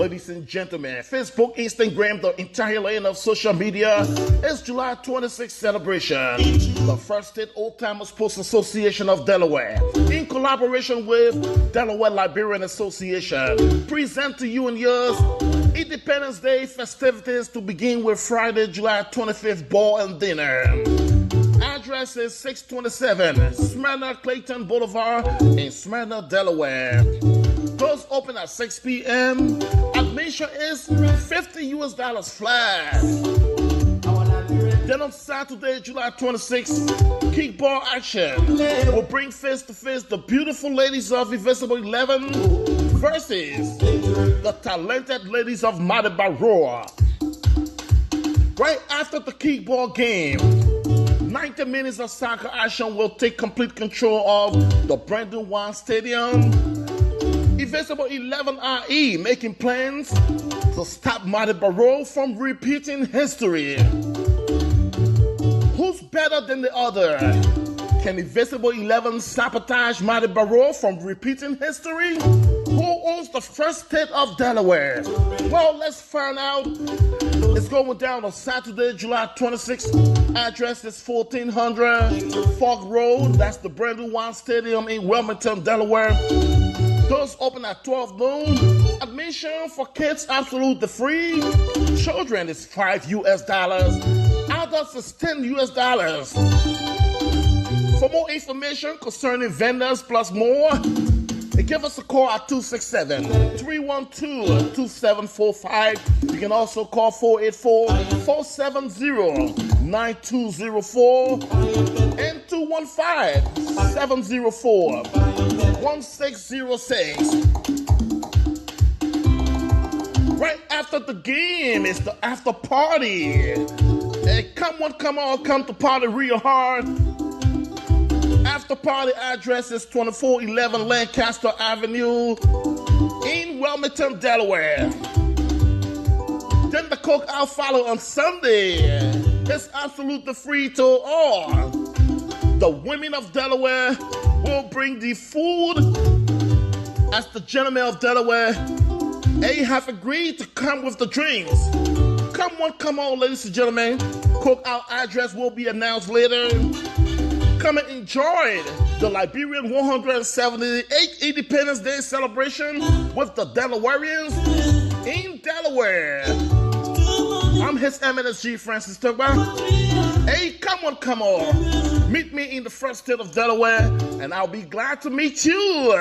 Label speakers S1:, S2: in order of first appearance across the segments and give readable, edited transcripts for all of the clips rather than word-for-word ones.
S1: Ladies and gentlemen, Facebook, Instagram, the entire lane of social media is July 26th celebration. The First State Old Timers Sports Association of Delaware, in collaboration with Delaware Liberian Association, present to you and yours Independence Day festivities to begin with Friday, July 25th ball and dinner. Address is 627 Smyrna Clayton Boulevard in Smyrna, Delaware. Doors open at 6 p.m. Admission is $50 flat. Then on Saturday, July 26th, kickball action will bring face to face the beautiful ladies of Invisible 11 versus the talented ladies of Madabaroa. Right after the kickball game, 90 minutes of soccer action will take complete control of the Brandon One Stadium. Invisible 11 RE making plans to stop Madabaroa from repeating history. Who's better than the other? Can Invisible 11 sabotage Madabaroa from repeating history? Who owns the First State of Delaware? Well, let's find out. It's going down on Saturday, July 26th. Address is 1400 Fog Road. That's the Brandon One Stadium in Wilmington, Delaware. Doors open at 12 noon. Admission for kids absolutely free. Children is $5. Adults is $10. For more information concerning vendors plus more, give us a call at 267-312-2745. You can also call 484-470-9204 and 215-704-1606. Right after the game is the after party. Hey, come on, come to party real hard. After party address is 2411 Lancaster Avenue in Wilmington, Delaware. Then the cookout follow on Sunday. It's absolutely free to all. The women of Delaware will bring the food as the gentlemen of Delaware. They have agreed to come with the drinks. Come on, ladies and gentlemen. Cookout address will be announced later. Come and enjoy the Liberian 178th Independence Day celebration with the Delawareans in Delaware. I'm His Eminence G. Francis Torgbean. Hey, come on. Meet me in the First State of Delaware, and I'll be glad to meet you.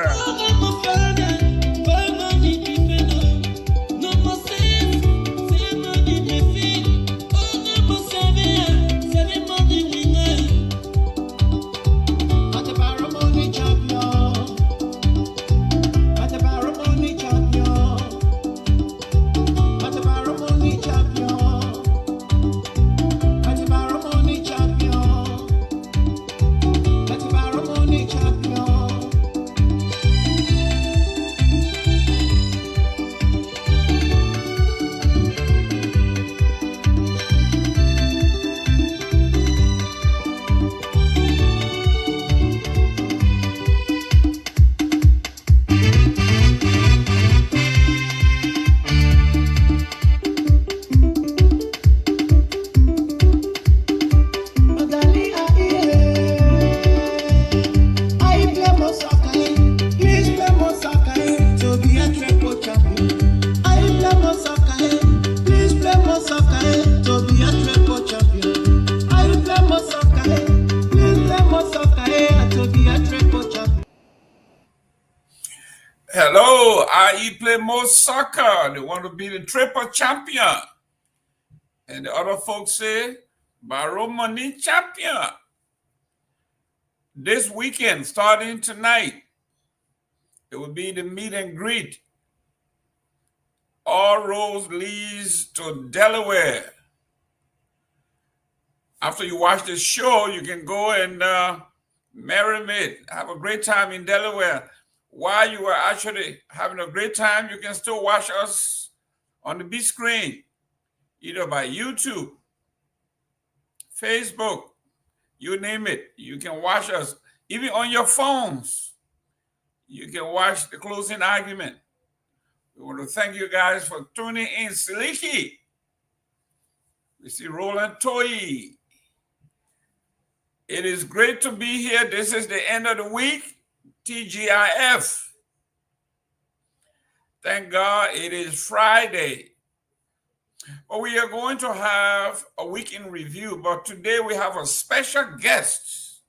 S2: Hello, IE play more soccer. They want to be the triple champion. And the other folks say, borrow money champion. This weekend, starting tonight, it will be the meet and greet. All roads leads to Delaware. After you watch this show, you can go and marinate, have a great time in Delaware. While you are actually having a great time, you can still watch us on the big screen, either by YouTube, Facebook, you name it. You can watch us. Even on your phones, you can watch the closing argument. We want to thank you guys for tuning in. Siliki. We see Roland Toyi. It is great to be here. This is the end of the week. TGIF. Thank God it is Friday. But we are going to have a week in review. But today we have a special guest,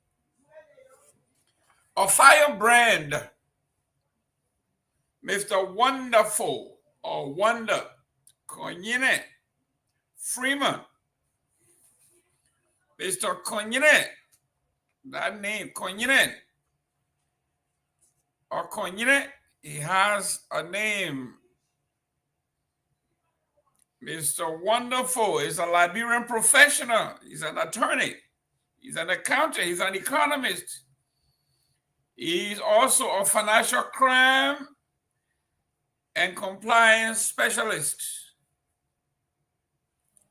S2: a firebrand, Mr. Wonderful or Wonder Konyine Freeman. Mr. Konyine, that name, Konyine, or Konyine, he has a name. Mr. Wonderful is a Liberian professional. He's an attorney. He's an accountant. He's an economist. He's also a financial crime and compliance specialist.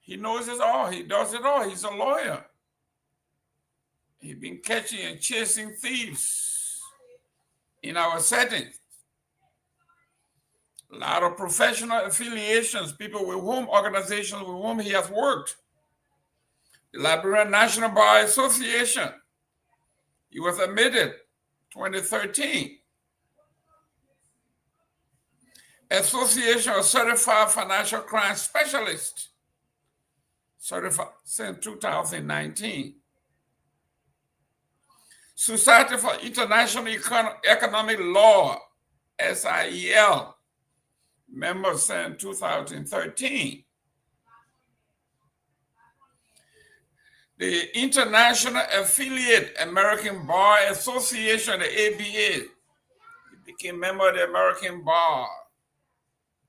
S2: He knows it all. He does it all. He's a lawyer. He's been catching and chasing thieves in our setting. A lot of professional affiliations, people with whom, organizations with whom he has worked. The Liberian National Bar Association. He was admitted 2013. Association of Certified Financial Crime Specialists, certified since 2019. Society for International Economic Law, SIEL, member since 2013. The International Affiliate American Bar Association, the ABA, he became member of the American Bar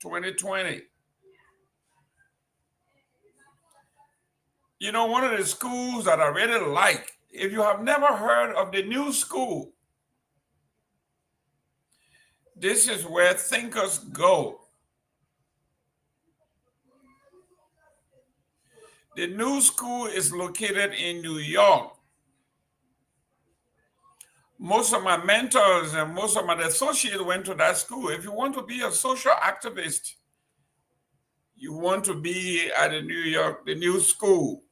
S2: 2020. You know, one of the schools that I really like, if you have never heard of the New School, this is where thinkers go. The New School is located in New York. Most of my mentors and most of my associates went to that school. If you want to be a social activist, you want to be at the New School.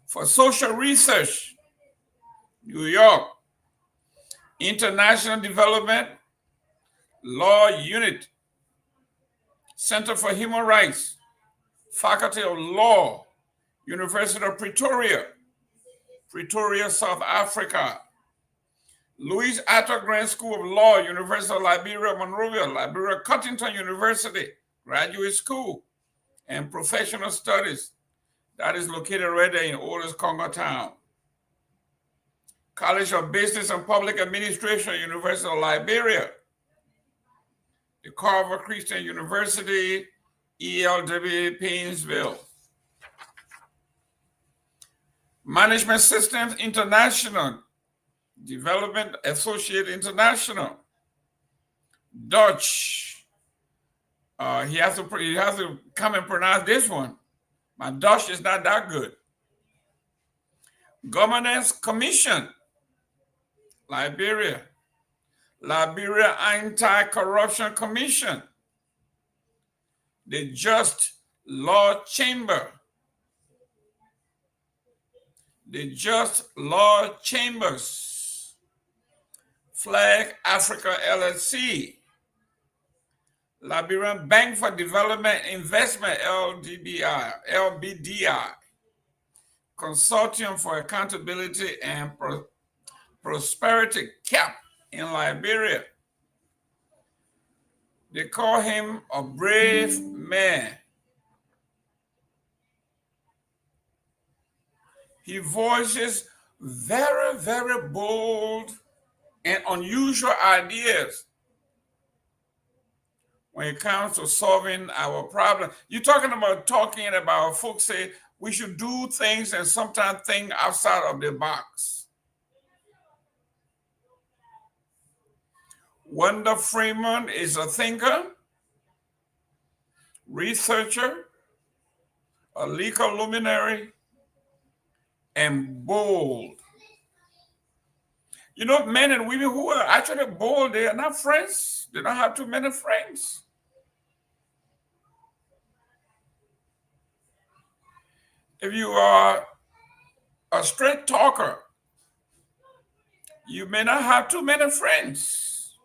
S2: For social research, New York. International Development, Law Unit, Center for Human Rights, Faculty of Law, University of Pretoria, Pretoria, South Africa. Louis Arthur Grant School of Law, University of Liberia, Monrovia, Liberia Cottington University, Graduate School and Professional Studies. That is located right there in oldest Congo Town. College of Business and Public Administration, University of Liberia. The Carver Christian University, ELW, Painesville. Management Systems International, Development Associate International, Dutch. He has to come and pronounce this one. My Dutch is not that good. Governance Commission, Liberia. Liberia Anti-Corruption Commission. The Just Law Chamber. The Just Law Chambers. Flag Africa LLC. Liberian Bank for Development Investment, LBDI. Consortium for Accountability and Prosperity, CAP, in Liberia. They call him a brave man. He voices very, very bold and unusual ideas when it comes to solving our problem. You're talking about folks say we should do things and sometimes think outside of the box. Wanda Freeman is a thinker, researcher, a legal luminary, and bold. You know, men and women who are actually bold, they are not friends. They don't have too many friends. If you are a straight talker, you may not have too many friends,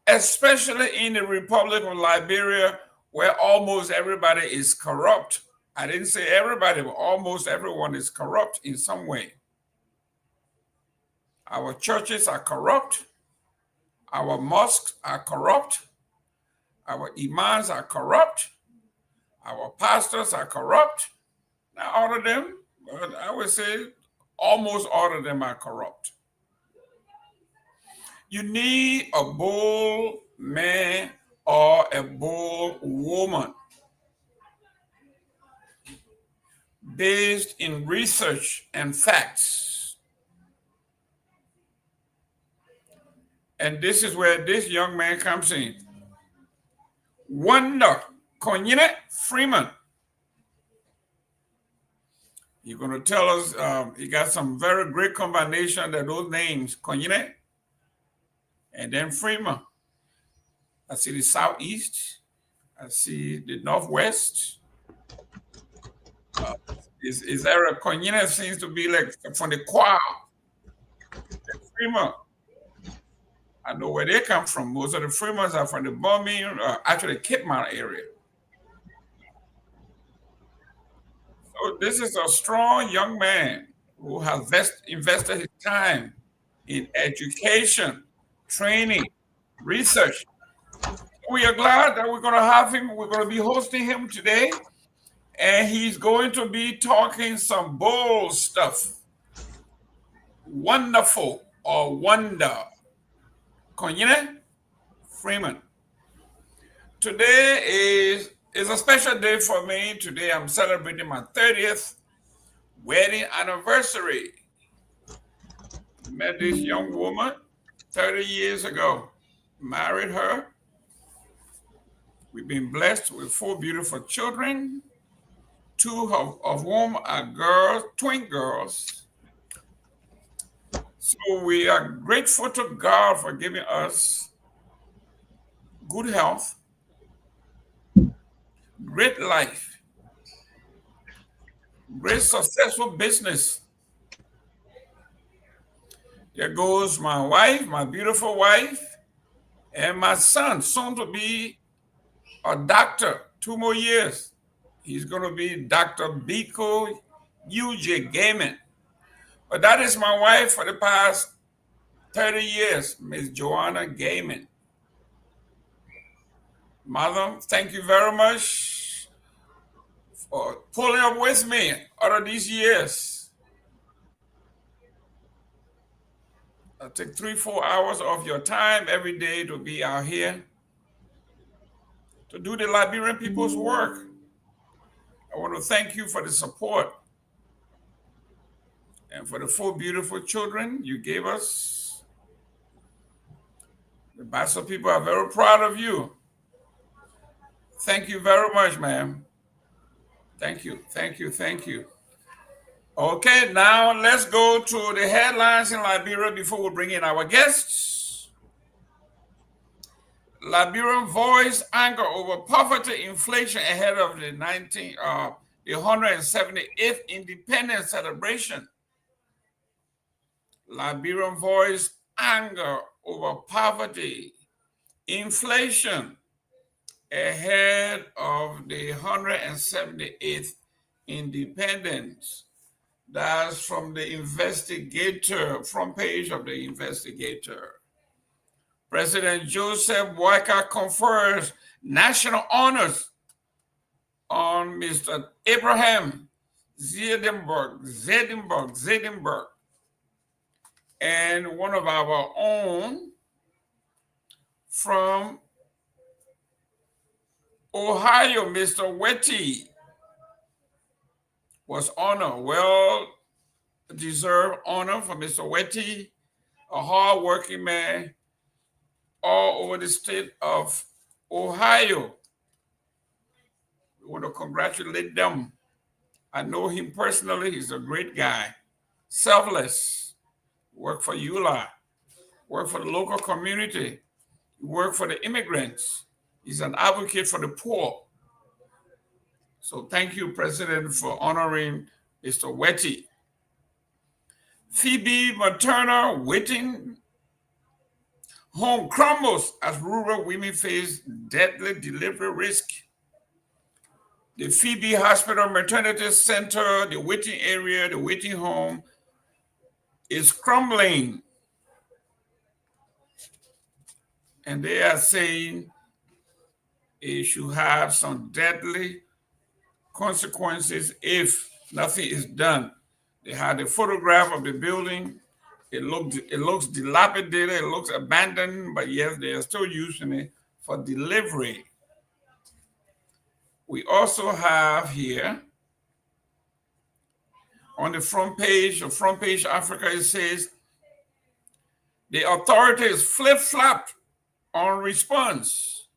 S2: especially in the Republic of Liberia, where almost everybody is corrupt. I didn't say everybody, but almost everyone is corrupt in some way. Our churches are corrupt. Our mosques are corrupt. Our imams are corrupt. Our pastors are corrupt. Not all of them, but I would say almost all of them are corrupt. You need a bold man or a bold woman based in research and facts. And this is where this young man comes in. Wanda Konyine Freeman. You're going to tell us, he got some very great combination of those names, Konyine and then Freeman. I see the Southeast. I see the Northwest. Is there a Konyine seems to be like from the Guar, Freeman. I know where they come from. Most of the Freemans are from the Birmingham, actually Cape Mount area. So this is a strong young man who has invested his time in education, training, research. We are glad that we're going to have him. We're going to be hosting him today, and he's going to be talking some bold stuff. Wonderful or wonder. Konyine Freeman. Today is a special day for me. Today I'm celebrating my 30th wedding anniversary. I met this young woman 30 years ago. Married her. We've been blessed with 4 beautiful children, 2 of whom are girls, twin girls. So we are grateful to God for giving us good health, great life, great successful business. There goes my wife, my beautiful wife, and my son, soon to be a doctor, 2 more years. He's going to be Dr. Biko UJ Gaiman. But that is my wife for the past 30 years, Miss Joanna Gaiman. Mother, thank you very much for pulling up with me out of these years. I take 3-4 hours of your time every day to be out here to do the Liberian people's work. I want to thank you for the support and for the 4 beautiful children you gave us. The Bassa people are very proud of you. Thank you very much, ma'am. Thank you, thank you, thank you. Okay, now let's go to the headlines in Liberia before we bring in our guests. Liberian voice anger over poverty inflation ahead of the 178th independence celebration. Liberian voice anger over poverty inflation ahead of the 178th independence. That's from the Investigator, front page of the Investigator. President Joseph Boakai confers national honors on Mr. Abraham Zedenberg, and one of our own from Ohio, Mr. Wetty, was honored, well-deserved honor for Mr. Wetty, a hard-working man all over the state of Ohio. We want to congratulate them. I know him personally. He's a great guy, selfless, work for EULA, work for the local community, work for the immigrants. He's an advocate for the poor. So thank you, President, for honoring Mr. Wetty. Phoebe maternal waiting home crumbles as rural women face deadly delivery risk. The Phoebe Hospital Maternity Center, the waiting area, the waiting home is crumbling. And they are saying it should have some deadly consequences if nothing is done. They had a photograph of the building. It looks dilapidated, it looks abandoned, but yes, they are still using it for delivery. We also have here on the front page of Front Page Africa, it says the authorities flip-flopped on response.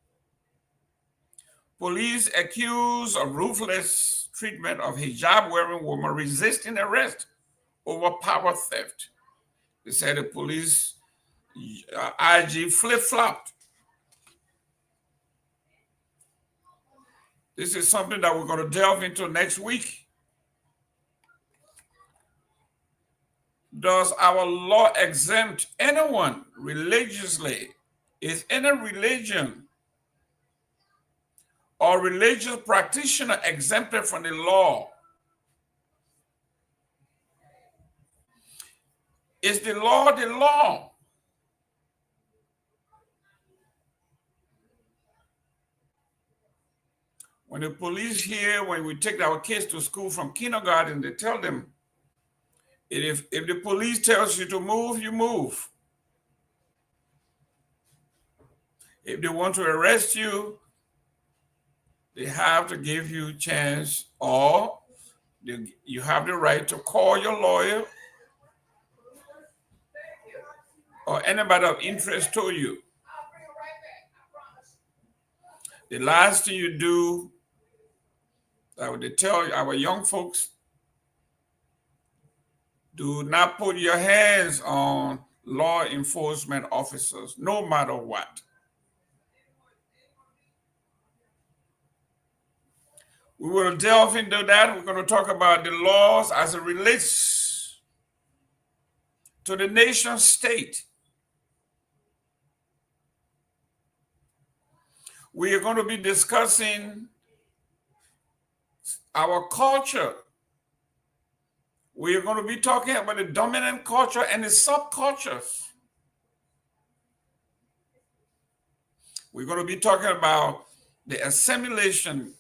S2: Police accused of ruthless treatment of hijab-wearing woman resisting arrest over power theft. They said the police IG flip-flopped. This is something that we're going to delve into next week. Does our law exempt anyone religiously? Is any religion or religious practitioner exempted from the law? Is the law the law? When the police here, when we take our kids to school from kindergarten, they tell them, if the police tells you to move, you move. If they want to arrest you, they have to give you a chance, or you have the right to call your lawyer or anybody of interest to you. The last thing you do, I would tell our young folks, do not put your hands on law enforcement officers, no matter what. We will delve into that. We're going to talk about the laws as it relates to the nation state. We are going to be discussing our culture. We are going to be talking about the dominant culture and the subcultures. We're going to be talking about the assimilation.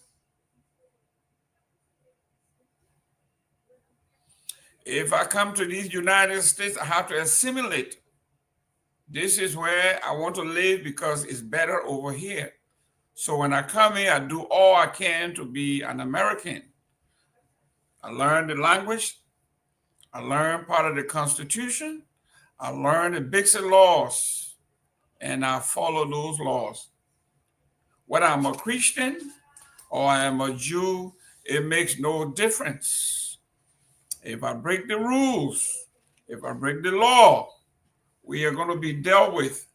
S2: If I come to these United States, I have to assimilate. This is where I want to live because it's better over here. So when I come here, I do all I can to be an American. I learn the language. I learn part of the Constitution. I learn the basic laws, and I follow those laws. Whether I'm a Christian or I am a Jew, it makes no difference. If I break the rules, if I break the law, we are going to be dealt with.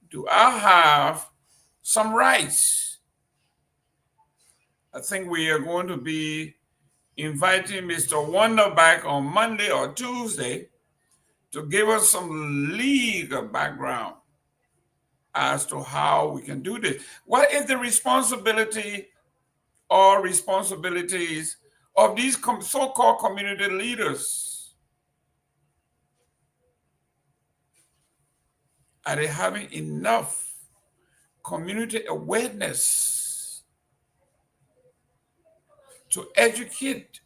S2: Do I have some rights? I think we are going to be inviting Mr. Wonder back on Monday or Tuesday to give us some legal background as to how we can do this. What is the responsibility or responsibilities of these so-called community leaders? Are they having enough community awareness to educate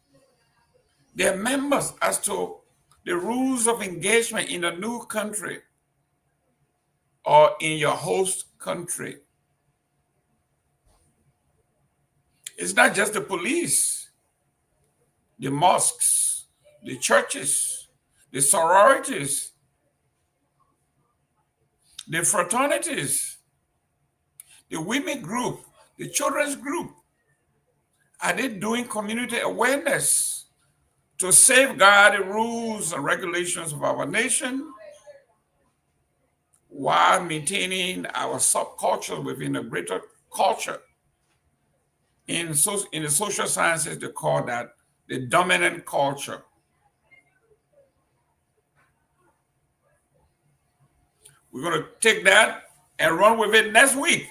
S2: their members as to the rules of engagement in a new country or in your host country? It's not just the police, the mosques, the churches, the sororities, the fraternities, the women group, the children's group. Are they doing community awareness to safeguard the rules and regulations of our nation while maintaining our subculture within a greater culture? In the social sciences, they call that the dominant culture. We're going to take that and run with it next week.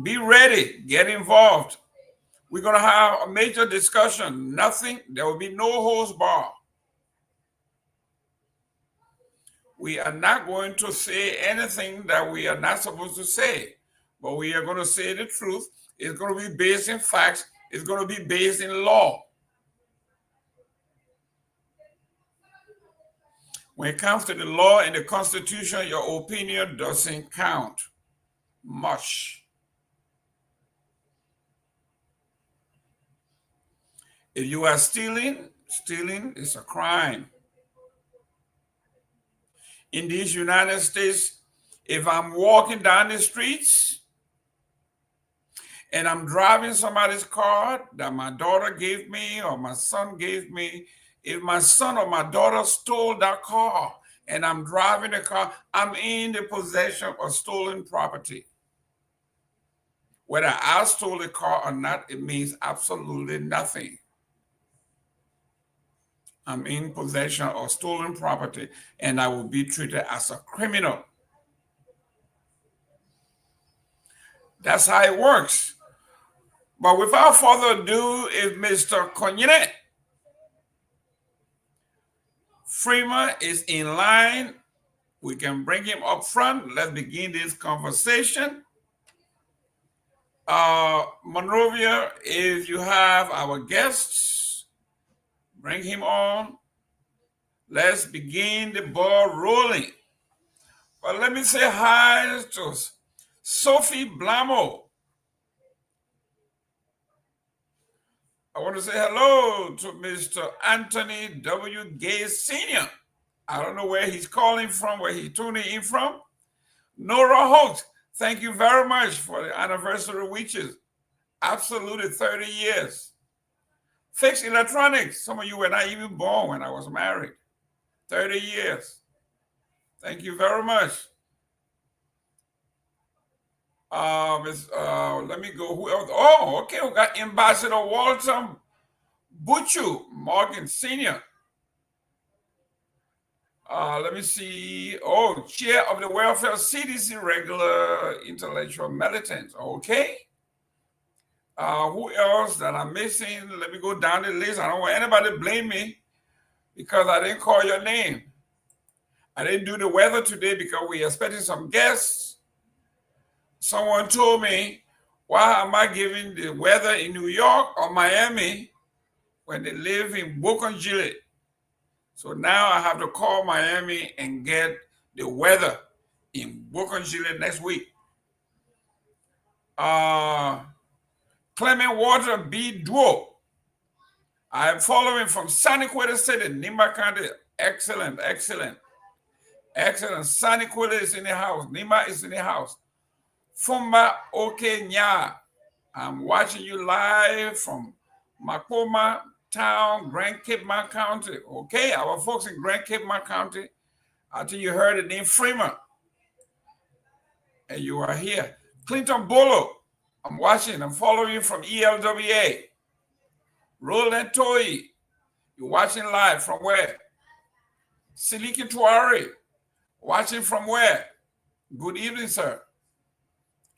S2: Be ready, get involved. We're going to have a major discussion. There will be no holds bar. We are not going to say anything that we are not supposed to say, but we are going to say the truth. It's going to be based in facts. It's going to be based in law. When it comes to the law and the Constitution, your opinion doesn't count much. If you are stealing is a crime. In these United States, if I'm walking down the streets and I'm driving somebody's car that my daughter gave me or my son gave me, if my son or my daughter stole that car and I'm driving the car, I'm in the possession of stolen property. Whether I stole the car or not, it means absolutely nothing. I'm in possession of stolen property and I will be treated as a criminal. That's how it works. But without further ado, if Mr. Konyene Freeman is in line, we can bring him up front. Let's begin this conversation. Monrovia, if you have our guests, bring him on. Let's begin the ball rolling. But let me say hi to Sophie Blamo. I want to say hello to Mr. Anthony W. Gay Sr. I don't know where he's calling from, where he's tuning in from. Nora Holt, thank you very much for the anniversary, which is absolutely 30 years. Fixed Electronics, some of you were not even born when I was married. 30 years. Thank you very much. Let me go. Who else? Oh, okay. We got Ambassador Walter Butchu Morgan Sr. Let me see. Oh, Chair of the Welfare CDC Regular Intellectual Militants. Okay. Who else that I'm missing? Let me go down the list. I don't want anybody to blame me because I didn't call your name. I didn't do the weather today because we're expecting some guests. Someone told me, why am I giving the weather in New York or Miami when they live in Bokonjile? So now I have to call Miami and get the weather in Bokonjile next week. Clement Water B. Duo. I am following from Saniquita City, Nimba County. Excellent, excellent. Excellent. Saniquita is in the house. Nimba is in the house. Fumba Okenya. I'm watching you live from Makoma Town, Grand Cape Mount County. Okay, our folks in Grand Cape Mount County. I think you heard the name Freeman. And you are here. Clinton Bolo. I'm watching. I'm following you from ELWA. Roland Toy. You're watching live from where? Siliki Tuari. Watching from where? Good evening, sir.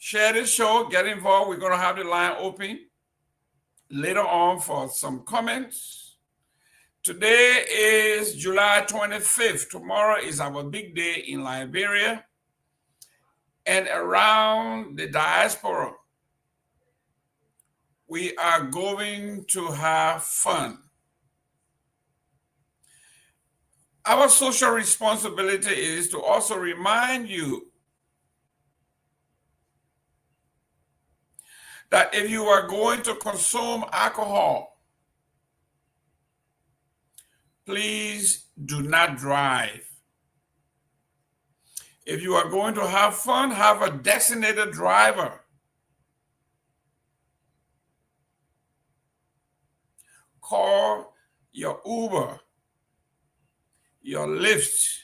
S2: Share this show, get involved. We're going to have the line open later on for some comments. Today is July 25th. Tomorrow is our big day in Liberia and around the diaspora. We are going to have fun. Our social responsibility is to also remind you that if you are going to consume alcohol, please do not drive. If you are going to have fun, have a designated driver. Call your Uber, your Lyft.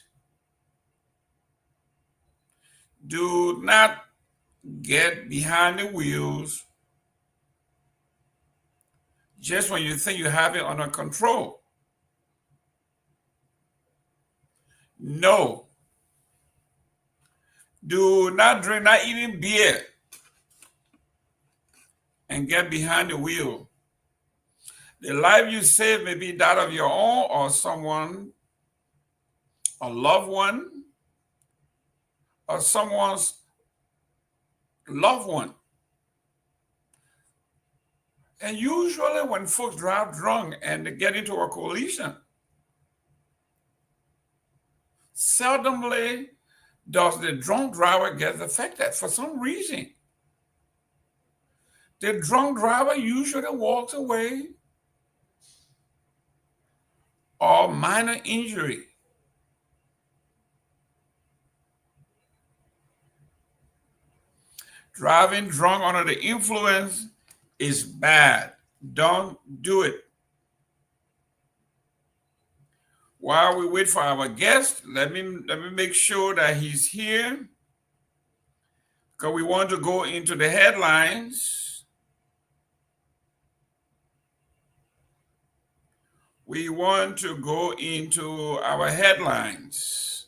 S2: Do not get behind the wheels just when you think you have it under control. No. Do not drink, not even beer, and get behind the wheel. The life you save may be that of your own or someone, a loved one, or someone's loved one. And usually when folks drive drunk and they get into a collision, seldomly does the drunk driver get affected for some reason. The drunk driver usually walks away or minor injury. Driving drunk under the influence is bad. Don't do it. While we wait for our guest, let me make sure that he's here, because we want to go into the headlines. We want to go into our headlines.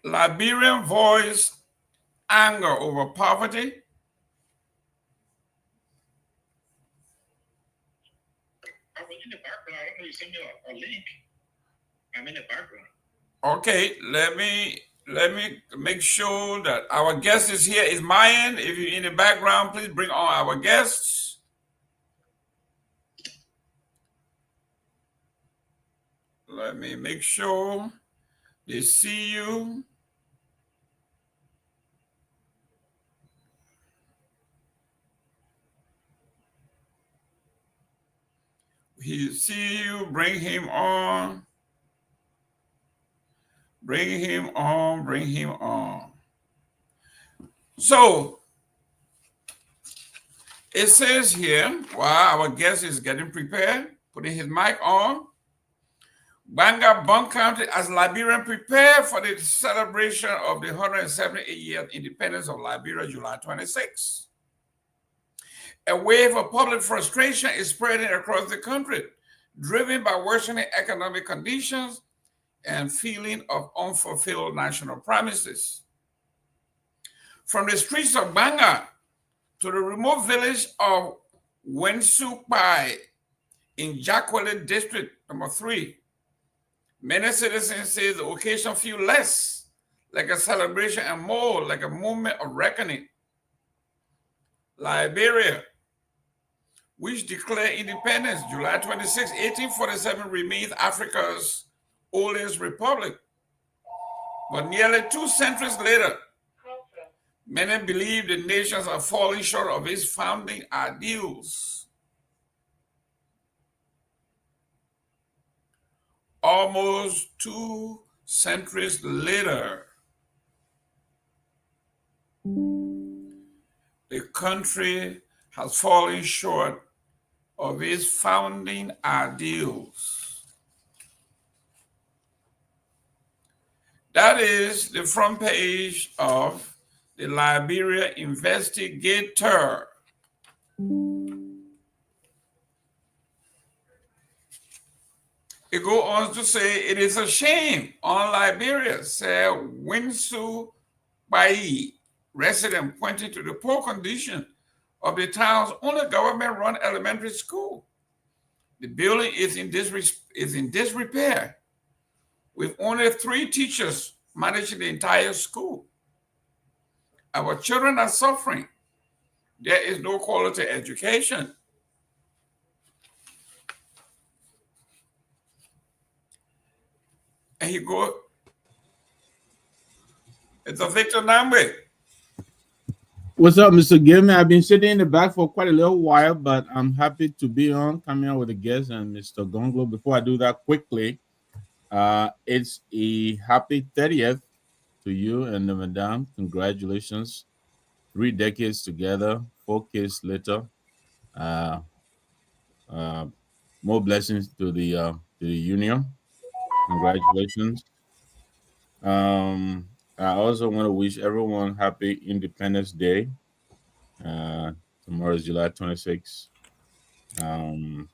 S2: Liberian voice anger over poverty.
S3: I was in the background. I don't know you sent me a link. I'm in the background.
S2: Okay, let me make sure that our guest is here. Is Myean? If you're in the background, please bring on our guests. Let me make sure they see you. He see you, bring him on. Bring him on, bring him on. So it says here, while our guest is getting prepared, putting his mic on, Banga Bunk County as Liberian prepare for the celebration of the 178th independence of Liberia, July 26. A wave of public frustration is spreading across the country, driven by worsening economic conditions and feeling of unfulfilled national promises. From the streets of Banga to the remote village of Wensukpai in Jakwele District number 3, many citizens say the occasion feels less like a celebration and more like a moment of reckoning. Liberia, which declared independence July 26, 1847, remains Africa's oldest republic. But nearly 2 centuries later, many believe the nations are falling short of its founding ideals. Almost 2 centuries later, the country has fallen short of its founding ideals. That is the front page of the Liberia Investigator. It goes on to say, it is a shame on Liberia, said Winsu Bai, resident, pointing to the poor condition of the town's only government-run elementary school. The building is in disrepair, with only 3 teachers managing the entire school. Our children are suffering. There is no quality education. And he goes, it's a Victor Nambe.
S4: What's up, Mr. Gilman? I've been sitting in the back for quite a little while, but I'm happy to be on, coming on with a guest and Mr. Gongloe. Before I do that quickly, it's a happy 30th to you and the madam. Congratulations. 3 decades together, 4 kids later. More blessings to the union. Congratulations. I also want to wish everyone happy Independence Day. Tomorrow is July 26th. I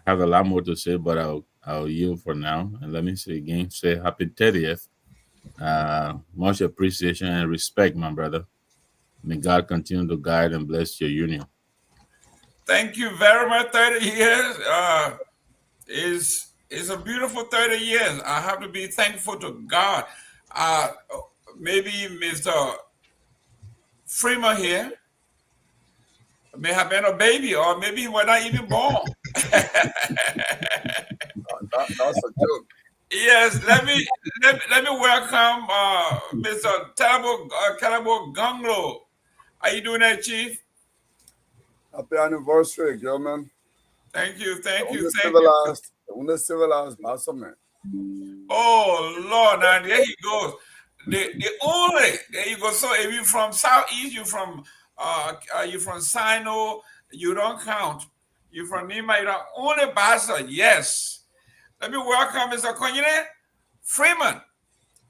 S4: have a lot more to say, but I'll yield for now. And let me say again, say happy 30th. Much appreciation and respect, my brother. May God continue to guide and bless your union.
S2: Thank you very much. 30 years is a beautiful 30 years. I have to be thankful to God. Maybe Mr. Freeman here may have been a baby, or maybe he was not even born.
S5: That's a joke.
S2: Yes, let me welcome Mr. Kehleboe Gongloe. How you doing there, Chief?
S5: Happy anniversary, Gilman.
S2: Thank you.
S5: Civilized Bassaman.
S2: Oh Lord, now there he goes. The only there you go. So if you're from Southeast, you're from Sino, you don't count. You're from Nima, you don't only Bassa. Yes. Let me welcome Mr. Konyine Freeman.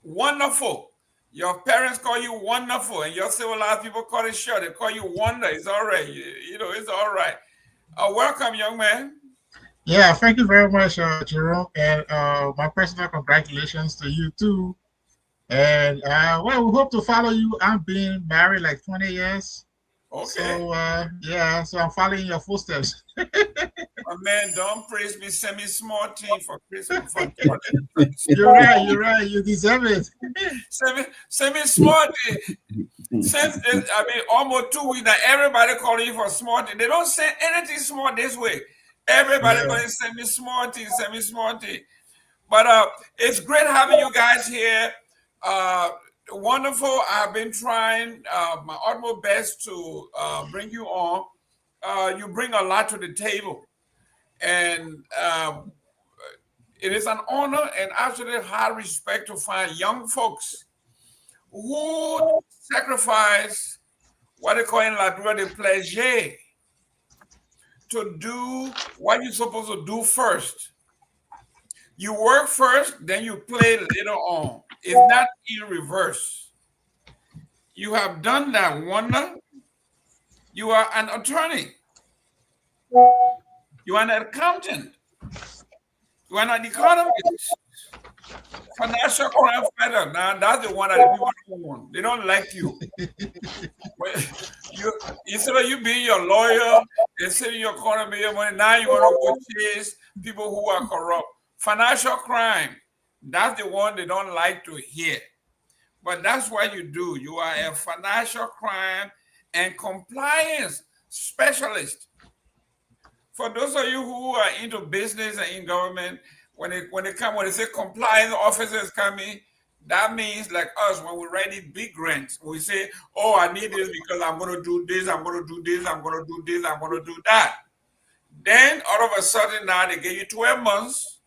S2: Wonderful. Your parents call you wonderful, and your civilized people call it short. They call you wonder. It's all right. It's all right. Welcome, young man.
S6: Yeah, thank you very much, Jerome, and my personal congratulations to you too. And well, we hope to follow you. I'm being married like 20 years.
S2: Okay.
S6: So yeah, so I'm following your footsteps.
S2: My man, don't praise me. Send me small tea for Christmas.
S6: You're right. You deserve it.
S2: Send me small tea. Almost 2 weeks now, everybody calling you for small tea. They don't send anything small this way. Everybody going to send me small tea. But it's great having you guys here. Wonderful. I've been trying my utmost best to bring you on. You bring a lot to the table. And it is an honor and absolutely high respect to find young folks who sacrifice what they call in Liberia the pleasure to do what you're supposed to do first. You work first, then you play later on. It's not in reverse. You have done that, Wonder. You are an attorney. You are an accountant. You are an economist. Financial crime fighter. Now that's the one that the people don't want. They don't like you. Instead of you being your lawyer, instead of your corner being your money, now you want to go chase people who are corrupt. Financial crime. That's the one they don't like to hear. But that's what you do. You are a financial crime and compliance specialist. For those of you who are into business and in government, when they say compliance officers coming, that means like us, when we write these big grants, we say, oh, I need this because I'm going to do this, I'm going to do this, I'm going to do this, I'm going to do that. Then all of a sudden now they give you 12 months.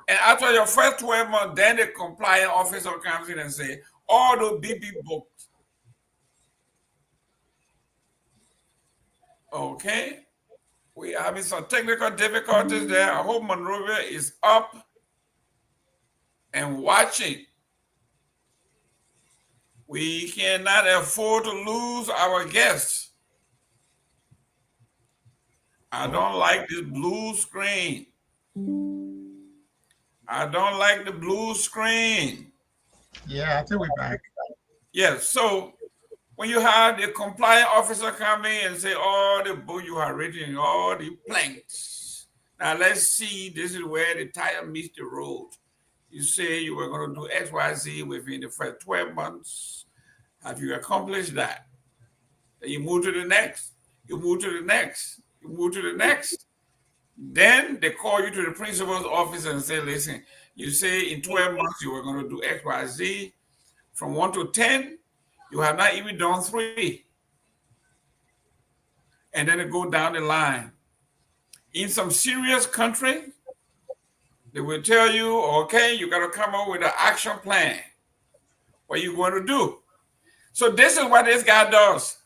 S2: And after your first 12 months, then the compliance officer comes in and say, all those big books. Okay. We are having some technical difficulties there. I hope Monrovia is up and watching. We cannot afford to lose our guests. I don't like this blue screen. I don't like the blue screen.
S6: Yeah, I think we're back.
S2: Yes, so when you have the compliance officer come in and say, all the book you have written, all the planks. Now let's see, this is where the tire meets the road. You say you were going to do X, Y, Z within the first 12 months. Have you accomplished that? Then you move to the next. You move to the next. You move to the next. Then they call you to the principal's office and say, listen, you say in 12 months you were going to do X, Y, Z. From 1 to 10, you have not even done 3. And then it go down the line. In some serious country, they will tell you, okay, you got to come up with an action plan. What are you going to do? So this is what this guy does.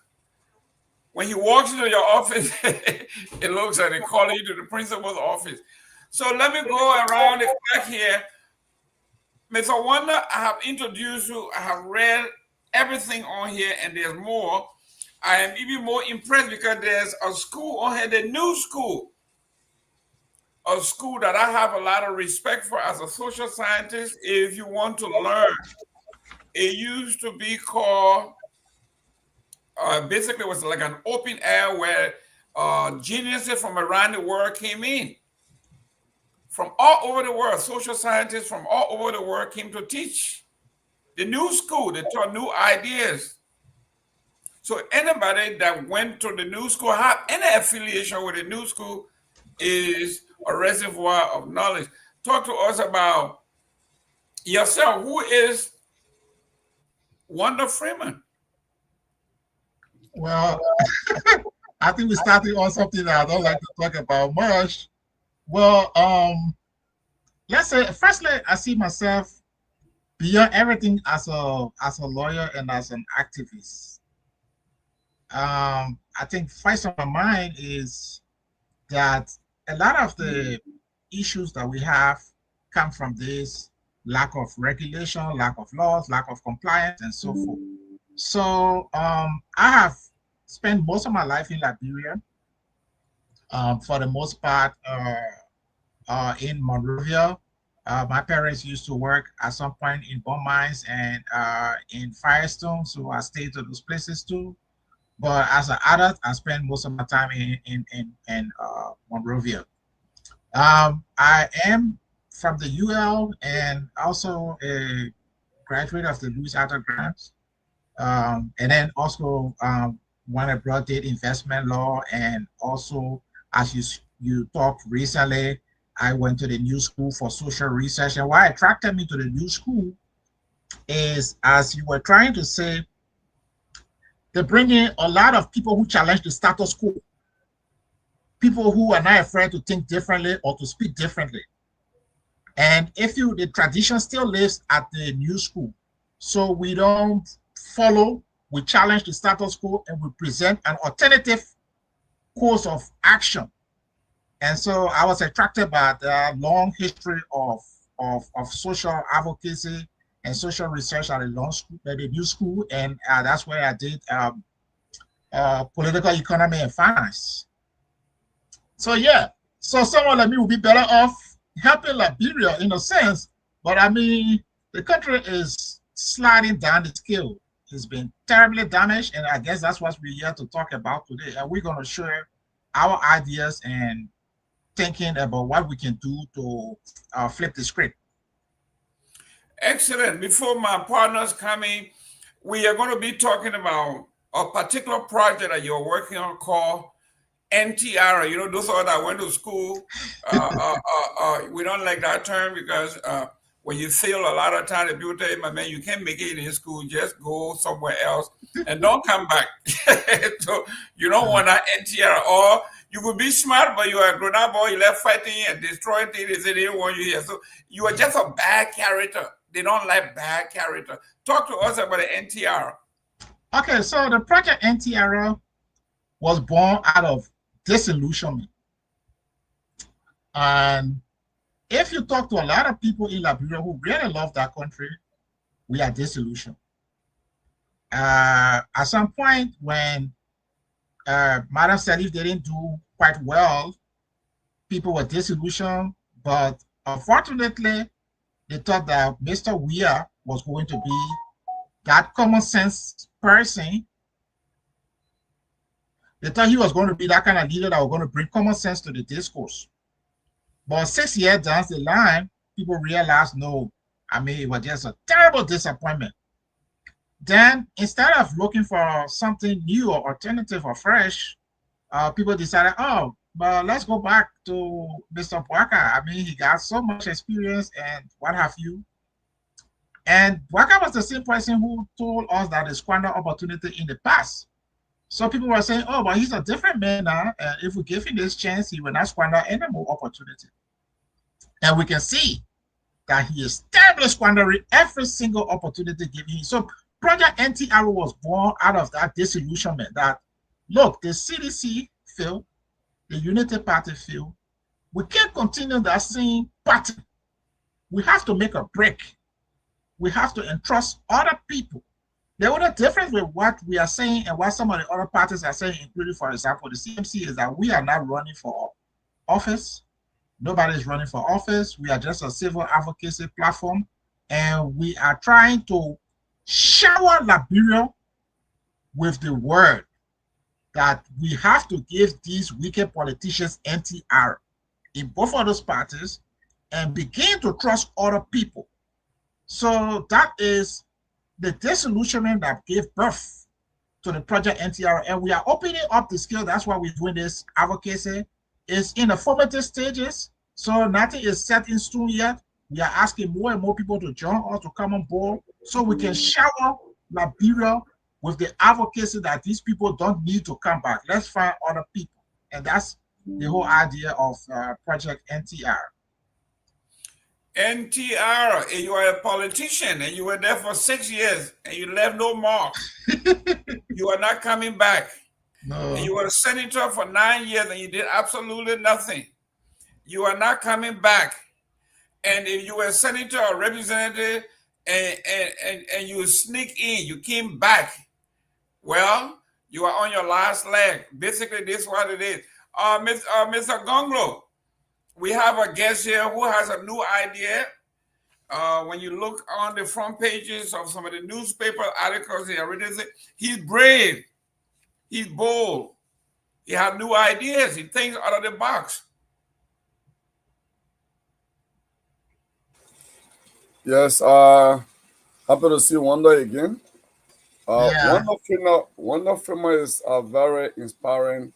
S2: When he walks into your office, it looks like they call you to the principal's office. So let me go around the clock here. Mr. Wonder, I have introduced you. I have read everything on here, and there's more. I am even more impressed because there's a school on here, the new school, a school that I have a lot of respect for as a social scientist. If you want to learn, it used to be called, basically it was like an open air where geniuses from around the world came in. From all over the world, social scientists from all over the world came to teach. The new school, they taught new ideas. So anybody that went to the new school, have any affiliation with the new school, is a reservoir of knowledge. Talk to us about yourself. Who is Wonder Freeman?
S6: Well, I think we started on something that I don't like to talk about much. Well, let's say, firstly, I see myself beyond everything as a lawyer and as an activist. I think first on my mind is that a lot of the issues that we have come from this lack of regulation, lack of laws, lack of compliance, and so forth. So I have spent most of my life in Liberia. For the most part, in Monrovia. My parents used to work at some point in bomb mines and in Firestone, so I stayed to those places too. But as an adult, I spent most of my time in Monrovia. I am from the UL and also a graduate of the Louis Arthur Grants. And then also went abroad, did investment law, and also, as you talked recently, I went to the New School for Social Research. And what attracted me to the New School is, as you were trying to say, they bring in a lot of people who challenge the status quo, people who are not afraid to think differently or to speak differently. And the tradition still lives at the New School. So we don't follow, we challenge the status quo, and we present an alternative course of action. And so I was attracted by the long history of social advocacy and social research at the New School, and that's where I did political economy and finance. So yeah, so someone like me would be better off helping Liberia in a sense, but I mean, the country is sliding down the scale. It's been terribly damaged, and I guess that's what we're here to talk about today. And we're going to share our ideas and thinking about what we can do to flip the script.
S2: Excellent. Before my partners come in, we are going to be talking about a particular project that you're working on called NTR. You know, those of us that went to school, we don't like that term because when you fail a lot of times, people tell you, my man, you can't make it in school, just go somewhere else and don't come back. So you don't want that NTR. Or you could be smart, but you are a grown-up boy, you left fighting and destroying things, they say they don't want you here. So you are just a bad character. They don't like bad character. Talk to us about the NTR.
S6: Okay, so the project NTR was born out of disillusionment. And if you talk to a lot of people in Liberia who really love that country, we are disillusioned. At some point when Madam Salif didn't do quite well, people were disillusioned, but unfortunately, they thought that Mr. Weah was going to be that common sense person. They thought he was going to be that kind of leader that was going to bring common sense to the discourse. But 6 years down the line, people realized, no, I mean, it was just a terrible disappointment. Then, instead of looking for something new or alternative or fresh, people decided, oh, but let's go back to Mr. Bwaka. I mean, he got so much experience and what have you. And Bwaka was the same person who told us that they squandered opportunity in the past. So people were saying, oh, but he's a different man now. And if we give him this chance, he will not squander any more opportunity. And we can see that he is terribly squandering every single opportunity given him. So Project NTR was born out of that disillusionment that, look, the CDC failed, the Unity Party failed. We can't continue that same pattern. We have to make a break. we have to entrust other people. The only difference with what we are saying and what some of the other parties are saying, including, for example, the CMC, is that we are not running for office. Nobody is running for office. We are just a civil advocacy platform, and we are trying to shower Liberia with the word that we have to give these wicked politicians NTR in both of those parties and begin to trust other people. So that is the disillusionment that gave birth to the project NTR, and we are opening up the scale. That's why we're doing this advocacy. It's in the formative stages, so nothing is set in stone yet. We are asking more and more people to join us, to come on board, so we can shower Liberia with the advocacy that these people don't need to come back. Let's find other people, and that's the whole idea of Project NTR.
S2: NTR, you are a politician, and you were there for 6 years, and you left no mark. You are not coming back.
S6: No.
S2: And you were a senator for 9 years, and you did absolutely nothing. You are not coming back. And if you were a senator or representative, and you sneak in, you came back, well, you are on your last leg. Basically, this is what it is. Mr. Gongloe, we have a guest here who has a new idea. When you look on the front pages of some of the newspaper articles, he's brave, he's bold, he has new ideas, he thinks out of the box.
S5: Yes, happy to see Wanda again.
S6: Yeah.
S5: Wanda Firma is a very inspiring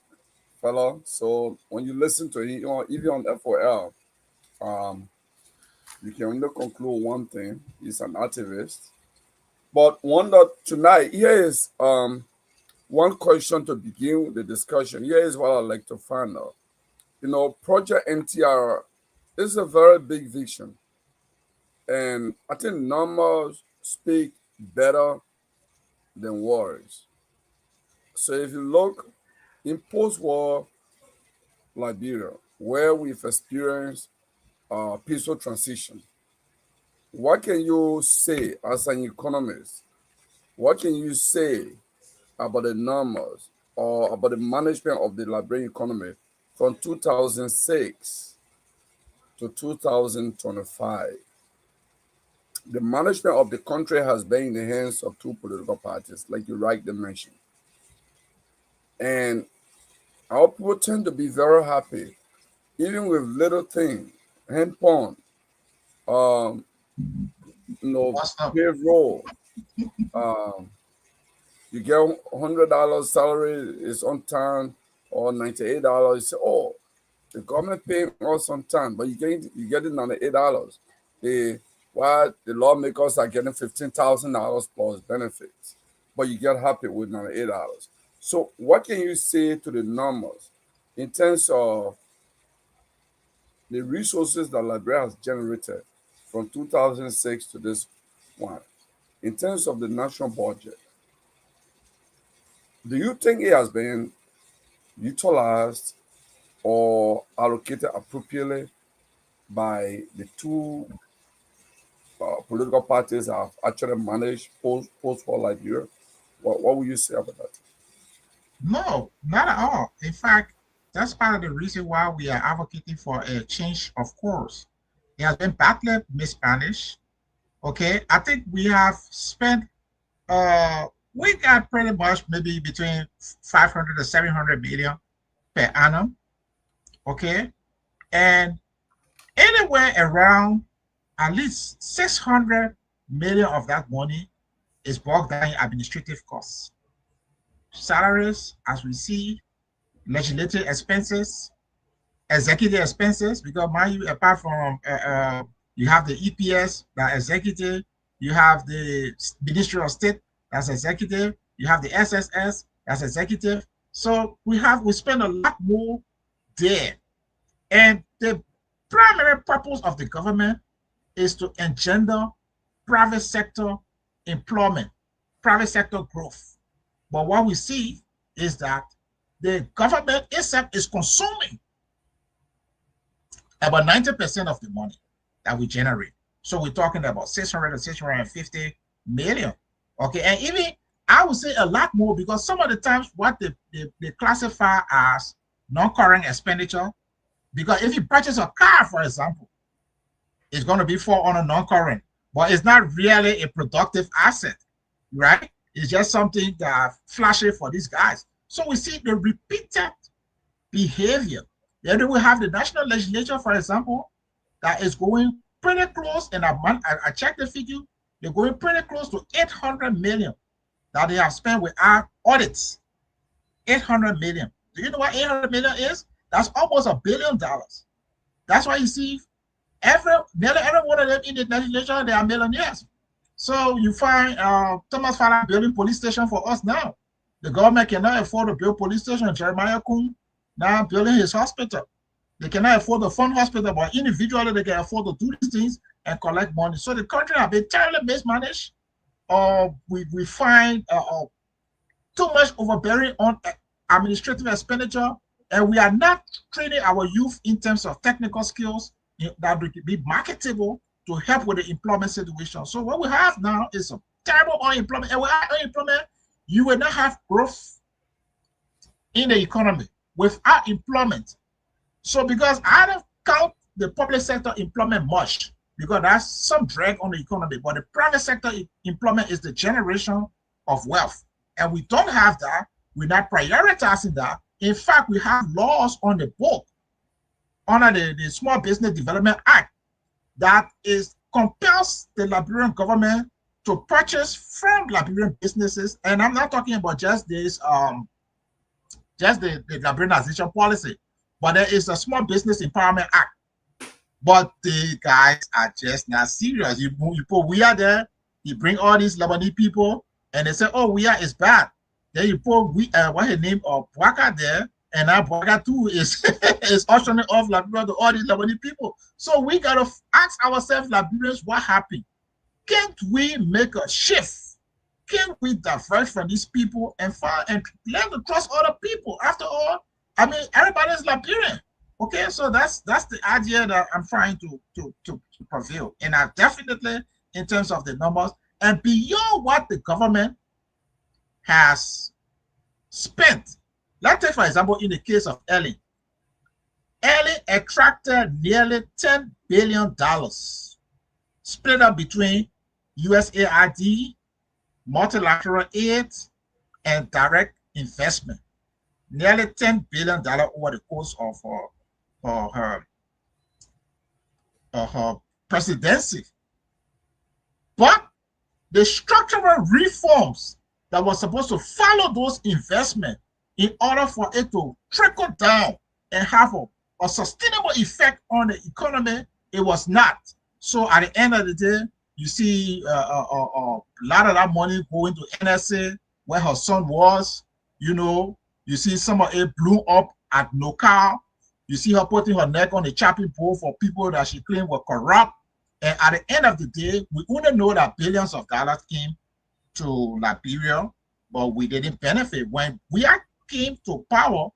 S5: fellow. So when you listen to him, even on FOL, you can only conclude one thing: he's an activist. But Wanda, tonight, here is one question to begin the discussion. Here is what I'd like to find out. Project NTR is a very big vision. And I think numbers speak better than words. So if you look in post-war Liberia, where we've experienced peaceful transition, what can you say as an economist? What can you say about the numbers or about the management of the Liberian economy from 2006 to 2025? The management of the country has been in the hands of two political parties, like you rightly mentioned. And our people tend to be very happy, even with little things, handpon, payroll. You get $100 salary is on time, or $98. You say, oh, the government paying us on time, but you get it $98. While the lawmakers are getting $15,000 plus benefits, but you get happy with $98. So what can you say to the numbers in terms of the resources that Liberia has generated from 2006 to this one, in terms of the national budget? Do you think it has been utilized or allocated appropriately by the two political parties that have actually managed post-war Liberia? What would you say about that?
S6: No, not at all. In fact, that's part of the reason why we are advocating for a change of course. It has been badly mismanaged. Okay, I think we have spent, we got pretty much maybe between 500 to 700 million per annum. Okay, and anywhere around at least 600 million of that money is bogged down in administrative costs. Salaries, as we see, legislative expenses, executive expenses, because mind you, apart from you have the EPS, that's executive, you have the Ministry of State, that's executive, you have the SSS, that's executive. So we spend a lot more there. And the primary purpose of the government is to engender private sector employment, private sector growth. But what we see is that the government itself is consuming about 90% of the money that we generate. So we're talking about 600 to 650 million. Okay, and even I would say a lot more, because some of the times what they classify as non-current expenditure, because if you purchase a car, for example, it's going to be for on a non-current, but it's not really a productive asset, right? It's just something that flashy for these guys. So we see the repeated behavior. Then we have the national legislature, for example, that is going pretty close. And I checked the figure, they're going pretty close to 800 million that they have spent with our audits. 800 million. Do you know what 800 million is? That's almost $1 billion. That's why you see nearly every one of them in the legislature, they are millionaires. So you find Thomas Fala building police station for us now. The government cannot afford to build police station. Jeremiah Kuhn now building his hospital. They cannot afford to fund hospital, but individually they can afford to do these things and collect money. So the country has been terribly mismanaged. We find too much overbearing on administrative expenditure, and we are not training our youth in terms of technical skills that would be marketable to help with the employment situation. So what we have now is a terrible unemployment, and without unemployment, you will not have growth in the economy without employment. So because I don't count the public sector employment much, because that's some drag on the economy, but the private sector employment is the generation of wealth. And we don't have that. We're not prioritizing that. In fact, we have laws on the book under the Small Business Development Act that compels the Liberian government to purchase from Liberian businesses. And I'm not talking about just this, just the Liberianization policy, but there is a Small Business Empowerment Act. But the guys are just not serious. You put we are there, you bring all these Lebanese people, and they say, oh, we are is bad. Then you put what her name of Bwaka there, and now Bwaka too is is auctioning off Liberia to all these Lebanese people. So we gotta ask ourselves, Liberians, what happened? Can't we make a shift? Can't we diverge from these people and learn to trust other people? After all, I mean, everybody's Liberian. Okay, so that's the idea that I'm trying to prevail. And I definitely, in terms of the numbers, and beyond what the government has spent. Let's take, for example, in the case of Ellen. Ellen attracted nearly $10 billion, split up between USAID, multilateral aid, and direct investment. Nearly $10 billion over the course of her presidency. But the structural reforms that was supposed to follow those investments in order for it to trickle down and have a sustainable effect on the economy, it was not. So at the end of the day, you see a lot of that money going to NSA, where her son was. You know, you see some of it blew up at NOCAL. You see her putting her neck on the chopping board for people that she claimed were corrupt. And at the end of the day, we only know that billions of dollars came to Liberia, but we didn't benefit. When we came to power,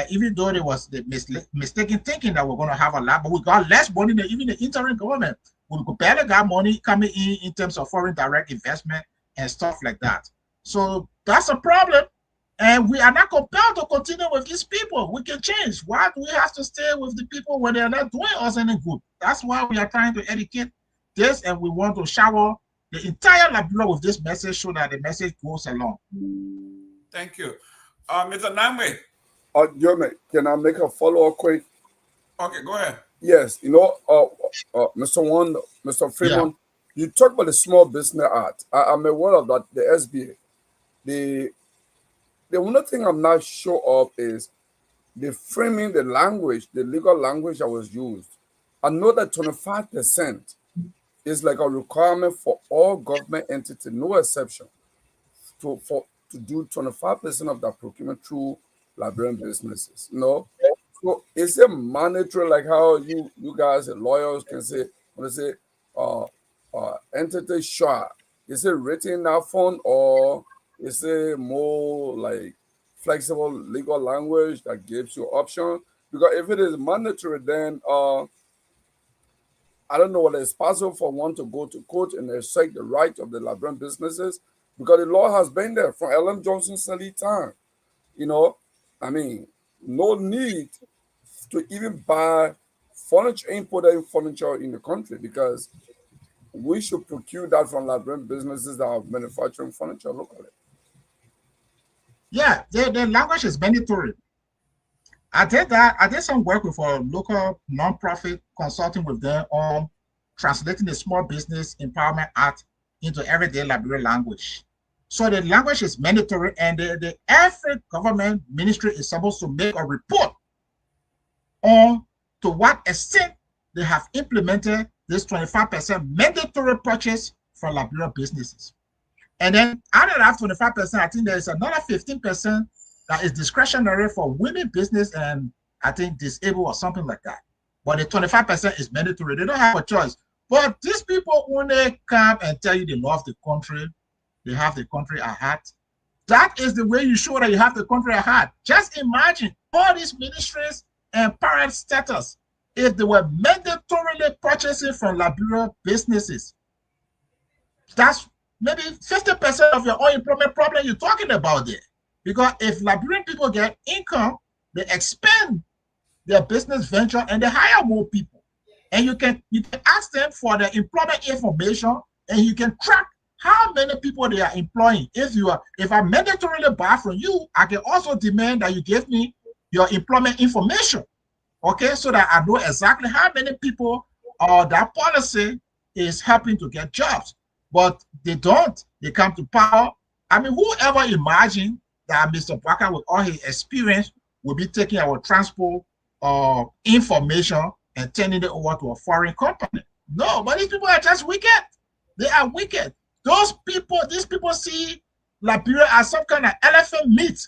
S6: even though there was the mistaken thinking that we're going to have a lot, but we got less money than even the interim government. We barely got money coming in terms of foreign direct investment and stuff like that. So that's a problem. And we are not compelled to continue with these people. We can change. Why do we have to stay with the people when they're not doing us any good? That's why we are trying to educate this, and we want to shower the entire Liberia with this message so that the message goes along.
S2: Thank you. Mr. Nyenwolo.
S5: Yome, can I make a follow-up quick?
S2: Okay, go ahead.
S5: Yes, you know, Mr. Freeman, you talk about the Small Business Act. I'm aware of that, the SBA. The only thing I'm not sure of is the framing, the language, the legal language that was used. I know that 25% is like a requirement for all government entities, no exception, to do 25% of that procurement through Liberian businesses. You know, so is it mandatory, like how you guys and lawyers can say, when they say entity share, is it written in that fund, or is it more like flexible legal language that gives you option? Because if it is mandatory, then I don't know whether it's possible for one to go to court and assert the right of the Liberian businesses, because the law has been there from Ellen Johnson's early time. You know, I mean, no need to even buy furniture, imported furniture in the country, because we should procure that from Liberian businesses that are manufacturing furniture locally.
S6: Yeah, the language is mandatory. I did that. I did some work with a local nonprofit, consulting with them on translating the Small Business Empowerment Act into everyday Liberian language. So the language is mandatory, and every government ministry is supposed to make a report on to what extent they have implemented this 25% mandatory purchase for Liberian businesses. And then out of that 25%, I think there's another 15% that is discretionary for women business and I think disabled or something like that. But the 25% is mandatory. They don't have a choice. But these people, when they come and tell you they love the country, they have the country at heart, that is the way you show that you have the country at heart. Just imagine all these ministries and parent status, if they were mandatorily purchasing from Liberia businesses, that's maybe 50% of your unemployment problem you're talking about there. Because if Liberian people get income, they expand their business venture and they hire more people. And you can ask them for the employment information, and you can track how many people they are employing. If I mandatorily buy from you, I can also demand that you give me your employment information. Okay, so that I know exactly how many people that policy is helping to get jobs. But they don't. They come to power. I mean, whoever imagined that Mr. Barker, with all his experience, will be taking our transport information and turning it over to a foreign company? No, but these people are just wicked. They are wicked. These people see Liberia as some kind of elephant meat.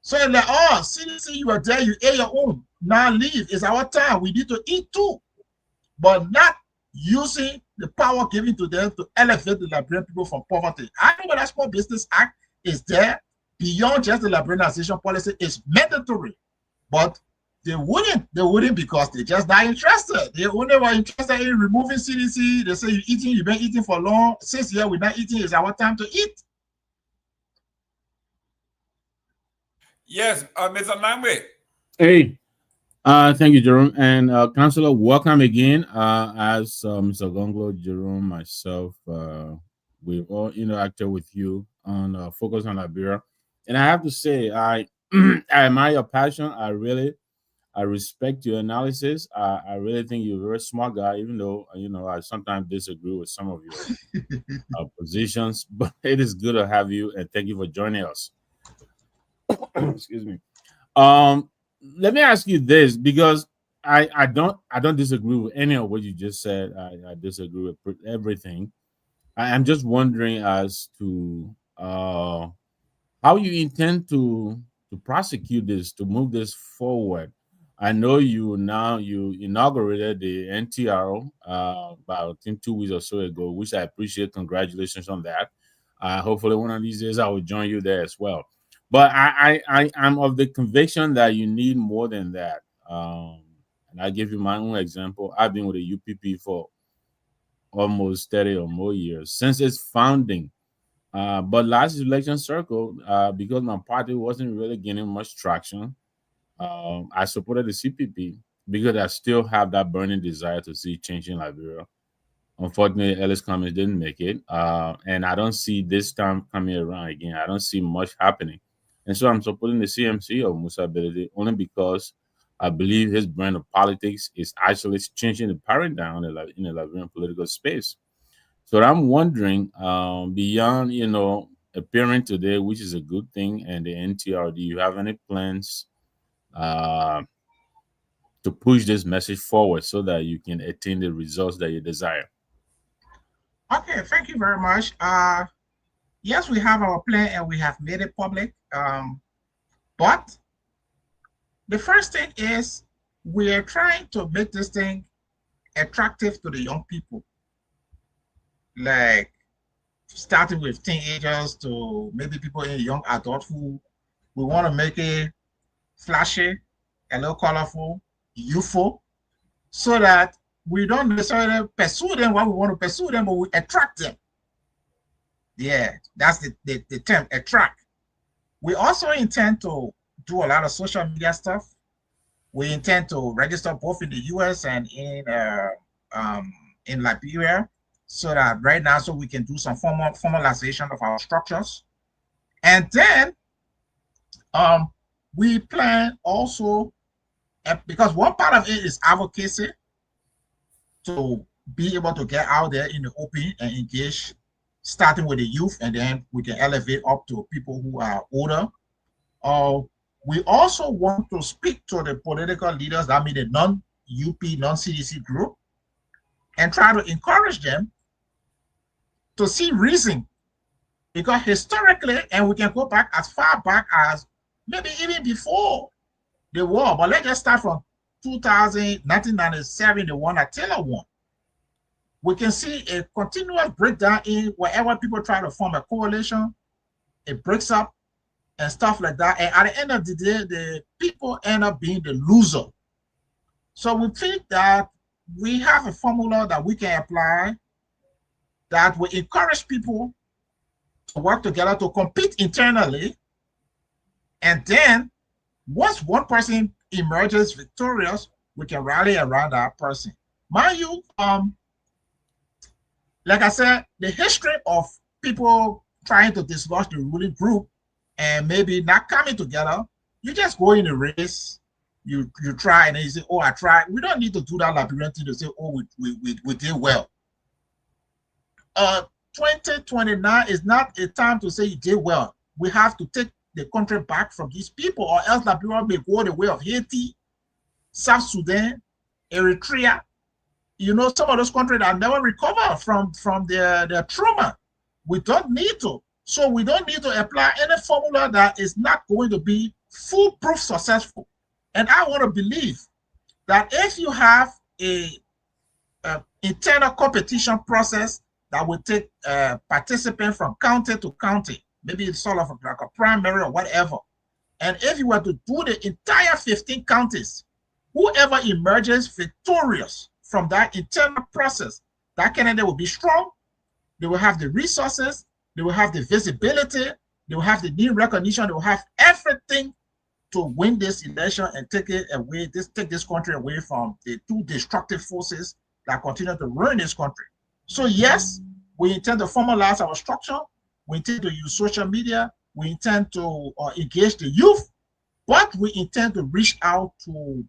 S6: So they're like, oh, CDC, you are there, you ate your own. Now leave. It's our time. We need to eat too. But not using the power given to them to elevate the Liberian people from poverty. I know that Small Business Act is there beyond just the liberalization policy. It's mandatory. But they wouldn't because they're just not interested. They only were interested in removing CDC. They say you've been eating for long. Since we're not eating, it's our time to eat.
S2: Yes, Mr. Nyenwolo.
S4: Hey, thank you, Jerome. And Councillor, welcome again. As Mr. Gongloe, Jerome, myself, we've all interacted with you on Focus on Liberia. And I have to say, I admire your passion. I respect your analysis. I really think you're a very smart guy, even though, I sometimes disagree with some of your positions. But it is good to have you, and thank you for joining us. Excuse me. Let me ask you this, because I don't disagree with any of what you just said. I disagree with everything. I'm just wondering as to how you intend to prosecute this, to move this forward. I know you inaugurated the NTRO about 2 weeks or so ago, which I appreciate. Congratulations on that. Hopefully one of these days I will join you there as well. But I'm of the conviction that you need more than that. And I give you my own example. I've been with the UPP for almost 30 or more years, since its founding. But last election cycle, because my party wasn't really gaining much traction, I supported the CPP because I still have that burning desire to see change in Liberia. Unfortunately, Ellis Cummings didn't make it. And I don't see this time coming around again. I don't see much happening. And so I'm supporting the CMC of Musa Belede only because I believe his brand of politics is actually changing the paradigm in the Liberian political space. So I'm wondering, beyond, appearing today, which is a good thing, and the NTR, do you have any plans to push this message forward so that you can attain the results that you desire?
S6: Okay, thank you very much. Yes, we have our plan and we have made it public. But the first thing is we are trying to make this thing attractive to the young people. Like starting with teenagers to maybe people in young adulthood. We want to make it flashy, a little colorful, youthful, so that we don't necessarily pursue them what we want to pursue them, but we attract them. Yeah, that's the term, attract. We also intend to do a lot of social media stuff. We intend to register both in the US and in Liberia, so that right now, so we can do some formalization of our structures. And then we plan also, because one part of it is advocacy, to be able to get out there in the open and engage, starting with the youth, and then we can elevate up to people who are older. We also want to speak to the political leaders, that mean the non-UP, non-CDC group, and try to encourage them to see reason. Because historically, and we can go back as far back as maybe even before the war, but let's just start from 1997, the one that Taylor won. We can see a continuous breakdown in wherever people try to form a coalition, it breaks up and stuff like that. And at the end of the day, the people end up being the loser. So we think that we have a formula that we can apply that will encourage people to work together to compete internally. And then once one person emerges victorious, we can rally around that person. Mind you, like I said, the history of people trying to dislodge the ruling group and maybe not coming together, you just go in a race, you try, and then you say, oh, I tried. We don't need to do that Liberian thing to say, oh, we did well. 2029 is not a time to say you did well. We have to take the country back from these people, or else Liberia may go the way of Haiti, South Sudan, Eritrea. You know, some of those countries that never recover from their trauma. We don't need to. So we don't need to apply any formula that is not going to be foolproof successful. And I want to believe that if you have a internal competition process that will take participants from county to county, maybe it's sort of like a primary or whatever, and if you were to do the entire 15 counties, whoever emerges victorious from that internal process, that candidate will be strong, they will have the resources, they will have the visibility, they will have the new recognition, they will have everything to win this election and take it away, take this country away from the two destructive forces that continue to ruin this country. So yes, we intend to formalize our structure, we intend to use social media, we intend to engage the youth, but we intend to reach out to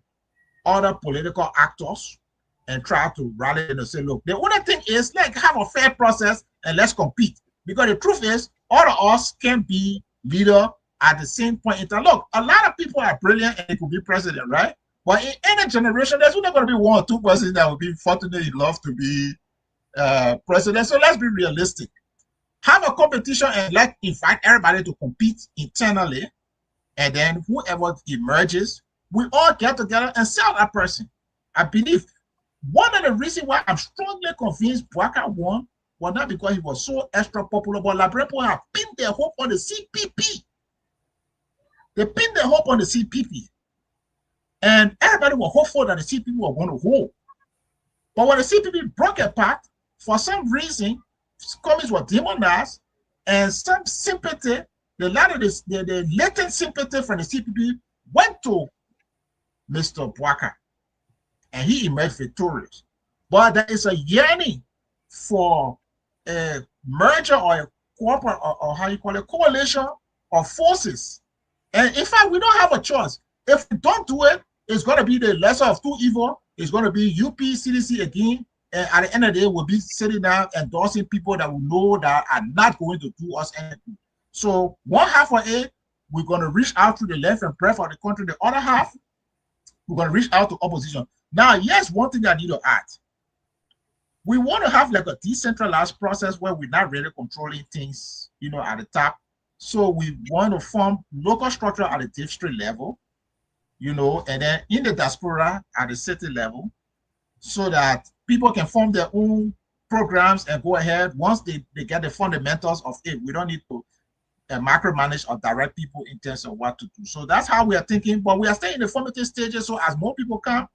S6: other political actors and try to rally them and say, look, the only thing is, like, have a fair process and let's compete. Because the truth is, all of us can be leader at the same point in time. Look, a lot of people are brilliant and they could be president, right? But in any generation, there's only going to be one or two persons that will be fortunate enough to be president. So let's be realistic. Have a competition and let's invite everybody to compete internally. And then whoever emerges, we all get together and sell that person. I believe one of the reasons why I'm strongly convinced Bouaka won was not because he was so extra popular, but Liberian people have pinned their hope on the CPP. They pinned their hope on the CPP. And everybody was hopeful that the CPP was going to hold. But when the CPP broke apart, for some reason, communists were demonized, and some sympathy, the latent sympathy from the CPP went to Mr. Bouaka, and he emerged victorious. But there is a yearning for a merger or a corporate, or how you call it, coalition of forces. And in fact, we don't have a choice. If we don't do it, it's going to be the lesser of two evils. It's going to be UP, CDC again. And at the end of the day, we'll be sitting down endorsing people that we know that are not going to do us anything. So one half of it, we're going to reach out to the left and breadth of the country. The other half, we're going to reach out to opposition. Now, yes, one thing I need to add. We want to have like a decentralized process where we're not really controlling things, you know, at the top. So we want to form local structure at the district level, you know, and then in the diaspora at the city level, so that people can form their own programs and go ahead. Once they get the fundamentals of it, we don't need to micromanage or direct people in terms of what to do. So that's how we are thinking, but we are still in the formative stages. So as more people come,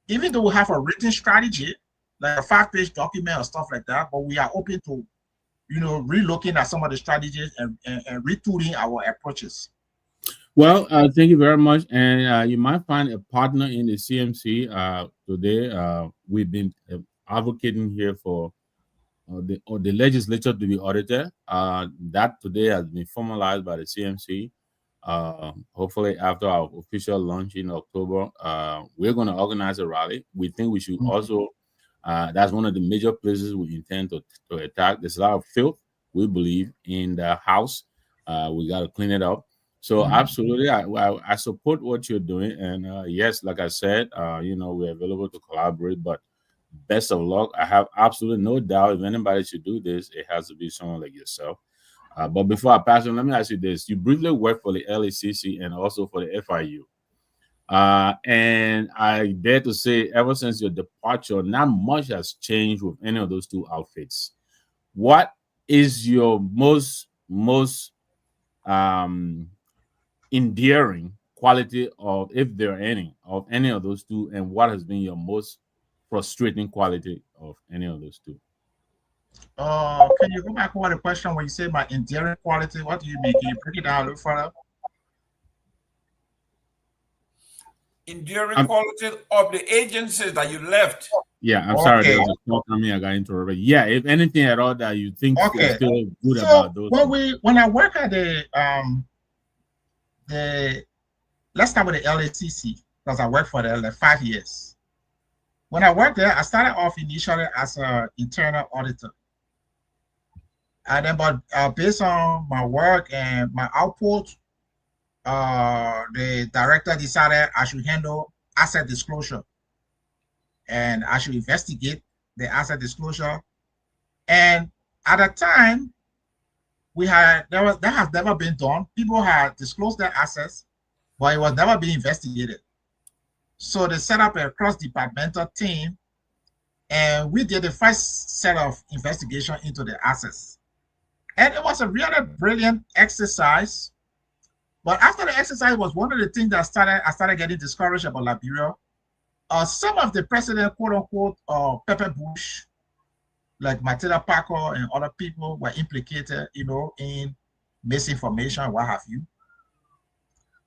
S6: even though we have a written strategy, like a 5-page document or stuff like that, but we are open to, relooking at some of the strategies and retooling our approaches.
S4: Well, thank you very much. And you might find a partner in the CMC today. We've been advocating here for the legislature to be audited. That today has been formalized by the CMC. Hopefully, after our official launch in October, we're going to organize a rally. We think we should also, that's one of the major places we intend to attack. There's a lot of filth, we believe, in the house. We got to clean it up. So absolutely, I support what you're doing. And yes, like I said, we're available to collaborate, but best of luck. I have absolutely no doubt if anybody should do this, it has to be someone like yourself. But before I pass on, let me ask you this. You briefly worked for the LACC and also for the FIU. And I dare to say, ever since your departure, not much has changed with any of those two outfits. What is your most endearing quality of, if there are any, of any of those two, and what has been your most frustrating quality of any of those two?
S6: Can you go back over the question when you say my endearing quality? What do you mean? Can you break it down a little further?
S2: Enduring quality of the agencies that you left.
S4: Yeah, I'm sorry. There was a call coming. I got interrupted. Yeah, if anything at all that you think is still good about those.
S6: When I work at let's start with the LACC, because I worked for them like 5 years. When I worked there, I started off initially as an internal auditor. And then, but based on my work and my output, the director decided I should handle asset disclosure. And I should investigate the asset disclosure. And at the time, that has never been done. People had disclosed their assets, but it was never being investigated. So they set up a cross-departmental team, and we did the first set of investigation into the assets. And it was a really brilliant exercise. But after the exercise was one of the things that I started getting discouraged about Liberia. Some of the president, quote unquote, Pepper Bush, like Matilda Parker and other people were implicated, in misinformation, what have you.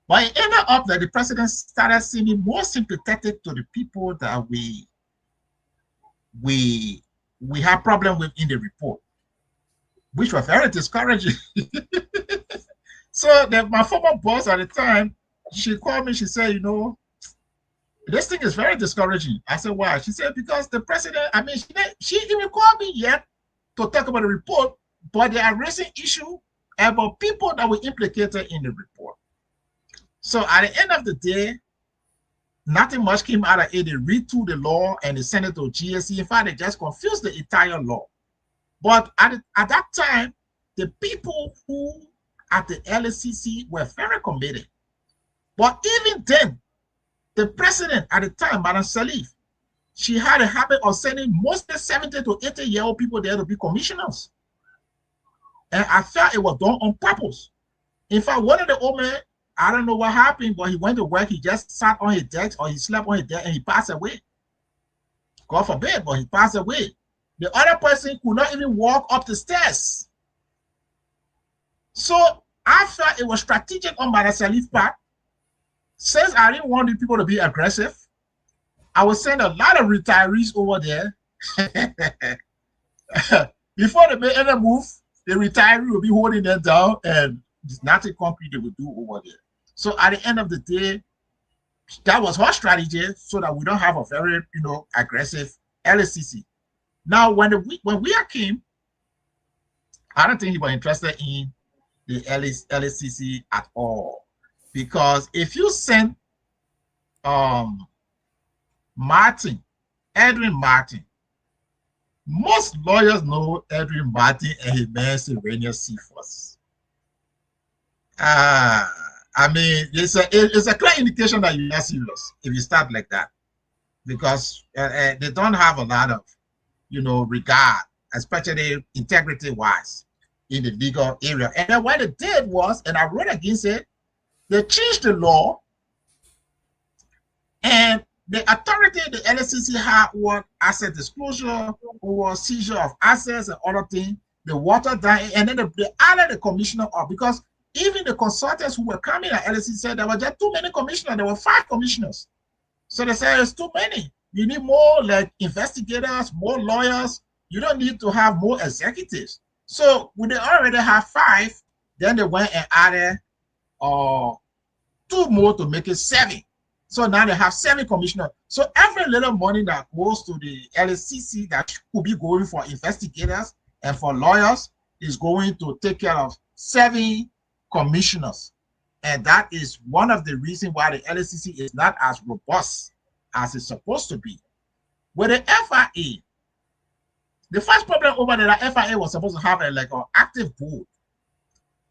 S6: But it ended up that the president started seeming more sympathetic to the people that we have problem with in the report, which was very discouraging. So my former boss at the time, she called me, she said, this thing is very discouraging. I said, why? She said, because the president, she even called me yet to talk about the report, but they are raising issue about people that were implicated in the report. So at the end of the day, nothing much came out of it. They retooled the law and they sent it to GSC. In fact, they just confused the entire law. But at that time, the people who at the LACC were very committed. But even then, the president at the time, Madam Salif, she had a habit of sending mostly 70 to 80-year-old people there to be commissioners. And I felt it was done on purpose. In fact, one of the old men, I don't know what happened, but he went to work, he just sat on his desk or he slept on his desk and he passed away. God forbid, but he passed away. The other person could not even walk up the stairs. So I felt it was strategic on Madam Salif's part. Since I didn't want the people to be aggressive, I would send a lot of retirees over there. Before they made any move, the retiree will be holding them down and there's nothing concrete they would do over there. So at the end of the day, that was her strategy so that we don't have a very, aggressive LACC. Now, when we came, I don't think he was interested in the LACC at all. Because if you send Edwin Martin, most lawyers know Edwin Martin and his man Sylvester Pewee. It's a clear indication that you're not serious if you start like that, because they don't have a lot of, regard, especially integrity-wise, in the legal area. And then what they did was, and I wrote against it, they changed the law, and the authority the LSCC had over asset disclosure, over seizure of assets and other things, the water down, and then they added the commissioner up because even the consultants who were coming at LSCC said there were just too many commissioners. There were 5 commissioners. So they said it's too many. You need more like investigators, more lawyers. You don't need to have more executives. So when they already have 5, then they went and added 2 more to make it 7. So now they have 7 commissioners. So every little money that goes to the LSCC that could be going for investigators and for lawyers is going to take care of 7 commissioners. And that is one of the reasons why the LSCC is not as robust as it's supposed to be. With the FIA, the first problem over there, the FIA was supposed to have an active board.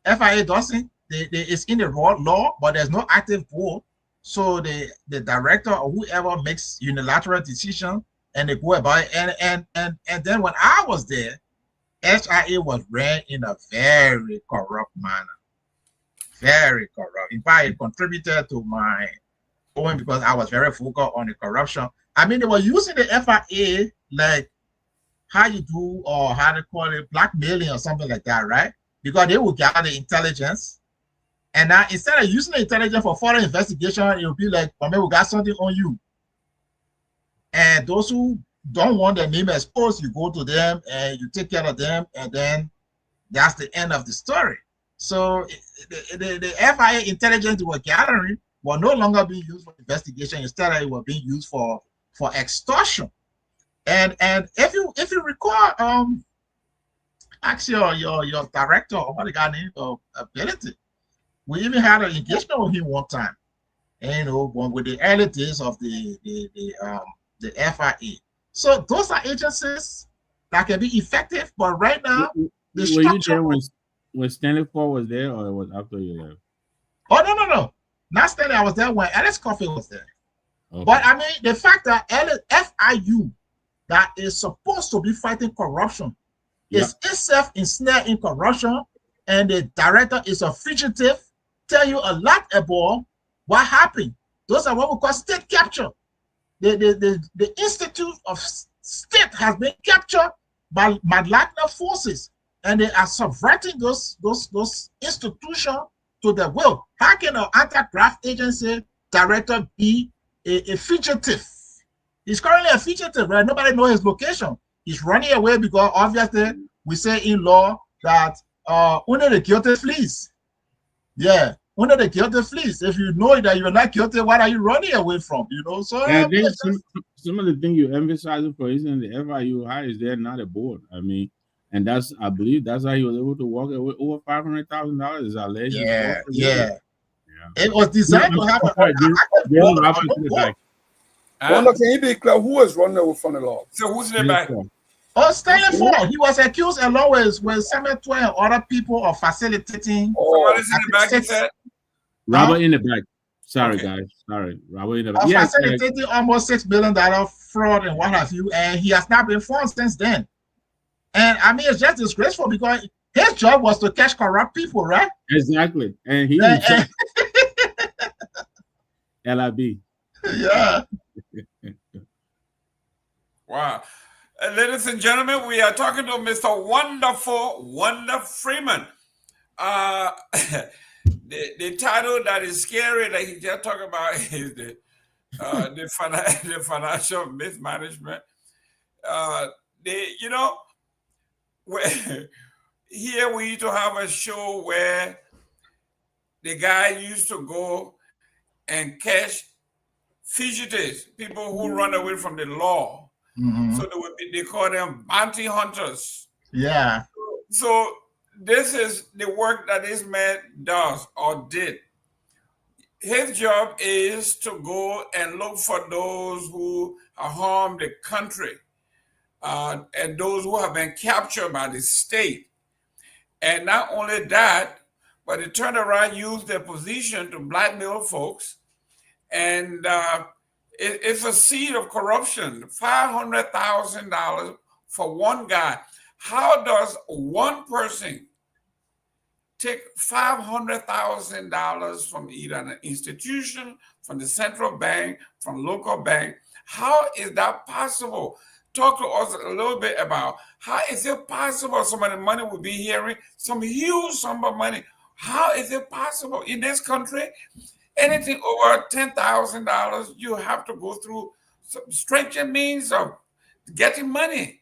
S6: FIA doesn't. It's in the law, but there's no active board. So the director or whoever makes unilateral decision and they go about it. And then when I was there, SIA was ran in a very corrupt manner. Very corrupt. In fact, it contributed to my going because I was very focused on the corruption. I mean, they were using the FIA like how you do or how they call it blackmailing or something like that, right? Because they will gather the intelligence. And now instead of using the intelligence for further investigation, it will be like, well, maybe we got something on you. And those who don't want their name exposed, you go to them and you take care of them, and then that's the end of the story. So the FIA intelligence they were gathering were no longer being used for investigation. Instead, it was being used for extortion. And if you recall, ask your director or what the guy named Ability. We even had an engagement with him one time, and with the early days of the FIA. So those are agencies that can be effective, but right now the structure.
S4: Were you there when Stanley Ford was there, or it was after you left?
S6: Oh no, not Stanley. I was there when Alex Coffey was there. Okay. But I mean, the fact that FIU that is supposed to be fighting corruption is itself ensnared in corruption, and the director is a fugitive. Tell you a lot about what happened. Those are what we call state capture. The Institute of State has been captured by Madlakna forces, and they are subverting those institutions to their will. How can an anti-graft agency director be a fugitive? He's currently a fugitive, right? Nobody knows his location. He's running away because obviously we say in law that only the guilty flees. Yeah, only the guilty flees. If you know that you're not guilty, what are you running away from? You know, so
S4: yeah, some of the things you emphasizing, for instance, the FIU high is there not a board. I mean, and I believe that's how he was able to walk away over $500,000 is alleged.
S6: Yeah. It was designed to have
S5: can you be clear who is running away from the law?
S2: So who's in the back?
S6: Oh, Stanley Ford. He was accused along with Samuel Twain and other people of facilitating.
S2: Somebody's in the back, you said?
S4: Robert in the back. Sorry, guys. Sorry. Robert in the back.
S6: Facilitating almost $6 billion fraud and what have you. And he has not been found since then. And I mean, it's just disgraceful because his job was to catch corrupt people, right?
S4: Exactly. And he LIB.
S6: Yeah.
S2: Wow. Ladies and gentlemen, we are talking to Mr. Wonder Freeman. The title that is scary that he just talked about is the financial mismanagement. Here we used to have a show where the guy used to go and catch fugitives, people who run away from the law. Mm-hmm. So they call them bounty hunters.
S6: Yeah.
S2: So this is the work that this man does or did. His job is to go and look for those who have harmed the country and those who have been captured by the state. And not only that, but they turn around, use their position to blackmail folks. And it's a seed of corruption, $500,000 for one guy. How does one person take $500,000 from either an institution, from the central bank, from local bank. How is that possible? Talk to us a little bit about how is it possible some of the money will be hearing some huge sum of money. How is it possible in this country? Anything over $10,000, you have to go through some stringent means of getting money.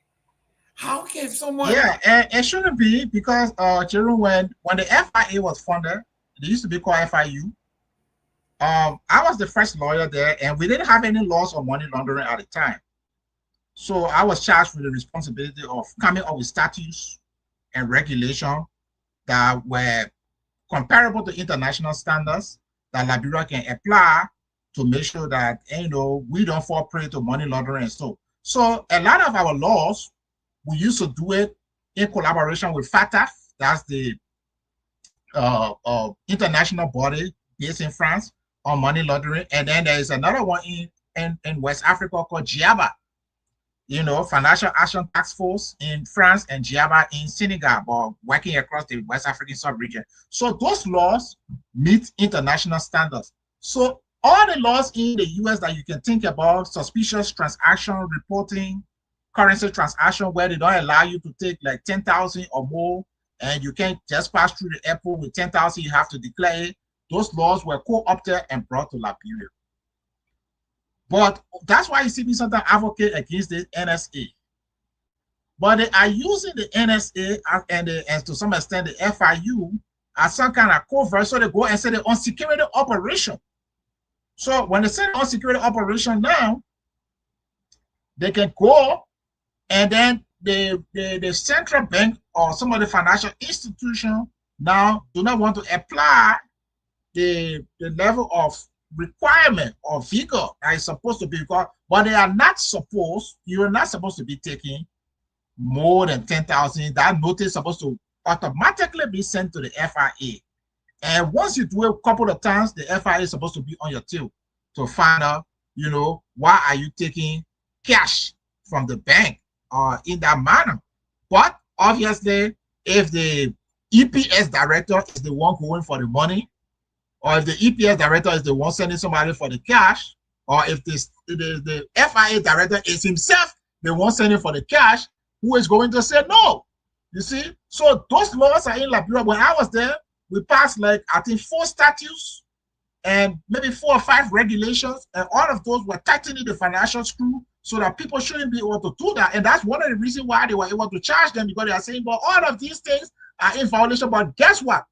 S2: How can someone?
S6: Yeah, it shouldn't be, because Jerome, when the FIA was funded, it used to be called FIU. I was the first lawyer there, and we didn't have any laws on money laundering at the time. So I was charged with the responsibility of coming up with statutes and regulation that were comparable to international standards that Liberia can apply to make sure that, we don't fall prey to money laundering and so. So a lot of our laws, we used to do it in collaboration with FATF. That's the international body based in France on money laundering. And then there is another one in West Africa called GIABA, Financial Action Task Force in France, and GIABA in Senegal, but working across the West African sub-region. So those laws meet international standards. So all the laws in the US that you can think about, suspicious transaction reporting, currency transaction where they don't allow you to take like 10,000 or more, and you can't just pass through the airport with 10,000, you have to declare it. Those laws were co-opted and brought to Liberia. But that's why you see me sometimes advocate against the NSA. But they are using the NSA and to some extent the FIU as some kind of covert, so they go and say they're on security operation. So when they say on security operation now, they can go and then the central bank or some of the financial institution now do not want to apply the level of requirement or figure that is supposed to be, but they are not supposed, you're not supposed to be taking more than 10,000. That notice is supposed to automatically be sent to the FIA. And once you do it a couple of times, the FIA is supposed to be on your tail to find out, why are you taking cash from the bank in that manner. But obviously, if the EPS director is the one going for the money, or if the EPS director is the one sending somebody for the cash, or if the FIA director is himself the one sending for the cash, who is going to say no? You see? So those laws are in Liberia. When I was there, we passed I think 4 statutes and maybe 4 or 5 regulations, and all of those were tightening the financial screw so that people shouldn't be able to do that. And that's one of the reasons why they were able to charge them, because they are saying, well, all of these things are in violation. But guess what?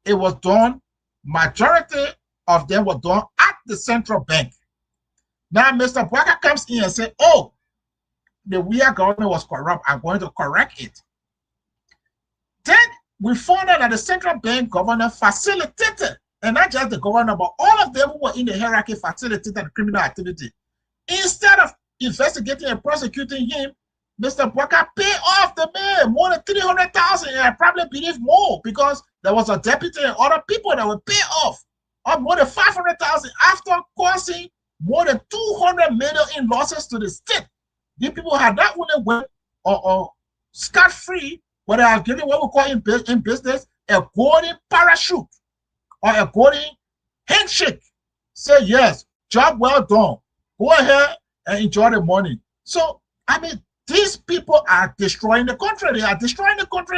S6: It was done. Majority of them were done at the central bank. Now, Mr. Bwaka comes in and says, oh, the Weah government was corrupt. I'm going to correct it. Then we found out that the central bank governor facilitated, and not just the governor, but all of them who were in the hierarchy facilitated the criminal activity. Instead of investigating and prosecuting him, Mr. Bwaka paid off the man more than 300,000, and I probably believe more, because there was a deputy and other people that were paid off more than 500,000 after causing more than 200 million in losses to the state. These people had not only went or scot-free, but they have given what we call in business a golden parachute or a golden handshake. Say yes, job well done. Go ahead and enjoy the money. So, I mean, these people are destroying the country. They are destroying the country,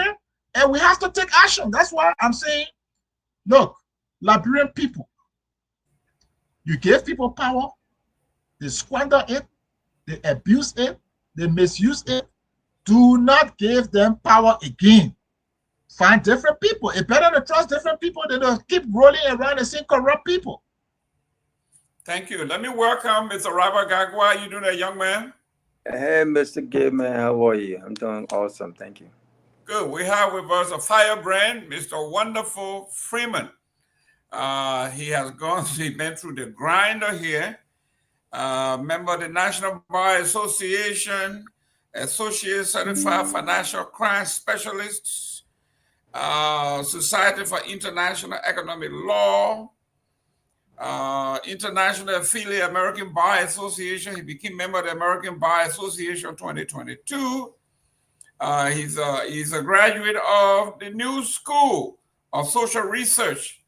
S6: and we have to take action. That's why I'm saying, look, Liberian people, you give people power, they squander it, they abuse it, they misuse it. Do not give them power again. Find different people. It's better to trust different people than to keep rolling around and seeing corrupt people.
S2: Thank you. Let me welcome Mr. Robert Garguah. You doing that, young man?
S7: Hey, Mr. Gibman, how are you? I'm doing awesome. Thank you.
S2: Good. We have with us a firebrand, Mr. Wonderful Freeman. He has been through the grinder here. Member of the National Bar Association, Associate Certified Financial Crime Specialists, Society for International Economic Law, International Affiliate American Bar Association. He became member of the American Bar Association 2022. He's a graduate of the New School of Social Research,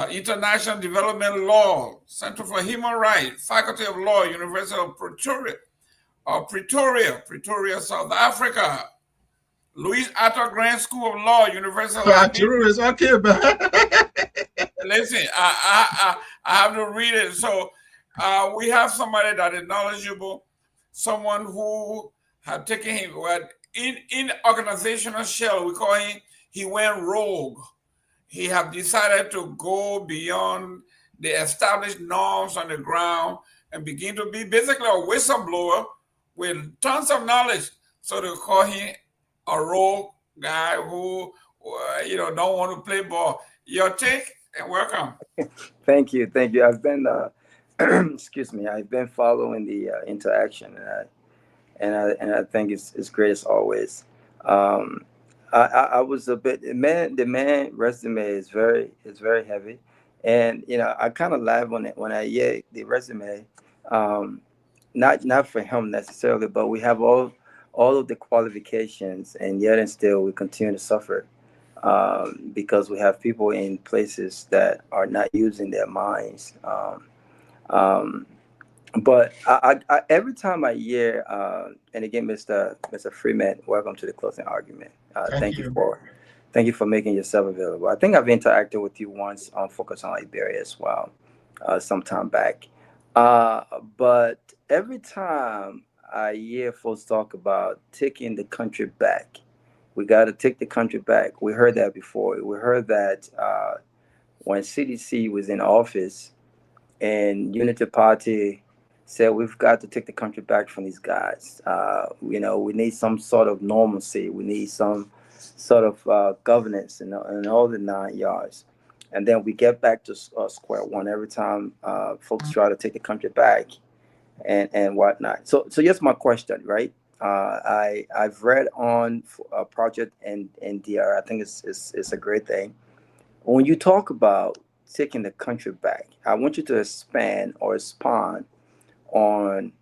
S2: International Development Law, Center for Human Rights, Faculty of Law, University of Pretoria, South Africa, Louis Arthur Grant School of Law, University of
S6: Liberia. Is okay, man.
S2: Listen, I have to read it. So we have somebody that is knowledgeable, someone who have taken him in organizational shell. We call him. He went rogue. He have decided to go beyond the established norms on the ground and begin to be basically a whistleblower with tons of knowledge. So they call him a rogue guy who don't want to play ball. Your take, and welcome.
S7: Thank you. I've been excuse me. I've been following the interaction, and I think it's great as always. I was a bit the man resume is very heavy, and I kind of laugh when I hear the resume. Not for him necessarily, but we have all of the qualifications, and yet and still we continue to suffer because we have people in places that are not using their minds. But I every time I hear, and again, Mr. Freeman, welcome to the closing argument. Thank you for making yourself available. I think I've interacted with you once on Focus on Liberia as well, some time back. But every time I hear folks talk about taking the country back, we got to take the country back. We heard that before. We heard that when CDC was in office and Unity Party said we've got to take the country back from these guys. We need some sort of normalcy. We need some sort of governance and all the 9 yards. And then we get back to square one every time folks try to take the country back and whatnot. So here's my question, right? I've read on a project in DR. I think it's a great thing. When you talk about taking the country back, I want you to expand or expound on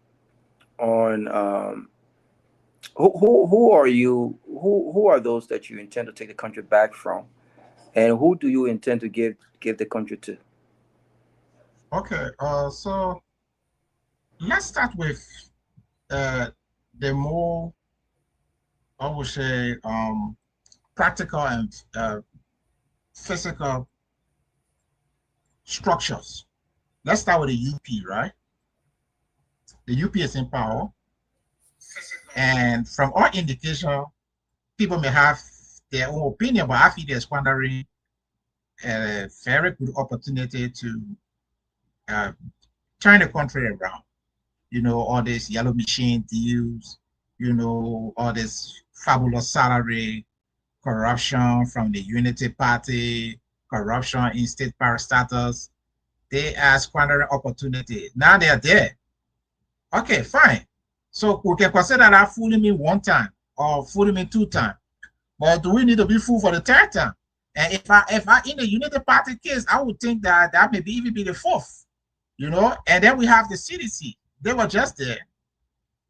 S7: who are you? Who are those that you intend to take the country back from, and who do you intend to give the country to?
S6: Okay, so let's start with the more, I would say, practical and physical structures. Let's start with the UP, right? The UP is in power, and from all indication, people may have their own opinion, but I feel they're squandering a very good opportunity to turn the country around. All these yellow machine deals, all this fabulous salary, corruption from the Unity Party, corruption in state parastatals. They are squandering opportunity. Now they are there. Okay, fine. So we can consider that fooling me one time or fooling me 2 times. But do we need to be fooled for the 3rd time? And if I in the Unity Party case, I would think that may even be the 4th. And then we have the CDC. They were just there,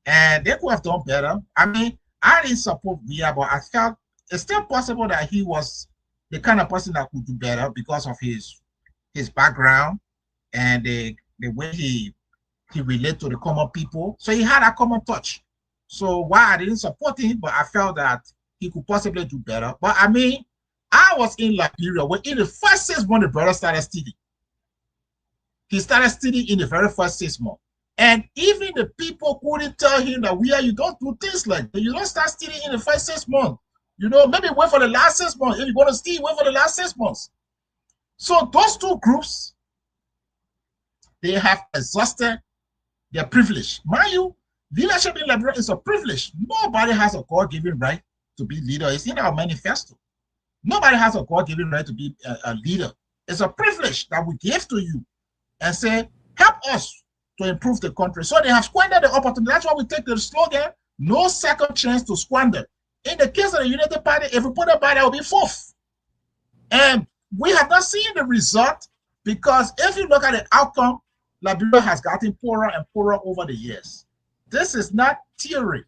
S6: and they could have done better. I mean, I didn't support Guar, but I felt it's still possible that he was the kind of person that could do better because of his background and the way he related to the common people. So he had a common touch. So why I didn't support him, but I felt that he could possibly do better. But I mean, I was in Liberia when in the first 6 months the brother started studying. He started studying in the very first 6 months. And even the people couldn't tell him that you don't do things like that. You don't start studying in the first 6 months. Maybe wait for the last 6 months. If you want to study, wait for the last 6 months. So those 2 groups, they have exhausted their privilege. Mind you, leadership in Liberia is a privilege. Nobody has a God-given right to be leader. It's in our manifesto. Nobody has a God-given right to be a leader. It's a privilege that we give to you and say, help us to improve the country. So they have squandered the opportunity. That's why we take the slogan, no second chance to squander. In the case of the United Party, if we put a party, it will be 4th. And we have not seen the result because if you look at the outcome, Liberia has gotten poorer and poorer over the years. This is not theory.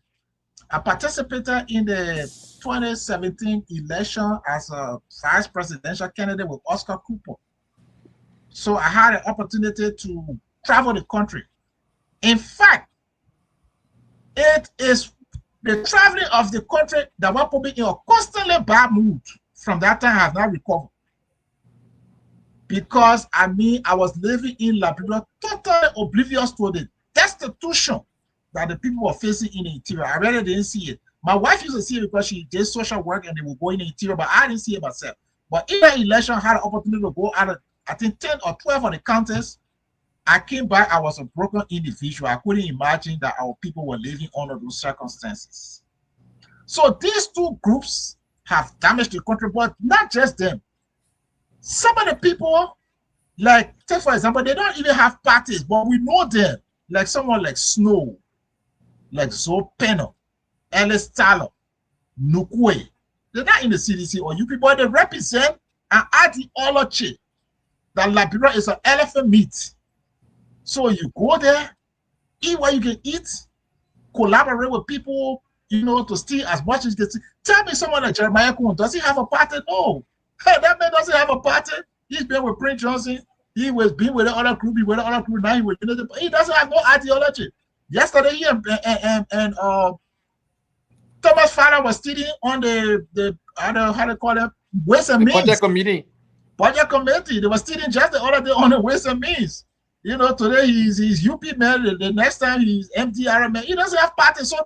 S6: I participated in the 2017 election as a vice presidential candidate with Oscar Cooper. So I had an opportunity to travel the country. In fact, it is the traveling of the country that will put me in a constantly bad mood. From that time, I have not recovered. Because I was living in Liberia, totally oblivious to the destitution that the people were facing in the interior. I really didn't see it. My wife used to see it because she did social work and they would go in the interior, but I didn't see it myself. But in that election, I had an opportunity to go out of, I think, 10 or 12 of the counties. I came back, I was a broken individual. I couldn't imagine that our people were living under those circumstances. So these two groups have damaged the country, but not just them. Some of the people, like, take for example, they don't even have parties, but we know them. Like someone like Snow, like Zopeno, Ellis Tyler, Nukwe. They're not in the CDC or UP, but they represent an ideology that Liberia is an elephant meat. So you go there, eat what you can eat, collaborate with people, you know, to steal as much as you can steal. Tell me someone like Jeremiah Kuhn, does he have a party? No. Hey, that man doesn't have a party. He's been with Prince Johnson. He was being with the other group. He with the other group. Now he doesn't have no ideology. Yesterday, he and Thomas Fowler was sitting on the how they call it, Ways and Means. Budget committee. They were sitting just the other day on the Ways and Means. You know, today he's UP man. The next time he's MDR man. He doesn't have party. So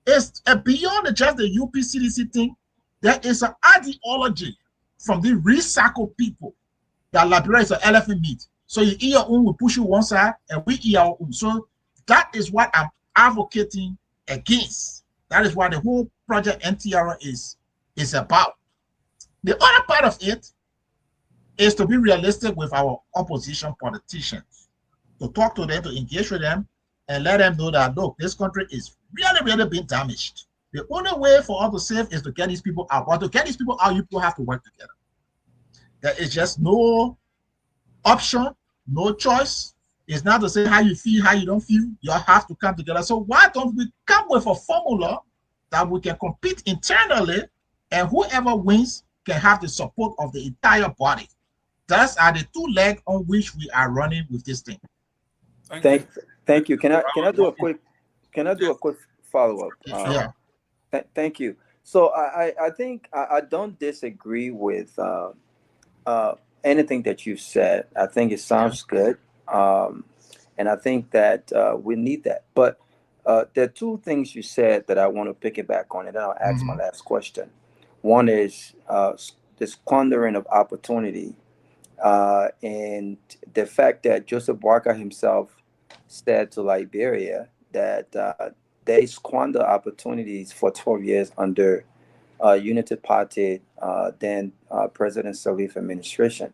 S6: it's beyond just the UP CDC thing. There is an ideology from the recycled people that Liberia is an elephant meat. So you eat your own, we push you one side, and we eat our own. So that is what I'm advocating against. That is what the whole project NTR is about. The other part of it is to be realistic with our opposition politicians, to talk to them, to engage with them, and let them know that, look, this country is really, really being damaged. The only way for us to save is to get these people out. But to get these people out, you people have to work together. There is just no option, no choice. It's not to say how you feel, how you don't feel. You have to come together. So why don't we come with a formula that we can compete internally, and whoever wins can have the support of the entire body? Those are the two legs on which we are running with this thing.
S7: Thank you. Can I do a quick follow-up?
S6: Yeah.
S7: Thank you. So I think I don't disagree with anything that you said. I think it sounds good, and I think that we need that. But there are two things you said that I want to pick it back on, and then I'll ask my last question. One is the squandering of opportunity, and the fact that Joseph Boakai himself said to Liberia that they squander opportunities for 12 years under Unity Party, then President Sirleaf administration.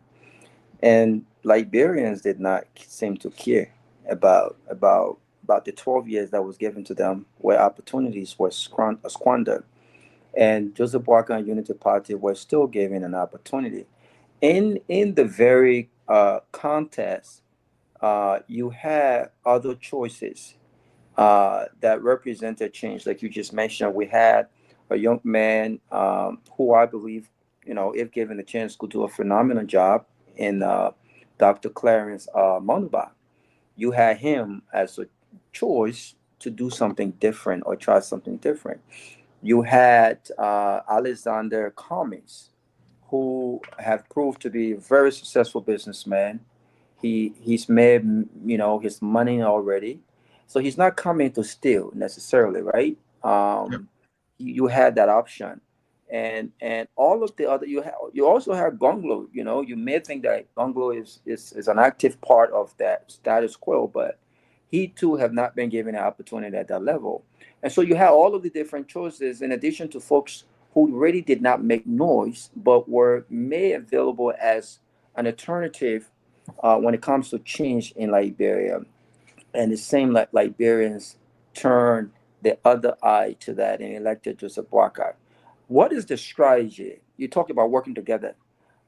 S7: And Liberians did not seem to care about the 12 years that was given to them where opportunities were squandered. And Joseph Boakai and Unity Party were still given an opportunity. In the very contest, you had other choices that represented change. Like you just mentioned, we had a young man who I believe, you know, if given the chance, could do a phenomenal job in Dr. Clarence Monuba. You had him as a choice to do something different or try something different. You had Alexander Cummings, who have proved to be a very successful businessman. He's made, you know, his money already. So he's not coming to steal necessarily, right? Yep. You had that option, and all of the other, you also have Gongloe. You know, you may think that Gongloe is an active part of that status quo, but he too have not been given an opportunity at that level. And so you have all of the different choices, in addition to folks who really did not make noise, but were made available as an alternative when it comes to change in Liberia. And it seemed like Liberians turned the other eye to that and elected Joseph Boakai. What is the strategy? You talked about working together.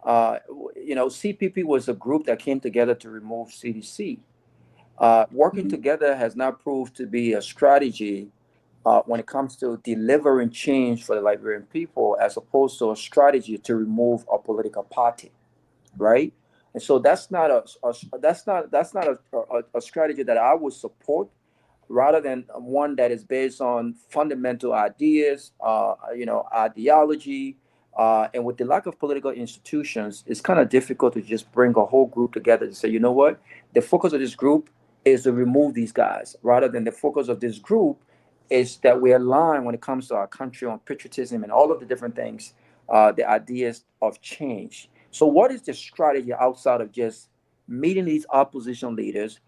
S7: You know, CPP was a group that came together to remove CDC. Working together has not proved to be a strategy when it comes to delivering change for the Liberian people, as opposed to a strategy to remove a political party, right? And so that's not a strategy that I would support, rather than one that is based on fundamental ideas, ideology, and with the lack of political institutions, it's kind of difficult to just bring a whole group together to say, you know what, the focus of this group is to remove these guys, rather than the focus of this group is that we align when it comes to our country on patriotism and all of the different things, the ideas of change. So what is the strategy outside of just meeting these opposition leaders,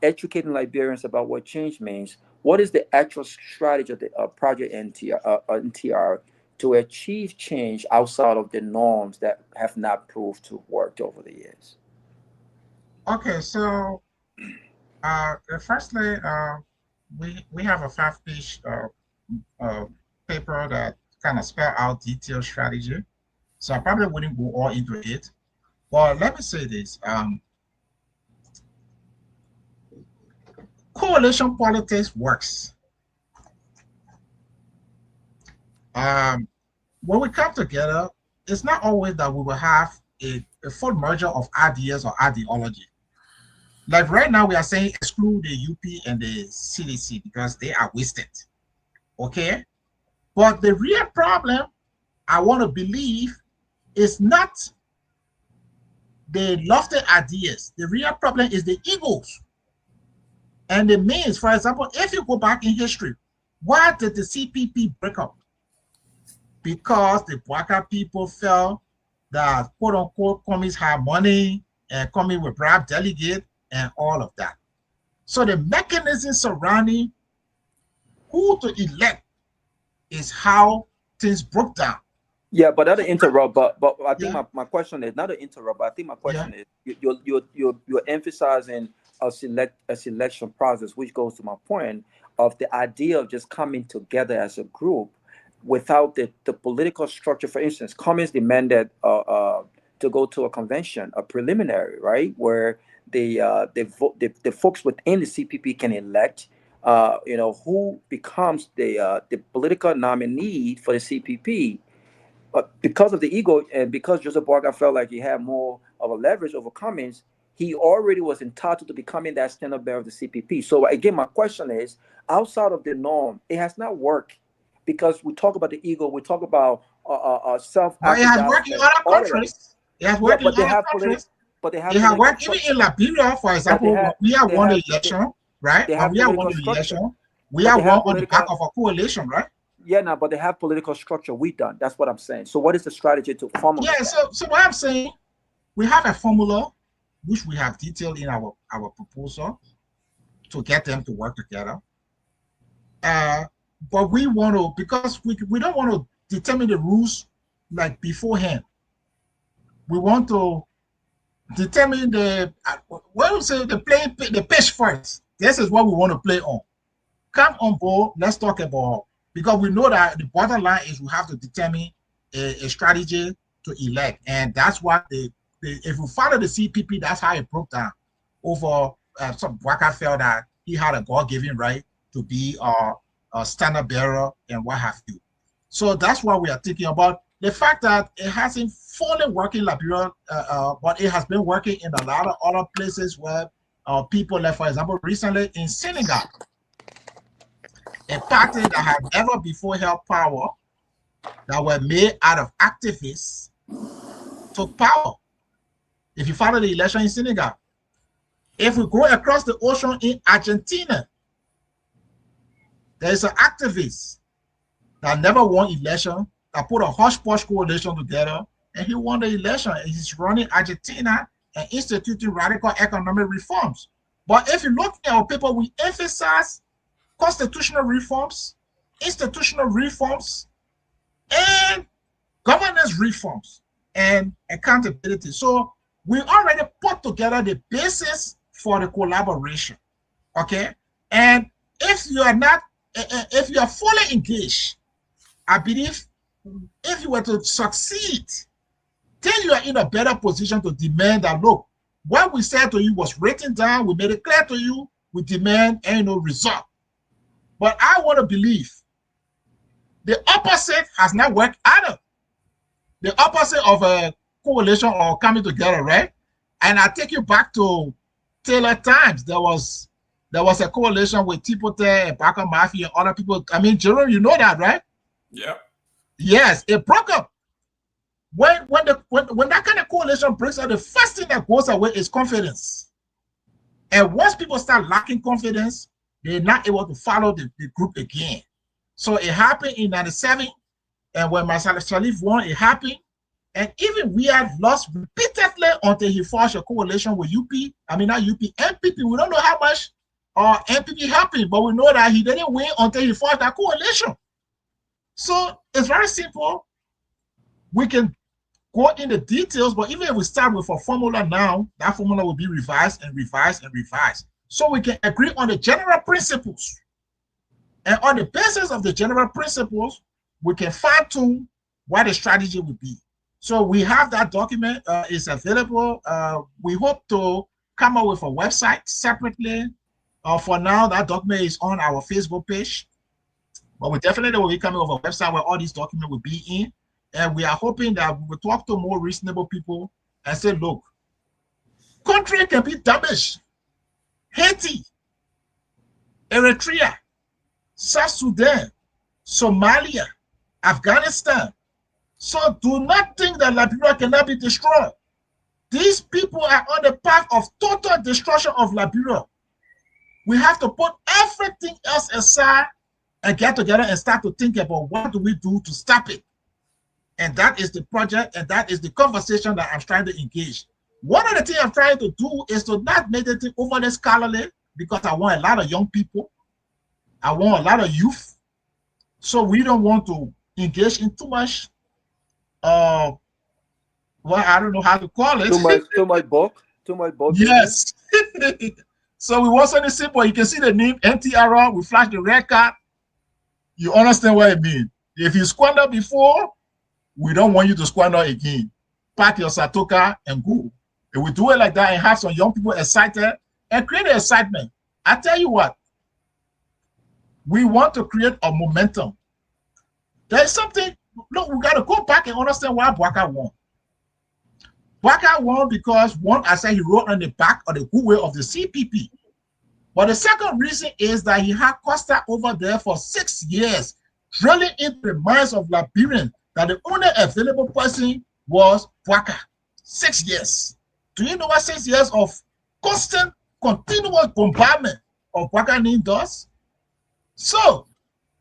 S7: educating Liberians about what change means? What is the actual strategy of the Project NTR to achieve change outside of the norms that have not proved to work over the years?
S6: Okay, so firstly, we have a 5-page paper that kind of spell out detailed strategy. So I probably wouldn't go all into it. But let me say this. Coalition politics works. When we come together, it's not always that we will have a full merger of ideas or ideology. Like right now, we are saying exclude the UP and the CDC because they are wasted. Okay? But the real problem, I want to believe, is not the lofty ideas. The real problem is the egos and the means. For example, if you go back in history, why did the CPP break up? Because the Bwaka people felt that quote unquote commies have money and coming with bribe delegate and all of that. So the mechanism surrounding who to elect is how things broke down.
S7: Yeah, but not to interrupt, but I think my question is not to interrupt, but I think my question is you're emphasizing a selection process, which goes to my point of the idea of just coming together as a group without the political structure. For instance, communists demanded to go to a convention, a preliminary, right, where the folks within the CPP can elect who becomes the political nominee for the CPP. But because of the ego and because Joseph Boaga felt like he had more of a leverage over Cummins, he already was entitled to becoming that standard bearer of the CPP. So again, my question is, outside of the norm, it has not worked because we talk about the ego, we talk about self.
S6: But it has worked in other countries. It has worked in other countries.
S7: But they have
S6: worked even in Liberia, for example. We have won the election, right? And we have won the election. We have won on the back of a coalition, right?
S7: Yeah, no, but they have political structure. We don't. That's what I'm saying. So what is the strategy to formulate?
S6: Yeah, so what I'm saying, we have a formula which we have detailed in our proposal to get them to work together. But we want to, because we don't want to determine the rules like beforehand. We want to determine the pitch first. This is what we want to play on. Come on board. Let's talk about. Because we know that the bottom line is we have to determine a strategy to elect. And that's what if we follow the CPP, that's how it broke down over some Waka felt that he had a God-given right to be a standard bearer and what have you. So that's what we are thinking about. The fact that it hasn't fully worked in Liberia, but it has been working in a lot of other places where people, like for example, recently in Senegal, a party that had never before held power, that were made out of activists, took power. If you follow the election in Senegal, if we go across the ocean in Argentina, there is an activist that never won election, that put a hush-push coalition together, and he won the election. And he's running Argentina and instituting radical economic reforms. But if you look at our paper, we emphasize constitutional reforms, institutional reforms, and governance reforms and accountability. So we already put together the basis for the collaboration. Okay, and if you are fully engaged, I believe if you were to succeed, then you are in a better position to demand that, look, what we said to you was written down, we made it clear to you, we demand result. But I want to believe the opposite has not worked either. The opposite of a coalition or coming together, right? And I take you back to Taylor times. There was a coalition with Tipote and Baka Mafia and other people. I mean, Jerome, you know that, right?
S2: Yeah.
S6: Yes, it broke up. When that kind of coalition breaks up, the first thing that goes away is confidence. And once people start lacking confidence, they're not able to follow the group again. So it happened in 97, and when Marcel Shalif won, it happened. And even we had lost repeatedly until he forged a coalition with UP. I mean, not UP, MPP. We don't know how much MPP happened, but we know that he didn't win until he forged that coalition. So it's very simple. We can go into details, but even if we start with a formula now, that formula will be revised and revised and revised. So we can agree on the general principles. And on the basis of the general principles, we can fine-tune what the strategy would be. So we have that document. It's available. We hope to come up with a website separately. For now, that document is on our Facebook page. But we definitely will be coming with a website where all these documents will be in. And we are hoping that we will talk to more reasonable people and say, look, country can be damaged. Haiti, Eritrea, South Sudan, Somalia, Afghanistan. So do not think that Liberia cannot be destroyed. These people are on the path of total destruction of Liberia. We have to put everything else aside and get together and start to think about what do we do to stop it. And that is the project, and that is the conversation that I'm trying to engage. One of the things I'm trying to do is to not make the thing overly scholarly, because I want a lot of young people. I want a lot of youth. So we don't want to engage in too much, well, I don't know how to call it.
S7: Too much bulk.
S6: Yes. So we want something simple. You can see the name NTRR. We flash the red card. You understand what it means. If you squander before, we don't want you to squander again. Pack your Satoka and go. If we do it like that and have some young people excited and create excitement, I tell you what, we want to create a momentum. There is something, look, we got to go back and understand why Bwaka won. Bwaka won because, one, I said he wrote on the back of the goodwill of the CPP. But the second reason is that he had Costa over there for 6 years, drilling into the minds of Liberians that the only available person was Bwaka. 6 years. Do you know what 6 years of constant, continuous bombardment of Bwaka name does? So,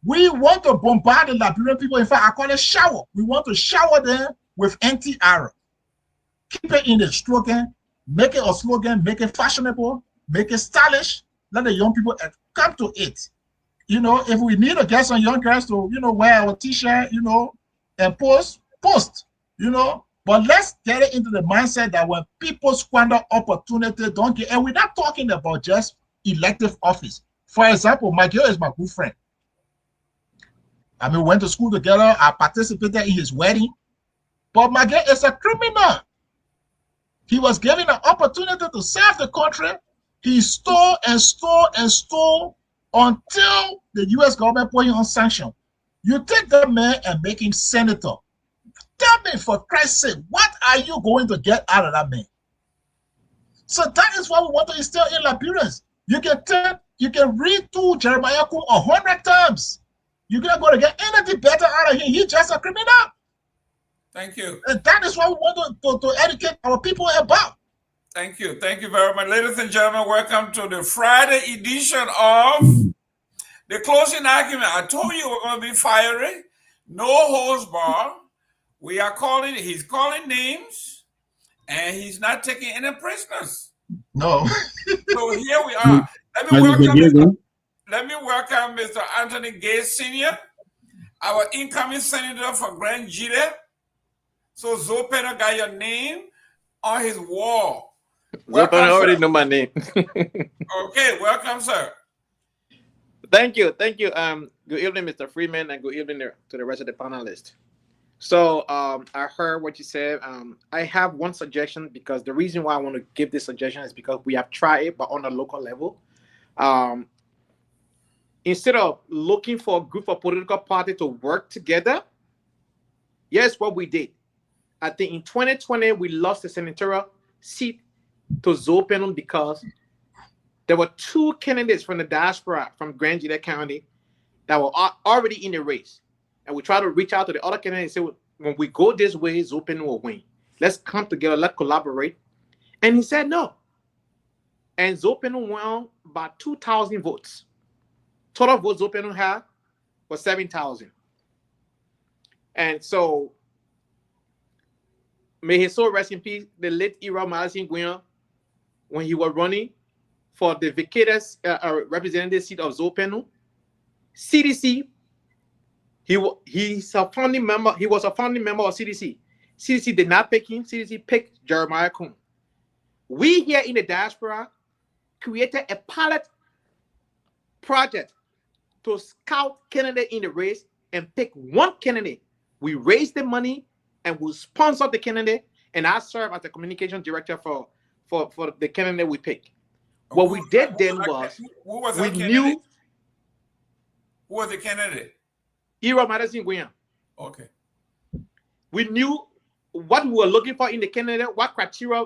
S6: we want to bombard the Liberian people. In fact, I call it shower. We want to shower them with anti-Arab. Keep it in the slogan, make it a slogan, make it fashionable, make it stylish, let the young people come to it. You know, if we need to get some young girls to, you know, wear our t-shirt, you know, and post, you know, but let's get it into the mindset that when people squander opportunity, don't get, and we're not talking about just elective office. For example, my girl is my good friend. I mean, we went to school together. I participated in his wedding, but my girl is a criminal. He was given an opportunity to serve the country. He stole and stole and stole until the U.S. government put him on sanction. You take that man and make him senator. Tell me, for Christ's sake, what are you going to get out of that man? So that is what we want to instill in Liberians. You can read through Jeremiah 100 times. You're not going to get anything better out of him. He's just a criminal.
S2: Thank you.
S6: And that is what we want to educate our people about.
S2: Thank you. Thank you very much. Ladies and gentlemen, welcome to the Friday edition of the closing argument. I told you we're going to be fiery. No holds bar. He's calling names, and he's not taking any prisoners.
S6: No.
S2: So here we are. Let me welcome Mr. Anthony Gay Sr., our incoming senator for Grand Gide. So Zopena got your name on his wall.
S8: Zopena already know my name.
S2: Okay, welcome, sir.
S8: Thank you. Good evening, Mr. Freeman, and good evening to the rest of the panelists. So I heard what you said. I have one suggestion, because the reason why I want to give this suggestion is because we have tried it, but on a local level. instead of looking for a group of political parties to work together, here's what we did. I think in 2020, we lost the senatorial seat to Zopenon because there were 2 candidates from the diaspora from Grand Julius County that were already in the race. And we tried to reach out to the other candidates and say, when we go this way, Zopenon will win. Let's come together, let's collaborate. And he said no. And Zopenon won by 2,000 votes. Total votes Zopenon had was 7,000. And so, may his soul rest in peace, the late Ira Malasin Guian, when he was running for the vacated representative seat of Zopenon, CDC, he's a founding member. He was a founding member of CDC. CDC did not pick him. CDC picked Jeremiah Kuhn. We here in the diaspora created a pilot project to scout candidate in the race and pick one candidate. We raised the money and we sponsored the candidate, and I served as the communication director for the candidate we picked. What we did then was we knew.
S2: Who was the candidate?
S8: Ira Madison Guian.
S2: Okay.
S8: We knew what we were looking for in the candidate, what criteria,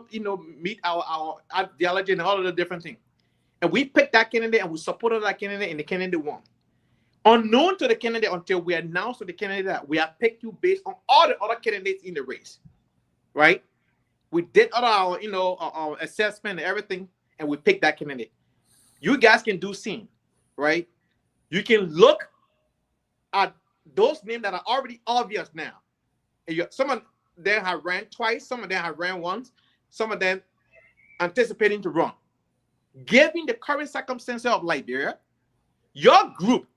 S8: meet our ideology and all of the different things. And we picked that candidate and we supported that candidate, and the candidate won. Unknown to the candidate until we announced to the candidate that we have picked you based on all the other candidates in the race, right? We did all our assessment and everything, and we picked that candidate. You guys can do same, right? You can look at those names that are already obvious now. And some of them have ran twice, some of them have ran once, some of them anticipating to run. Given the current circumstances of Liberia, your group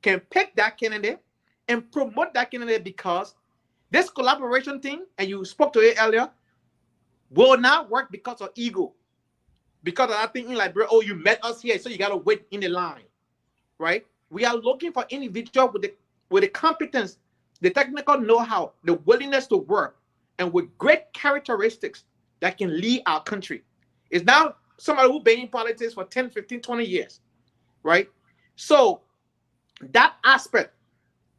S8: can pick that candidate and promote that candidate, because this collaboration thing, and you spoke to it earlier, will not work because of ego. Because of that thing in Liberia, oh, you met us here, so you got to wait in the line, right? We are looking for individuals with the competence, the technical know-how, the willingness to work, and with great characteristics that can lead our country. It's now somebody who's been in politics for 10, 15, 20 years, right? So that aspect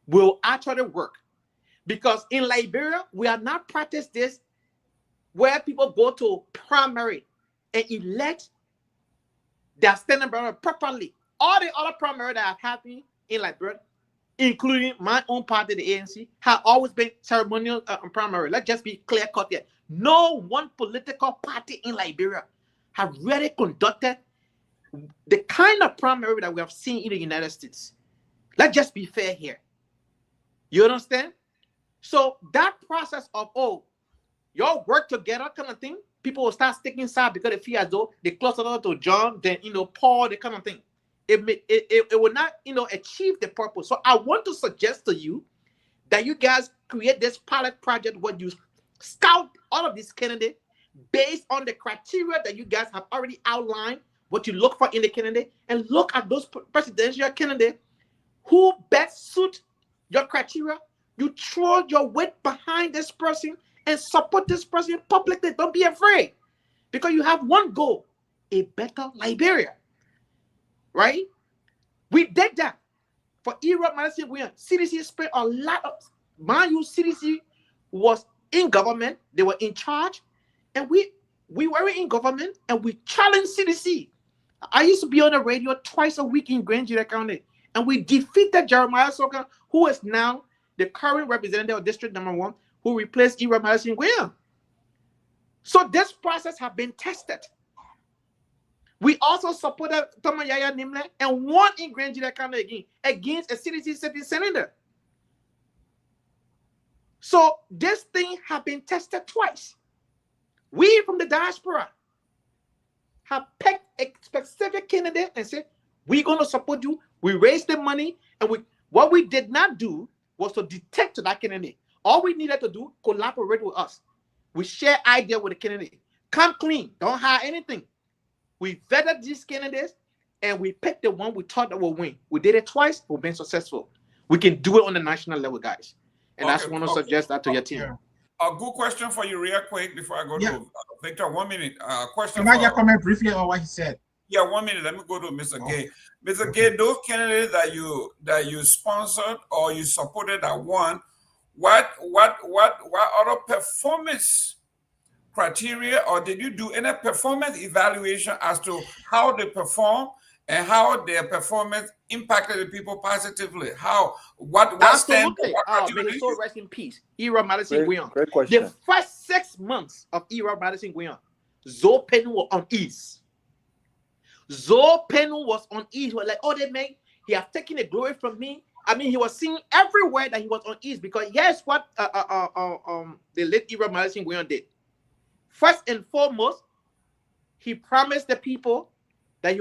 S8: will actually work, because in Liberia, we have not practiced this where people go to primary and elect their standing bearer properly. All the other primary that have happened in Liberia, including my own party, the ANC, have always been ceremonial primary. Let's just be clear cut here. No one political party in Liberia have really conducted the kind of primary that we have seen in the United States. Let's just be fair here. You understand? So that process of, oh, y'all work together kind of thing, people will start sticking side because they feel as though they closer to John than, Paul, the kind of thing. It will not, achieve the purpose. So I want to suggest to you that you guys create this pilot project where you scout all of these candidates based on the criteria that you guys have already outlined, what you look for in the candidate, and look at those presidential candidates who best suit your criteria. You throw your weight behind this person and support this person publicly. Don't be afraid, because you have one goal: a better Liberia. Right? We did that for Europe. CDC spent a lot of, mind you, CDC was in government, they were in charge, and we were in government, and we challenged CDC. I used to be on the radio twice a week in Grand Julius County, and we defeated Jeremiah Soka, who is now the current representative of District Number 1, who replaced Ira Malasin Guian. So this process has been tested. We also supported Tomalin Nimle and won in Grand Julius County again against a CDC city senator. So this thing has been tested twice. We from the diaspora have picked a specific candidate and said, we're going to support you. We raised the money, and what we did not do was to dictate to that candidate. All we needed to do, collaborate with us. We share ideas with the candidate. Come clean. Don't hide anything. We vetted these candidates, and we picked the one we thought that would win. We did it twice. We've been successful. We can do it on the national level, guys. And that's what I want to suggest that to your team.
S2: A good question for you real quick before I go to Victor. 1 minute. Question.
S6: Can I just comment briefly on what he said?
S2: Yeah, 1 minute. Let me go to Mr. Gay. Mr. Gay, those candidates that you sponsored or you supported that won, what other performance criteria, or did you do any performance evaluation as to how they perform and how their performance impacted the people positively? What
S8: Absolutely.
S2: standard?
S8: May his soul rest in peace. Era Madison Guion.
S7: Great question.
S8: The first 6 months of Era Madison Guion, Zopen was on ease. Zopen was on ease. He was like, oh, they make, he have taken the glory from me. I mean, he was singing everywhere that he was on ease, because here's what the late Era Madison Guion did. First and foremost, he promised the people that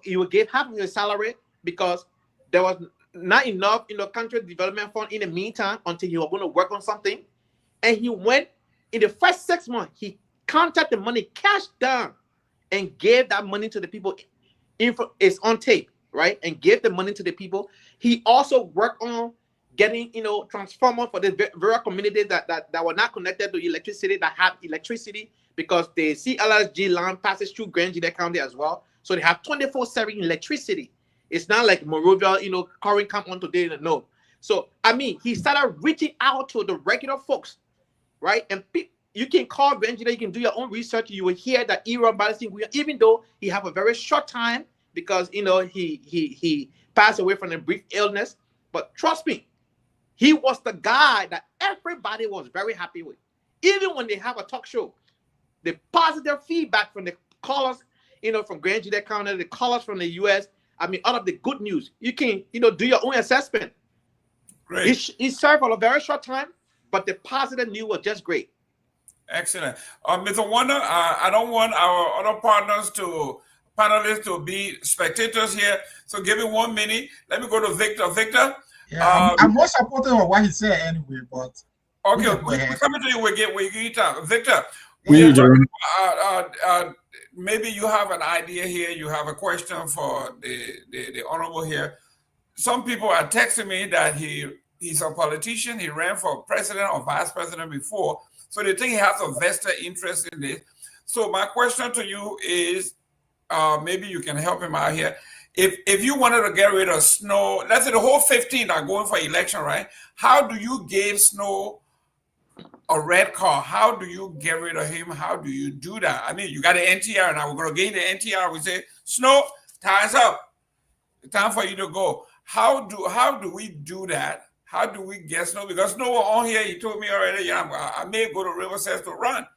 S8: he would give half of his salary, because there was not enough in the country development fund in the meantime until he was going to work on something. And he went in the first 6 months, he counted the money cash down and gave that money to the people. It's on tape, right? And gave the money to the people. He also worked on getting, transformers for the rural communities that were not connected to electricity, that have electricity, because the CLSG line passes through Grand County as well. So they have 24/7 electricity. It's not like Monrovia, current come on today, no. So, I mean, he started reaching out to the regular folks, right? And you can call Grand, you can do your own research. You will hear that Era Balancing, even though he have a very short time, because, he passed away from a brief illness. But trust me, he was the guy that everybody was very happy with. Even when they have a talk show, the positive feedback from the callers, from Grand County, the callers from the U.S., I mean, out of the good news, you can, do your own assessment.
S2: Great.
S8: He served for a very short time, but the positive news was just great.
S2: Excellent. Mr. Wonder, I don't want our other panelists to be spectators here. So give me 1 minute. Let me go to Victor. Victor?
S6: Yeah, I'm more supportive of what he said anyway, but...
S2: Okay, we're coming to you. We get time. Victor, maybe you have an idea here. You have a question for the honorable here. Some people are texting me that he's a politician. He ran for president or vice president before. So they think he has a vested interest in this. So my question to you is, maybe you can help him out here. If you wanted to get rid of Snow, let's say the whole 15 are going for election, right? How do you give Snow a red card? How do you get rid of him? How do you do that? I mean, you got an NTR now. We're going to gain the NTR. We say, Snow, time's up. It's time for you to go. How do we do that? How do we get Snow? Because Snow was on here. He told me already, I may go to Riverside to run.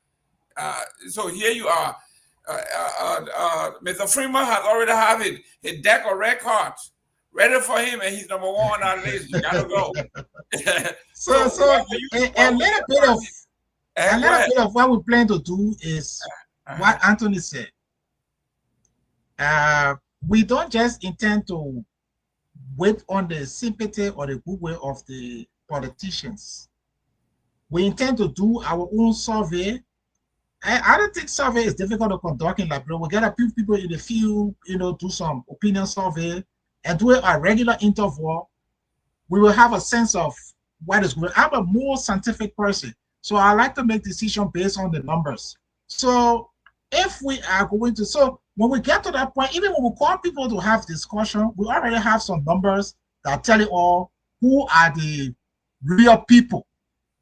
S2: So here you are. Mr. Freeman has already have it. His deck of red cards ready for him, and he's number 1 on our list. You gotta go.
S6: so a little bit of what we plan to do is what Anthony said. We don't just intend to wait on the sympathy or the goodwill of the politicians. We intend to do our own survey. I don't think survey is difficult to conduct in Liberia. We'll get a few people in the field, do some opinion survey and do a regular interval. We will have a sense of what is going on. I'm a more scientific person, so I like to make decisions based on the numbers. So if we are going to, so when we get to that point, even when we call people to have discussion, we already have some numbers that tell you all who are the real people.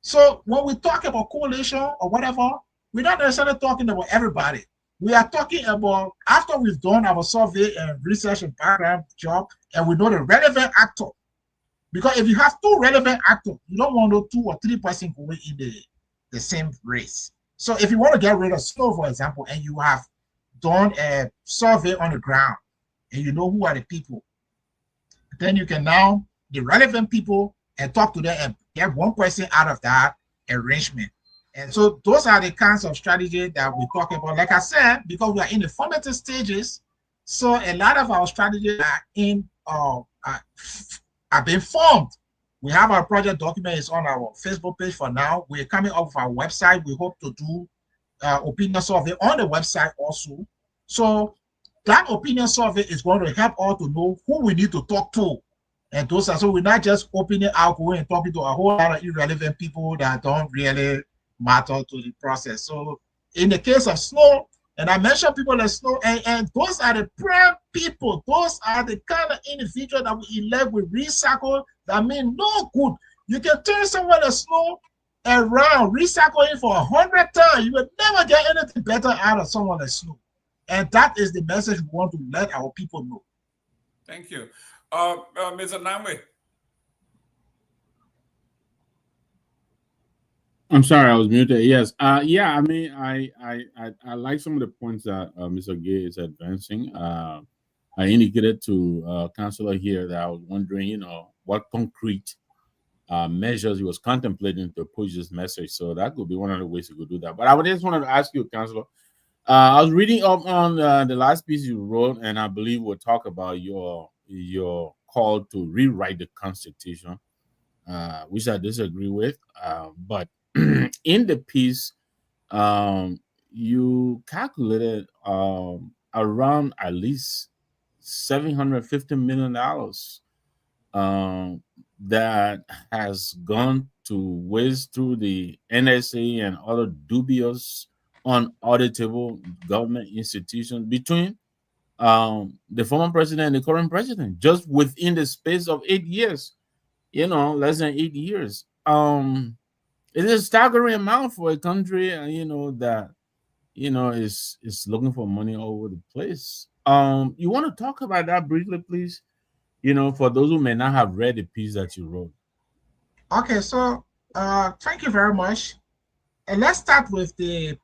S6: So when we talk about coalition or whatever, we're not necessarily talking about everybody. We are talking about after we've done our survey and research and background job, and we know the relevant actor. Because if you have 2 relevant actors, you don't want no 2 or 3 persons going in the same race. So if you want to get rid of Snow, for example, and you have done a survey on the ground, and you know who are the people, then you can now, the relevant people, and talk to them and get 1 person out of that arrangement. And so those are the kinds of strategy that we talk about. Like I said, because we are in the formative stages, so a lot of our strategies are being formed. We have our project document is on our Facebook page for now. We're coming up with our website. We hope to do opinion survey on the website also. So that opinion survey is going to help all to know who we need to talk to. And those are, so we're not just opening out, going and talking to a whole lot of irrelevant people that don't really matter to the process. So in the case of Snow, And I mentioned people that snow, and those are the prime people. Those are the kind of individuals that we elect with recycle that mean no good. You can turn someone that snow around, recycle it for 100 times. You will never get anything better out of someone that snow. And that is the message we want to let our people know.
S2: Thank you. Mr. Namwe.
S4: I'm sorry, I was muted. Yes. Yeah, I mean, I like some of the points that Mr. Gay is advancing. I indicated to Councillor here that I was wondering, you know, what concrete measures he was contemplating to push this message. So that could be one of the ways he could do that. But I would just wanted to ask you, Councillor. I was reading up on the last piece you wrote, and I believe we'll talk about your call to rewrite the Constitution, which I disagree with. But in the piece, you calculated around at least $750 million that has gone to waste through the NSA and other dubious, unauditable government institutions between the former president and the current president, just within the space of 8 years. You know, less than 8 years. It's a staggering amount for a country, you know, that, you know, is looking for money all over the place. You want to talk about that briefly, please? You know, for those who may not have read the piece that you wrote.
S6: Okay, so thank you very much. And let's start with the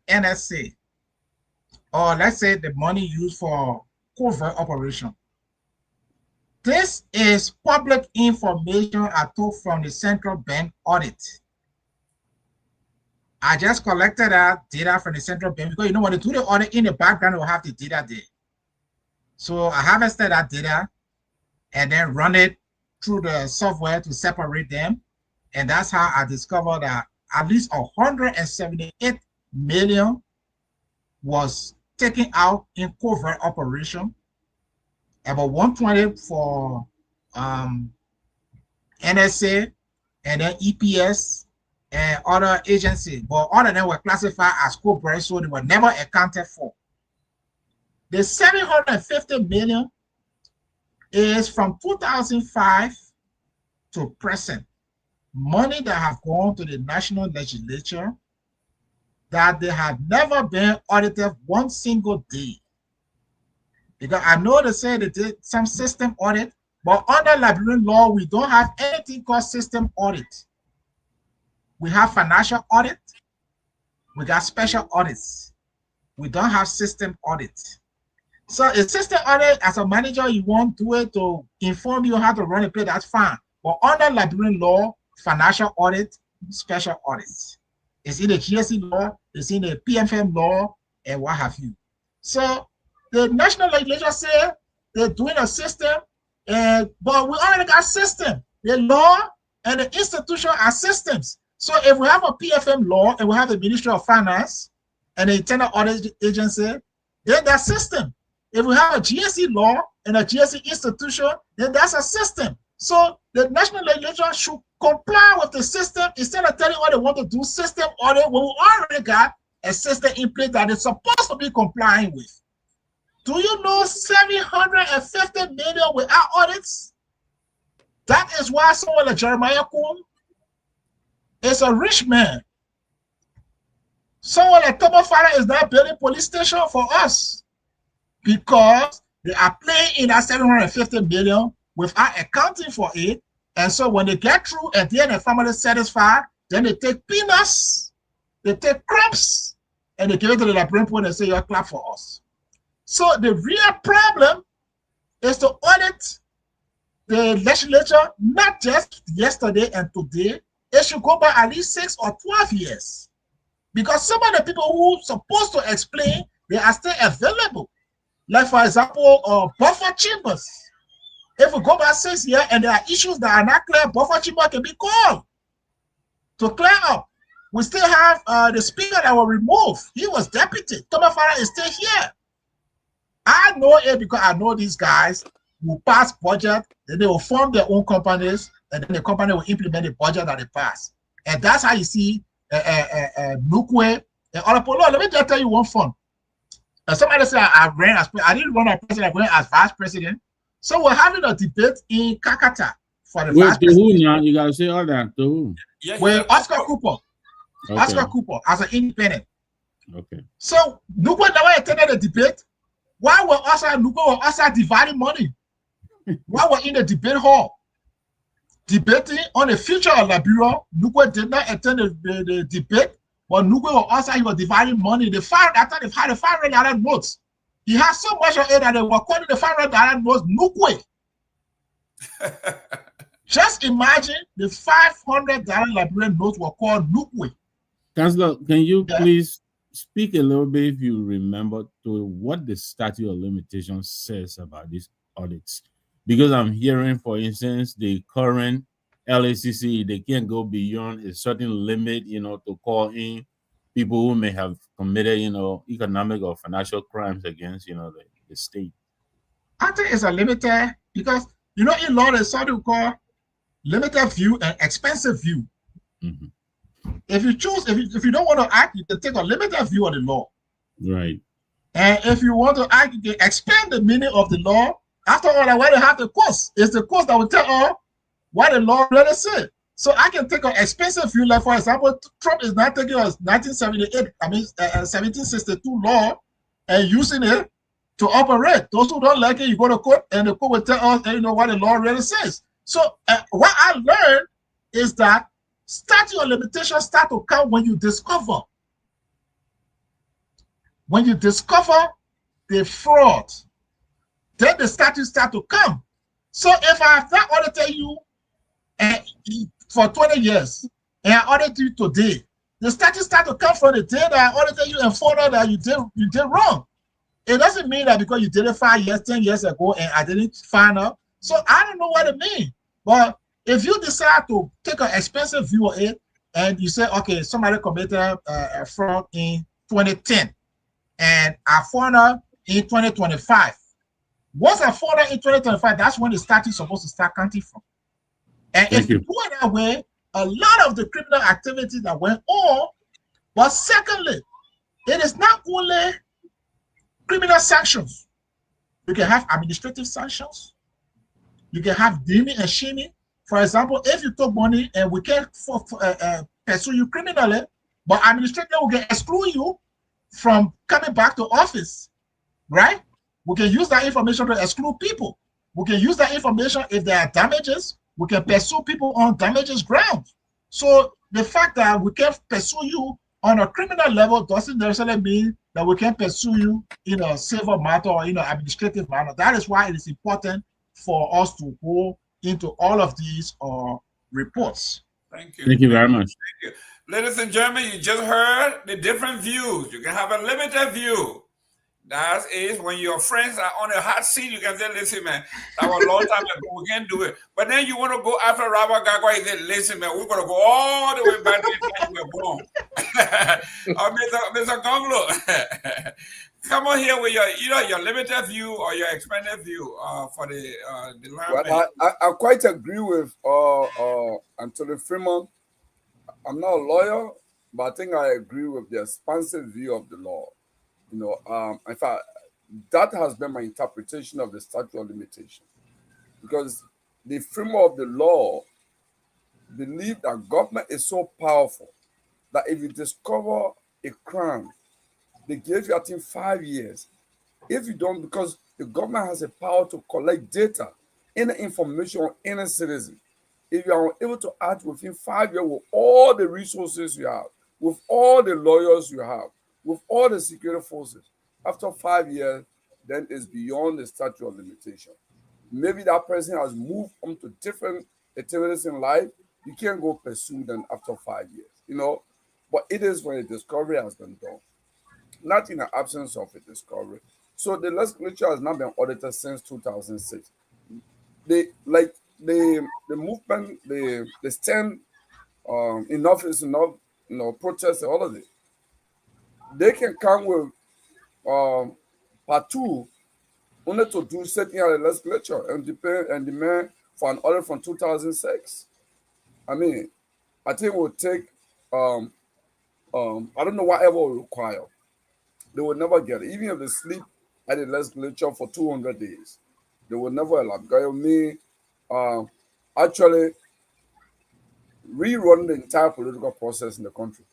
S6: NSA, or let's say the money used for covert operation. This is public information I took from the central bank audit. I just collected that data from the central bank because, you know, when they do the audit in the background, we'll have the data there. So I harvested that data and then run it through the software to separate them. And that's how I discovered that at least 178 million was taken out in covert operation, about 120 for NSA, and then EPS and other agencies. But all of them were classified as corporate, so they were never accounted for. The 750 million is from 2005 to present. Money that have gone to the national legislature that they have never been audited one single day. Because I know they say they did some system audit, but under Liberian law, we don't have anything called system audit. We have financial audit, we got special audits. We don't have system audit. So a system audit, as a manager, you want to do it to inform you how to run a play, that's fine. But under Liberian law, financial audit, special audits. It's in the GSE law, it's in the PFM law, and what have you. So the national legislature said they're doing a system, but we already got system. The law and the institution are systems. So if we have a PFM law and we have the Ministry of Finance and the Internal Audit Agency, then that's system. If we have a GSE law and a GSE institution, then that's a system. So the national legislature should comply with the system instead of telling what they want to do system audit when we already got a system in place that is supposed to be complying with. Do you know 750 million without audits? That is why someone like Jeremiah Kuhn is a rich man. Someone like Tomalin is now building police station for us because they are playing in that 750 million without accounting for it. And so when they get through and then the family is satisfied, then they take peanuts, they take crumbs, and they give it to the Liberian people and say, "You're clap for us." So the real problem is to audit the legislature, not just yesterday and today. It should go by at least 6 or 12 years. Because some of the people who are supposed to explain, they are still available. Like, for example, buffer chambers. If we go by 6 years and there are issues that are not clear, buffer chamber can be called to clear up. We still have the speaker that was removed. He was deputy. Tomalin is still here. I know it because I know these guys will pass budget, then they will form their own companies, and then the company will implement the budget that they pass. And that's how you see Nukwe And on a polo, let me just tell you one fun. Somebody said I ran as I didn't run as president, I ran as vice president. So we're having a debate in Kakata for the vice president.
S4: Who now? You gotta say all that to who?
S6: With Oscar Cooper. Okay. Oscar Cooper as an independent.
S4: Okay.
S6: So Nugwe never attended the debate. Why were Oscar dividing money? Why were in the debate hall debating on the future of Liberia? Nugwe did not attend the debate, but Nugwe or Oscar, he was dividing money. After they had the $500 notes, he had so much of it that they were calling the $500 notes Nugwe. Just imagine the $500 Liberian notes were called Nugwe.
S4: Councillor, can you please speak a little bit, if you remember, to what the statute of limitations says about these audits? Because I'm hearing, for instance, the current LACC, they can't go beyond a certain limit, to call in people who may have committed, economic or financial crimes against, the state.
S6: I think it's a limited, because, in law, there's something we call limited view and expensive view.
S4: Mm-hmm.
S6: If you choose, if you don't want to act, you can take a limited view of the law.
S4: Right.
S6: And if you want to act, you can expand the meaning of the law. After all, why they have the course? It's the course that will tell us what the law really said. So I can take an expensive view, like for example, Trump is not taking a 1762 law and using it to operate. Those who don't like it, you go to court, and the court will tell us, what the law really says. So what I learned is that statute of limitations start to come when you discover. When you discover the fraud, then the statute start to come. So if I have not audited you for 20 years and I audit you today, the statute start to come from the day that I audited you and found out that you did wrong. It doesn't mean that because you did it 5 years, 10 years ago and I didn't find out. So I don't know what it means. But if you decide to take an expensive view of it and you say, okay, somebody committed a fraud in 2010 and I found out in 2025. Once I found out in 2025, that's when the statute is supposed to start counting from. And if you do it that way, a lot of the criminal activity that went on, but secondly, it is not only criminal sanctions. You can have administrative sanctions. You can have deeming and shaming. For example, if you took money and we can't pursue you criminally, but administratively we can exclude you from coming back to office, right? We can use that information to exclude people. We can use that information if there are damages. We can pursue people on damages grounds. So the fact that we can pursue you on a criminal level doesn't necessarily mean that we can pursue you in a civil matter or in an administrative matter. That is why it is important for us to go into all of these reports.
S2: Thank you.
S4: Thank you very much.
S2: Thank you. Ladies and gentlemen, you just heard the different views. You can have a limited view. That is when your friends are on a hot seat, you can say, listen, man, that was a long time ago, we can't do it. But then you want to go after Robert Garguah, you say, listen, man, we're going to go all the way back to the time we were born. Mr. Gongloe, come on here with your limited view or your expanded view for the land.
S5: Well, I quite agree with Anthony Freeman. I'm not a lawyer, but I think I agree with the expansive view of the law. In fact, that has been my interpretation of the statute of limitation, because the framework of the law believe that government is so powerful that if you discover a crime, they give you, I think, 5 years. If you don't, because the government has a power to collect data, any information on any citizen. If you are able to act within 5 years with all the resources you have, with all the lawyers you have, with all the security forces, after 5 years, then it's beyond the statute of limitation. Maybe that person has moved on to different activities in life. You can't go pursue them after 5 years, But it is when a discovery has been done, not in the absence of a discovery. So the legislature has not been audited since 2006. The movement, the stand, enough is enough, protest, all of it. They can come with part 2 only to do setting out a legislature and demand for an audit from 2006. I mean, I think it would take I don't know whatever will require. They will never get it. Even if they sleep at the legislature for 200 days, they will never allow. Because me, actually rerun the entire political process in the country.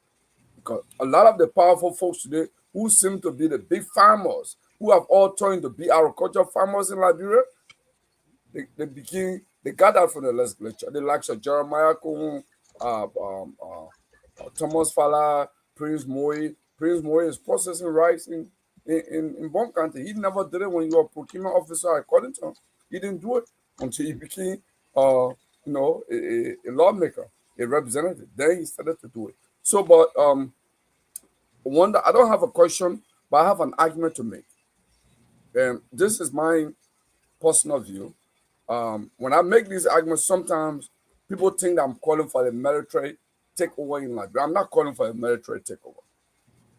S5: Because a lot of the powerful folks today who seem to be the big farmers, who have all turned to be agricultural farmers in Liberia, they got that from the legislature. The likes of Jeremiah Kuhn, Thomas Fala, Prince Moy. Prince Moy is processing rice in Bon County. He never did it when you were a procurement officer, according to him. He didn't do it until he became a lawmaker, a representative. Then he started to do it. So, but I don't have a question, but I have an argument to make. And this is my personal view. When I make these arguments, sometimes people think that I'm calling for a military takeover in Liberia. I'm not calling for a military takeover.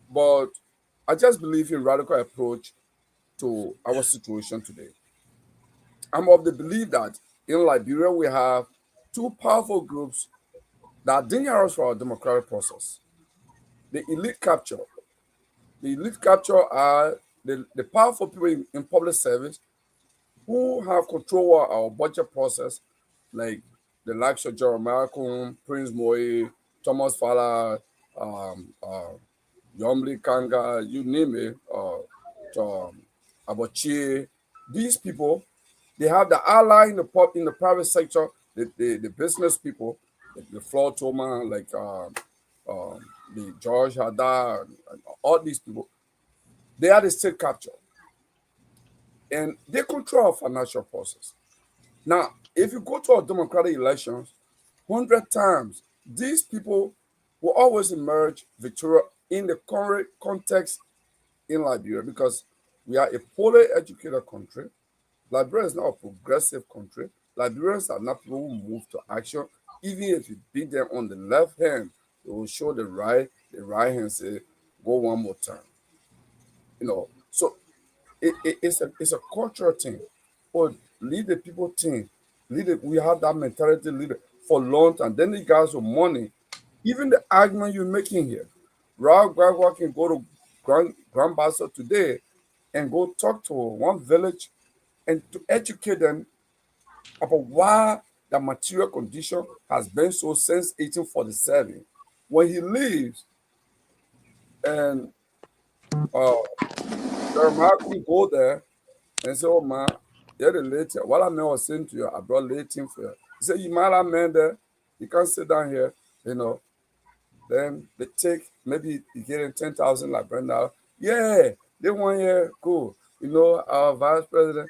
S5: But I just believe in radical approach to our situation today. I'm of the belief that in Liberia we have two powerful groups that are dangerous for our democratic process. The elite capture. The elite capture are the powerful people in public service who have control of our budget process, like the likes of Jeremiah Kuhn, Prince Moy, Thomas Fala, Yomli Kanga, you name it, Abochie. These people, they have the ally in the private sector, the business people, the Floor Toma, like the George Hadar, and all these people. They are the state capture. And they control our financial process. Now, if you go to our democratic elections, 100 times, these people will always emerge victorious in the current context in Liberia because we are a poorly educated country. Liberia is not a progressive country. Liberians are not people who move to action. Even if you beat them on the left hand, they will show the right hand say, go one more time. So it's a cultural thing. Or lead the people thing. We have that mentality leader for long time. Then the guys with money. Even the argument you're making here, Garguah can go to Grand Basso today and go talk to one village and to educate them about why the material condition has been so since 1847. When he leaves, and Jeremiah can go there and say, oh man, you're the late. What I was saying to you, I brought late in for you. He said, you might have man there, you can't sit down here, Then they take, maybe you getting 10,000 like Brenda. Yeah, they want here, cool. Our vice president,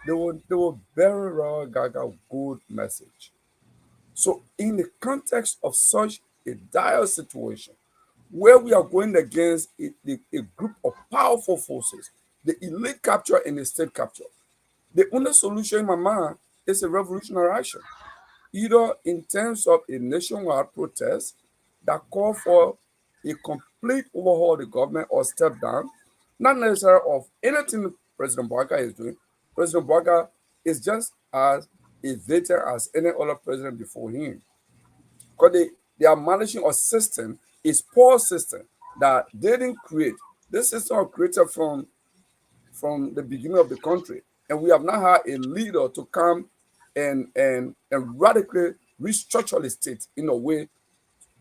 S5: they will very raw Gaga good message. So in the context of such a dire situation, where we are going against a group of powerful forces, the elite capture and the state capture, the only solution in my mind is a revolutionary action, either in terms of a nationwide protest that call for a complete overhaul of the government or step down, not necessarily of anything President Barker is doing. President Barker is just as a veteran as any other president before him. Because they are managing a system, a poor system that they didn't create. This system was created from the beginning of the country. And we have not had a leader to come and radically restructure the state in a way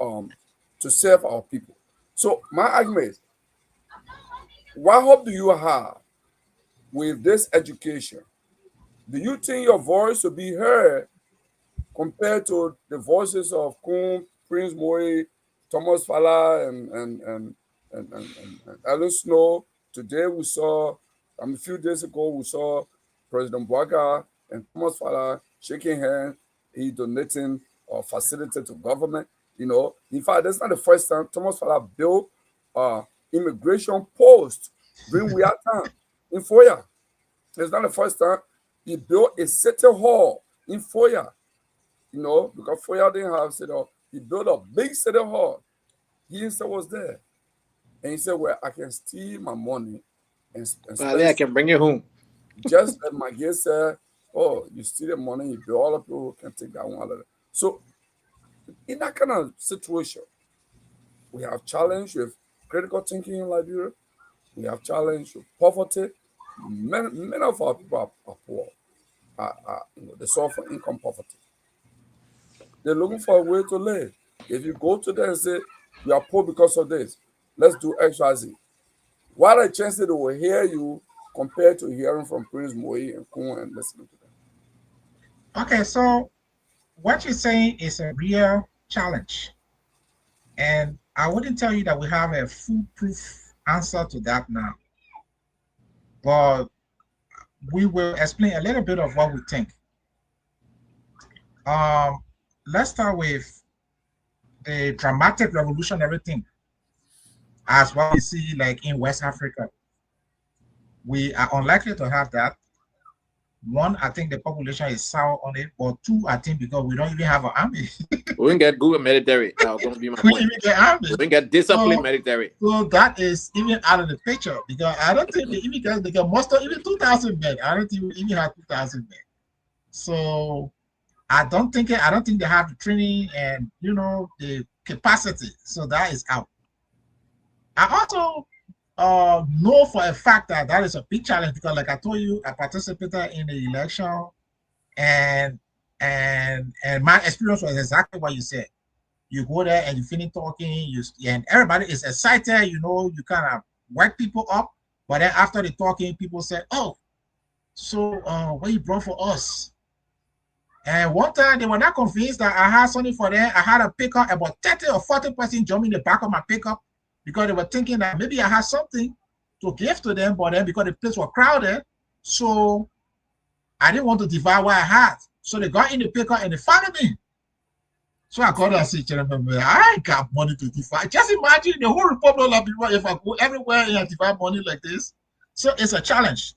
S5: to serve our people. So my argument is, what hope do you have with this education? Do you think your voice will be heard compared to the voices of Kuhn, Prince Moy, Thomas Fala, and Alan Snow? Today we saw, a few days ago, we saw President Boaga and Thomas Fala shaking hands. He donating facility to government. In fact, that's not the first time Thomas Fala built immigration post during we time in Foya. It's not the first time he built a city hall in Foya. Because Foya didn't have city hall. He built a big city hall. He himself was there. And he said, well, I can steal my money and spend
S8: I can bring it home.
S5: Just like my guest said, oh, you steal the money, you build all the people can take that one. So in that kind of situation, We have challenge with critical thinking in Liberia. We have challenge with poverty. Many of our people are poor. They suffer from income poverty. They're looking for a way to live. If you go to them and say, we are poor because of this, let's do XYZ. What are the chances they will hear you compared to hearing from Prince Myean and Kun and listening to them?
S6: Okay, so what you're saying is a real challenge. And I wouldn't tell you that we have a foolproof answer to that now. But we will explain a little bit of what we think. Let's start with the dramatic revolutionary thing, as what we see like in West Africa. We are unlikely to have that. One, I think the population is sour on it, but two, I think because we don't even have an army.
S8: We didn't get good military. That's going to be my point.
S6: Even get army.
S8: We didn't get disciplined military.
S6: So that is even out of the picture, because I don't think the immigrants, they can muster even 2,000 men. I don't think we even have 2,000 men. So I don't think they have the training and the capacity. So that is out. I also know for a fact that is a big challenge, because like I told you, I participated in the election, and my experience was exactly what you said. You go there and you finish talking, and everybody is excited, you kind of wake people up, but then after the talking, people say, oh, so what you brought for us? And one time they were not convinced that I had something for them. I had a pickup, about 30 or 40 person jump in the back of my pickup, because they were thinking that maybe I had something to give to them, but then because the place was crowded, so I didn't want to divide what I had. So they got in the pickup and they followed me. So I called and said, I ain't got money to divide. Just imagine the whole Republic of Liberia if I go everywhere and divide money like this. So it's a challenge.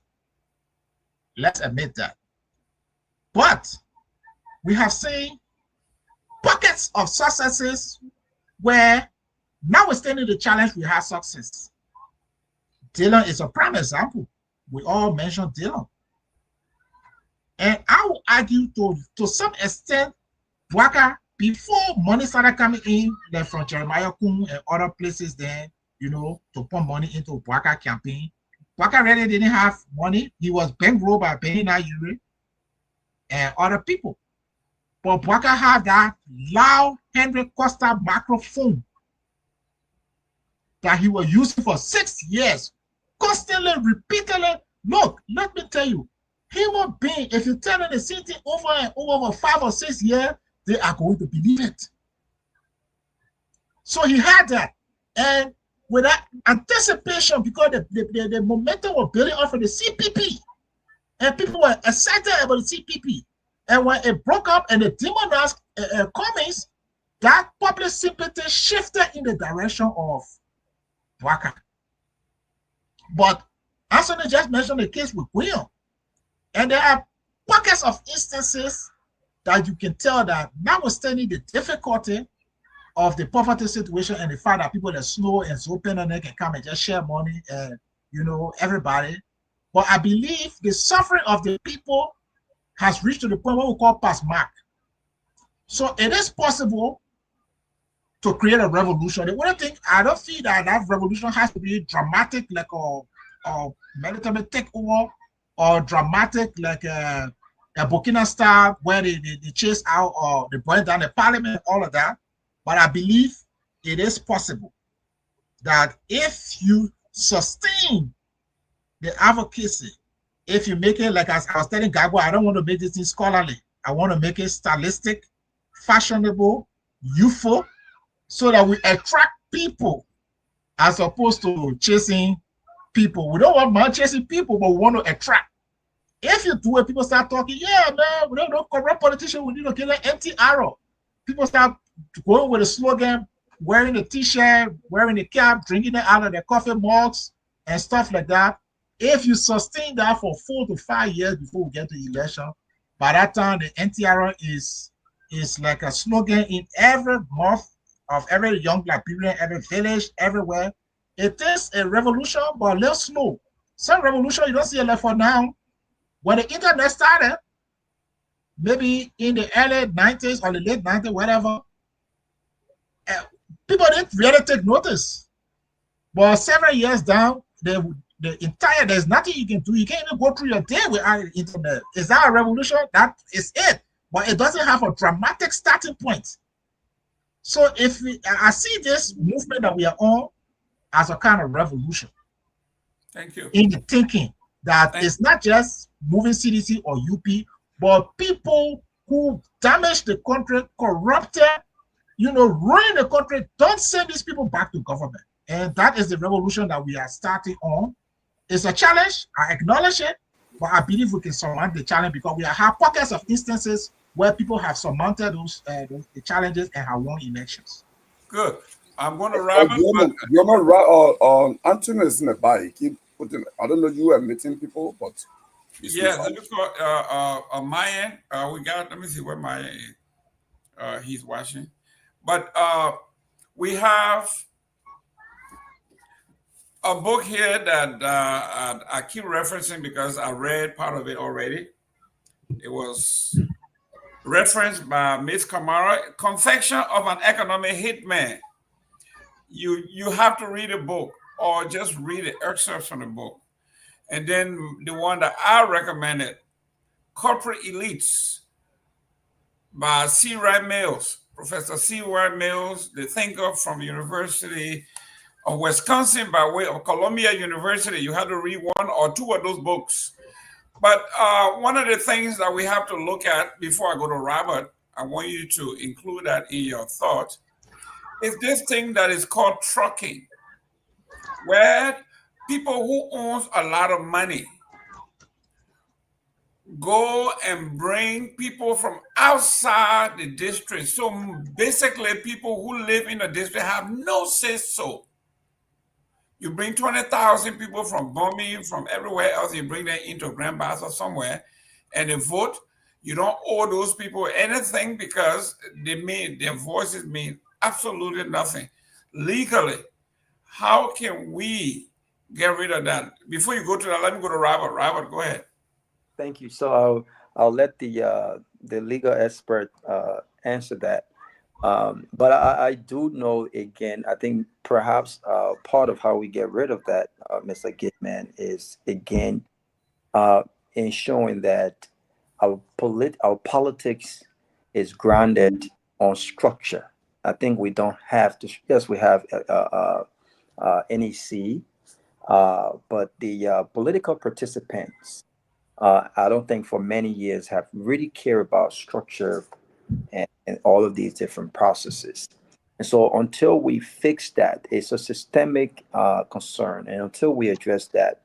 S6: Let's admit that. But we have seen pockets of successes where, notwithstanding the challenge, we have success. Dylan is a prime example. We all mentioned Dylan. And I will argue to some extent, Bwaka, before money started coming in, like from Jeremiah Kun and other places then, to pump money into Bwaka campaign, Bwaka really didn't have money. He was bankrolled by Benina Yuri and other people. But Bwaka had that loud Henry Costa microphone that he was using for 6 years, constantly, repeatedly. Look, let me tell you, human being, if you tell them the same thing over and over for 5 or 6 years, they are going to believe it. So he had that. And with that anticipation, because the momentum was building off of the CPP, and people were excited about the CPP. And when it broke up and the demonized comments, that public sympathy shifted in the direction of Bwaka. But Anthony just mentioned the case with William. And there are pockets of instances that you can tell that, notwithstanding the difficulty of the poverty situation and the fact that people that slow and so open and they can come and just share money and everybody. But I believe the suffering of the people has reached to the point what we call past mark. So it is possible to create a revolution. The only thing, I don't feel that revolution has to be dramatic, like a military takeover, or dramatic like a Burkina style where they chase out or they burn down the parliament, all of that. But I believe it is possible that if you sustain the advocacy, if you make it, like as I was telling Garguah, I don't want to make this thing scholarly. I want to make it stylistic, fashionable, youthful, so that we attract people as opposed to chasing people. We don't want man chasing people, but we want to attract. If you do it, people start talking, yeah, man, we don't know corrupt politicians, we need to get an empty arrow. People start going with a slogan, wearing a t-shirt, wearing a cap, drinking it out of their coffee mugs and stuff like that. If you sustain that for 4 to 5 years before we get to election, by that time the NTR is like a slogan in every mouth of every young Liberian, every village, everywhere. It is a revolution, but a little slow. Some revolution you don't see a lot for now. When the internet started, maybe in the early 90s or the late 90s, whatever, people didn't really take notice. But several years down, there's nothing you can do. You can't even go through your day without the internet. Is that a revolution? That is it. But it doesn't have a dramatic starting point. So I see this movement that we are on as a kind of revolution.
S2: Thank you.
S6: In the thinking that it's not just moving CDC or UP, but people who damage the country, corrupted, ruin the country, don't send these people back to government. And that is the revolution that we are starting on. It's a challenge. I acknowledge it, but I believe we can surmount the challenge because we have pockets of instances where people have surmounted the challenges and have won elections.
S2: Good. I'm going to wrap
S5: up. Anthony is in the bar. He keep putting. I don't know. You are meeting people, but
S2: yeah. Let me call Myean. Let me see where Myean is. He's watching, but we have a book here that I keep referencing because I read part of it already. It was referenced by Ms. Kamara, Confection of an Economic Hitman. You have to read a book or just read the excerpts from the book. And then the one that I recommended, Corporate Elites by C. Wright Mills, Professor C. Wright Mills, the thinker from the University of Wisconsin by way of Columbia University. You have to read one or two of those books. But one of the things that we have to look at before I go to Robert, I want you to include that in your thoughts, is this thing that is called trucking, where people who own a lot of money go and bring people from outside the district. So basically, people who live in the district have no say-so. You bring 20,000 people from Birmingham, from everywhere else, you bring them into Grand Bassa or somewhere, and they vote. You don't owe those people anything because their voices mean absolutely nothing. Legally, how can we get rid of that? Before you go to that, let me go to Robert. Robert, go ahead.
S7: Thank you. So I'll let the legal expert answer that. But I do know, again, I think perhaps part of how we get rid of that, Mr. Gitman, is, again, ensuring that our politics is grounded on structure. I think we don't have to, yes, we have NEC, but the political participants, I don't think for many years have really cared about structure and all of these different processes. And so until we fix that, it's a systemic concern. And until we address that,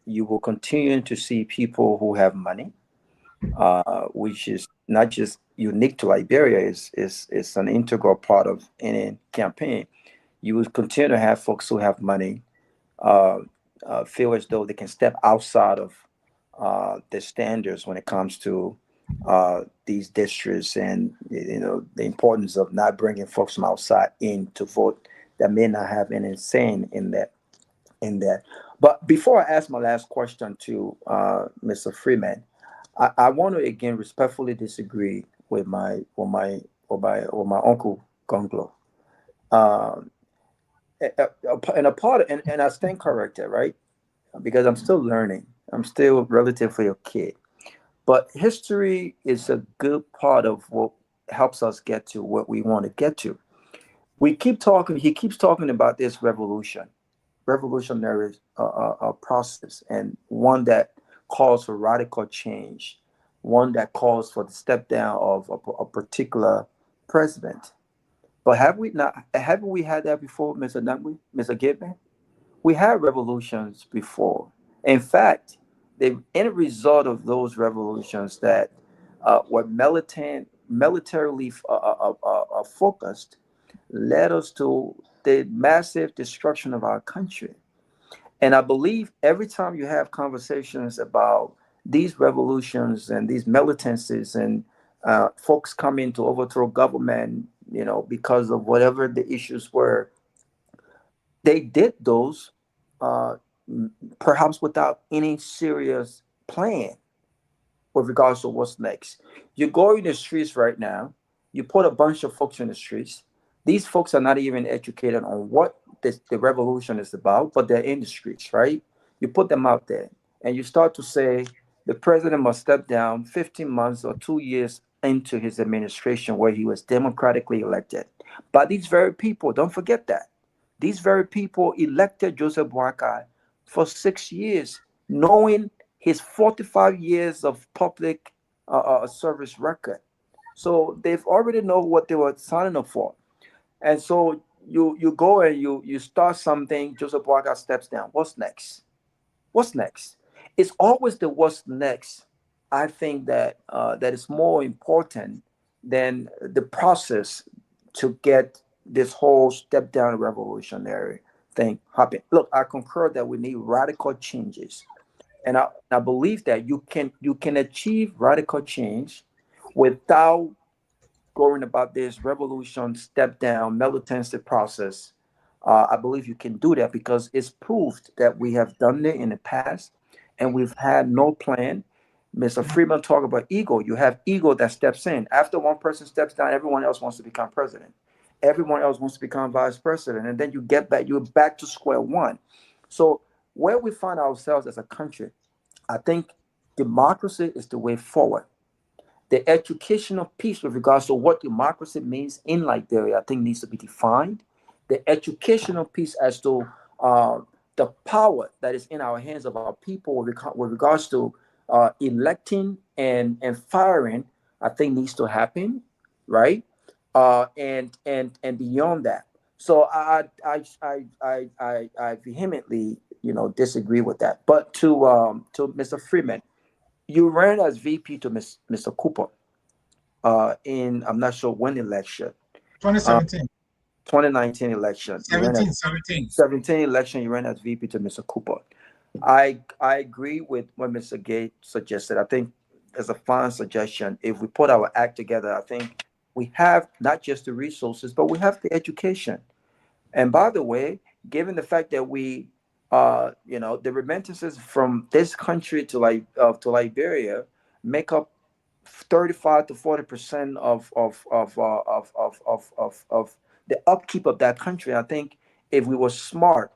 S7: you will continue to see people who have money, which is not just unique to Liberia, it's an integral part of any campaign. You will continue to have folks who have money feel as though they can step outside of the standards when it comes to these districts, and the importance of not bringing folks from outside in to vote that may not have any say in that. But before I ask my last question to Mr. Freeman, I want to again respectfully disagree with my uncle Gongloe. And I stand corrected, right? Because I'm still learning. I'm still relatively a kid. But history is a good part of what helps us get to what we want to get to. He keeps talking about this revolutionary process, and one that calls for radical change, one that calls for the step down of a particular president. But haven't we had that before, Mr. Mr. Gitman? We had revolutions before. In fact, the end result of those revolutions that were militarily focused led us to the massive destruction of our country. And I believe every time you have conversations about these revolutions and these militancies and folks coming to overthrow government, because of whatever the issues were, they did those perhaps without any serious plan with regards to what's next. You go in the streets right now, you put a bunch of folks in the streets, These folks are not even educated on what the revolution is about, but their industries, right? You put them out there and you start to say the president must step down 15 months or 2 years into his administration where he was democratically elected. But these very people, don't forget that, these very people elected Joseph Boakai for 6 years, knowing his 45 years of public service record. So they've already know what they were signing up for. And so you go and you start something, Joseph Boakai steps down. What's next? What's next? It's always the what's next. I think that that is more important than the process to get this whole step down revolutionary thing happen. Look, I concur that we need radical changes, and I believe that you can achieve radical change without going about this revolution step down militancy process. I believe you can do that because it's proved that we have done it in the past and we've had no plan. Mr. Freeman talked about ego. You have ego that steps in. After one person steps down, everyone else wants to become president. Everyone else wants to become vice president. And then you're back to square one. So where we find ourselves as a country, I think democracy is the way forward. The educational piece with regards to what democracy means in Liberia, I think needs to be defined. The educational piece as to the power that is in our hands of our people with regards to electing and firing, I think needs to happen, right? And beyond that. So I vehemently, disagree with that. But to Mr. Freeman, you ran as VP to Mr. Cooper in, I'm not sure when election.
S6: 2017.
S7: 2019 election. 17 election, you ran as VP to Mr. Cooper. I agree with what Mr. Gate suggested. I think there's a fine suggestion. If we put our act together, I think we have not just the resources, but we have the education. And by the way, given the fact that we the remittances from this country to Liberia make up 35 to 40% of the upkeep of that country. I think if we were smart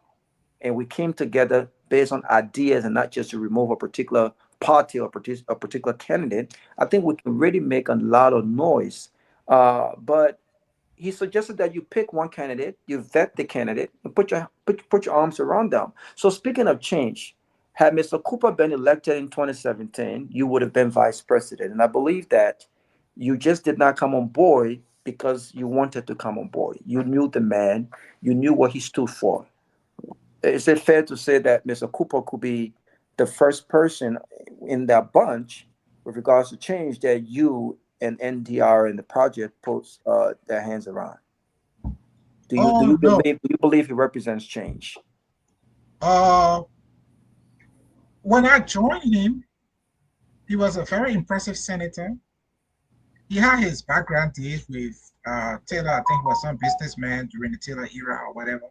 S7: and we came together based on ideas and not just to remove a particular party or a particular candidate, I think we can really make a lot of noise. But he suggested that you pick one candidate, you vet the candidate, and put your arms around them. So speaking of change, had Mr. Cooper been elected in 2017, you would have been vice president. And I believe that you just did not come on board because you wanted to come on board. You knew the man, you knew what he stood for. Is it fair to say that Mr. Cooper could be the first person in that bunch with regards to change that you and NDR and the project puts their hands around? Do you believe he represents change?
S6: When I joined him, he was a very impressive senator. He had his background days with Taylor. I think he was some businessman during the Taylor era or whatever.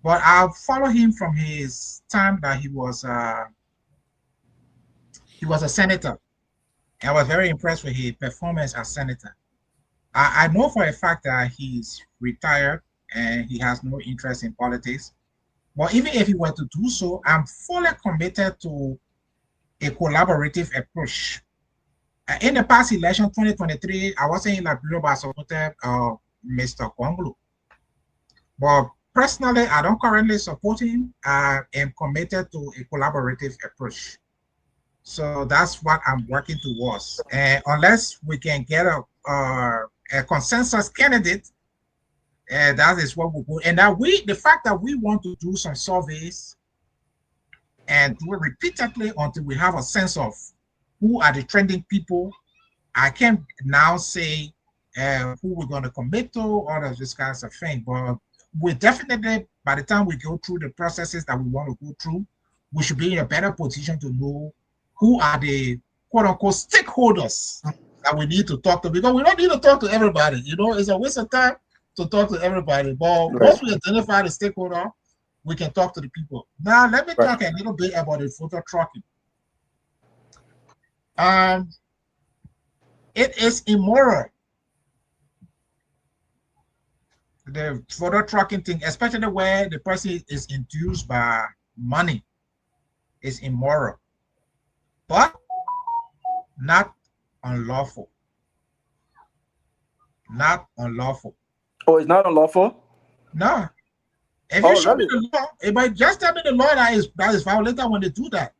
S6: But I follow him from his time that he was a senator. I was very impressed with his performance as senator. I know for a fact that he's retired and he has no interest in politics. But even if he were to do so, I'm fully committed to a collaborative approach. In the past election, 2023, I wasn't in Liberia, but I supported Mr. Gongloe. But personally, I don't currently support him. I am committed to a collaborative approach. So that's what I'm working towards. And unless we can get a consensus candidate, that is what we'll do. And that the fact that we want to do some surveys and do it repeatedly until we have a sense of who are the trending people, I can't now say who we're going to commit to, all of this kinds of thing. But we definitely, by the time we go through the processes that we want to go through, we should be in a better position to know who are the quote-unquote stakeholders that we need to talk to, because we don't need to talk to everybody. It's a waste of time to talk to everybody. But once we identify the stakeholder, we can talk to the people. Now, let me talk a little bit about the photo trucking. It is immoral The photo trucking thing, especially where the person is induced by money, is immoral, but not unlawful. Not unlawful.
S7: Oh, it's not unlawful?
S6: No. If you show me the law, but just tell me the law that is violated when they do that.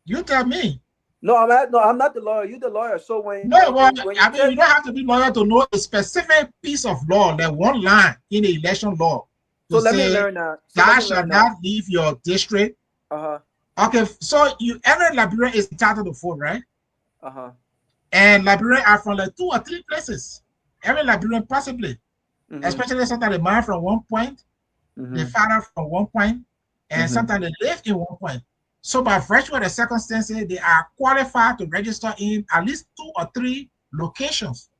S6: You tell me.
S7: No, I'm not the lawyer. You're the lawyer. So when
S6: you don't have to be lawyer to know a specific piece of law, like one line in the election law.
S7: So let me learn that.
S6: Thou shalt not leave your district. Okay, so every Liberian is entitled to vote, right? And Liberians are from like 2 or 3 places. Every Liberian possibly, especially sometimes they marry from one point, they father from one point, and sometimes they live in one point. So by virtue of the circumstances, they are qualified to register in at least 2 or 3 locations.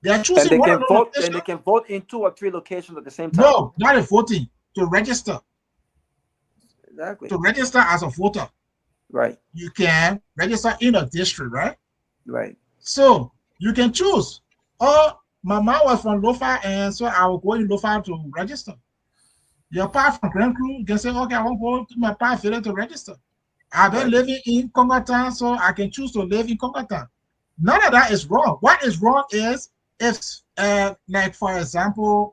S6: They are choosing one of those
S7: and they can vote in 2 or 3 locations at the same time.
S6: No, not a voting, to register.
S7: Exactly.
S6: To register as a voter.
S7: Right.
S6: You can register in a district, right?
S7: Right.
S6: So you can choose. Oh, my mom was from Lofa, and so I will go in Lofa to register. Your part from Grand Crew, you can say, okay, I won't go to my part village to register. I've been living in Congatown, so I can choose to live in Congatown. None of that is wrong. What is wrong is if, like for example,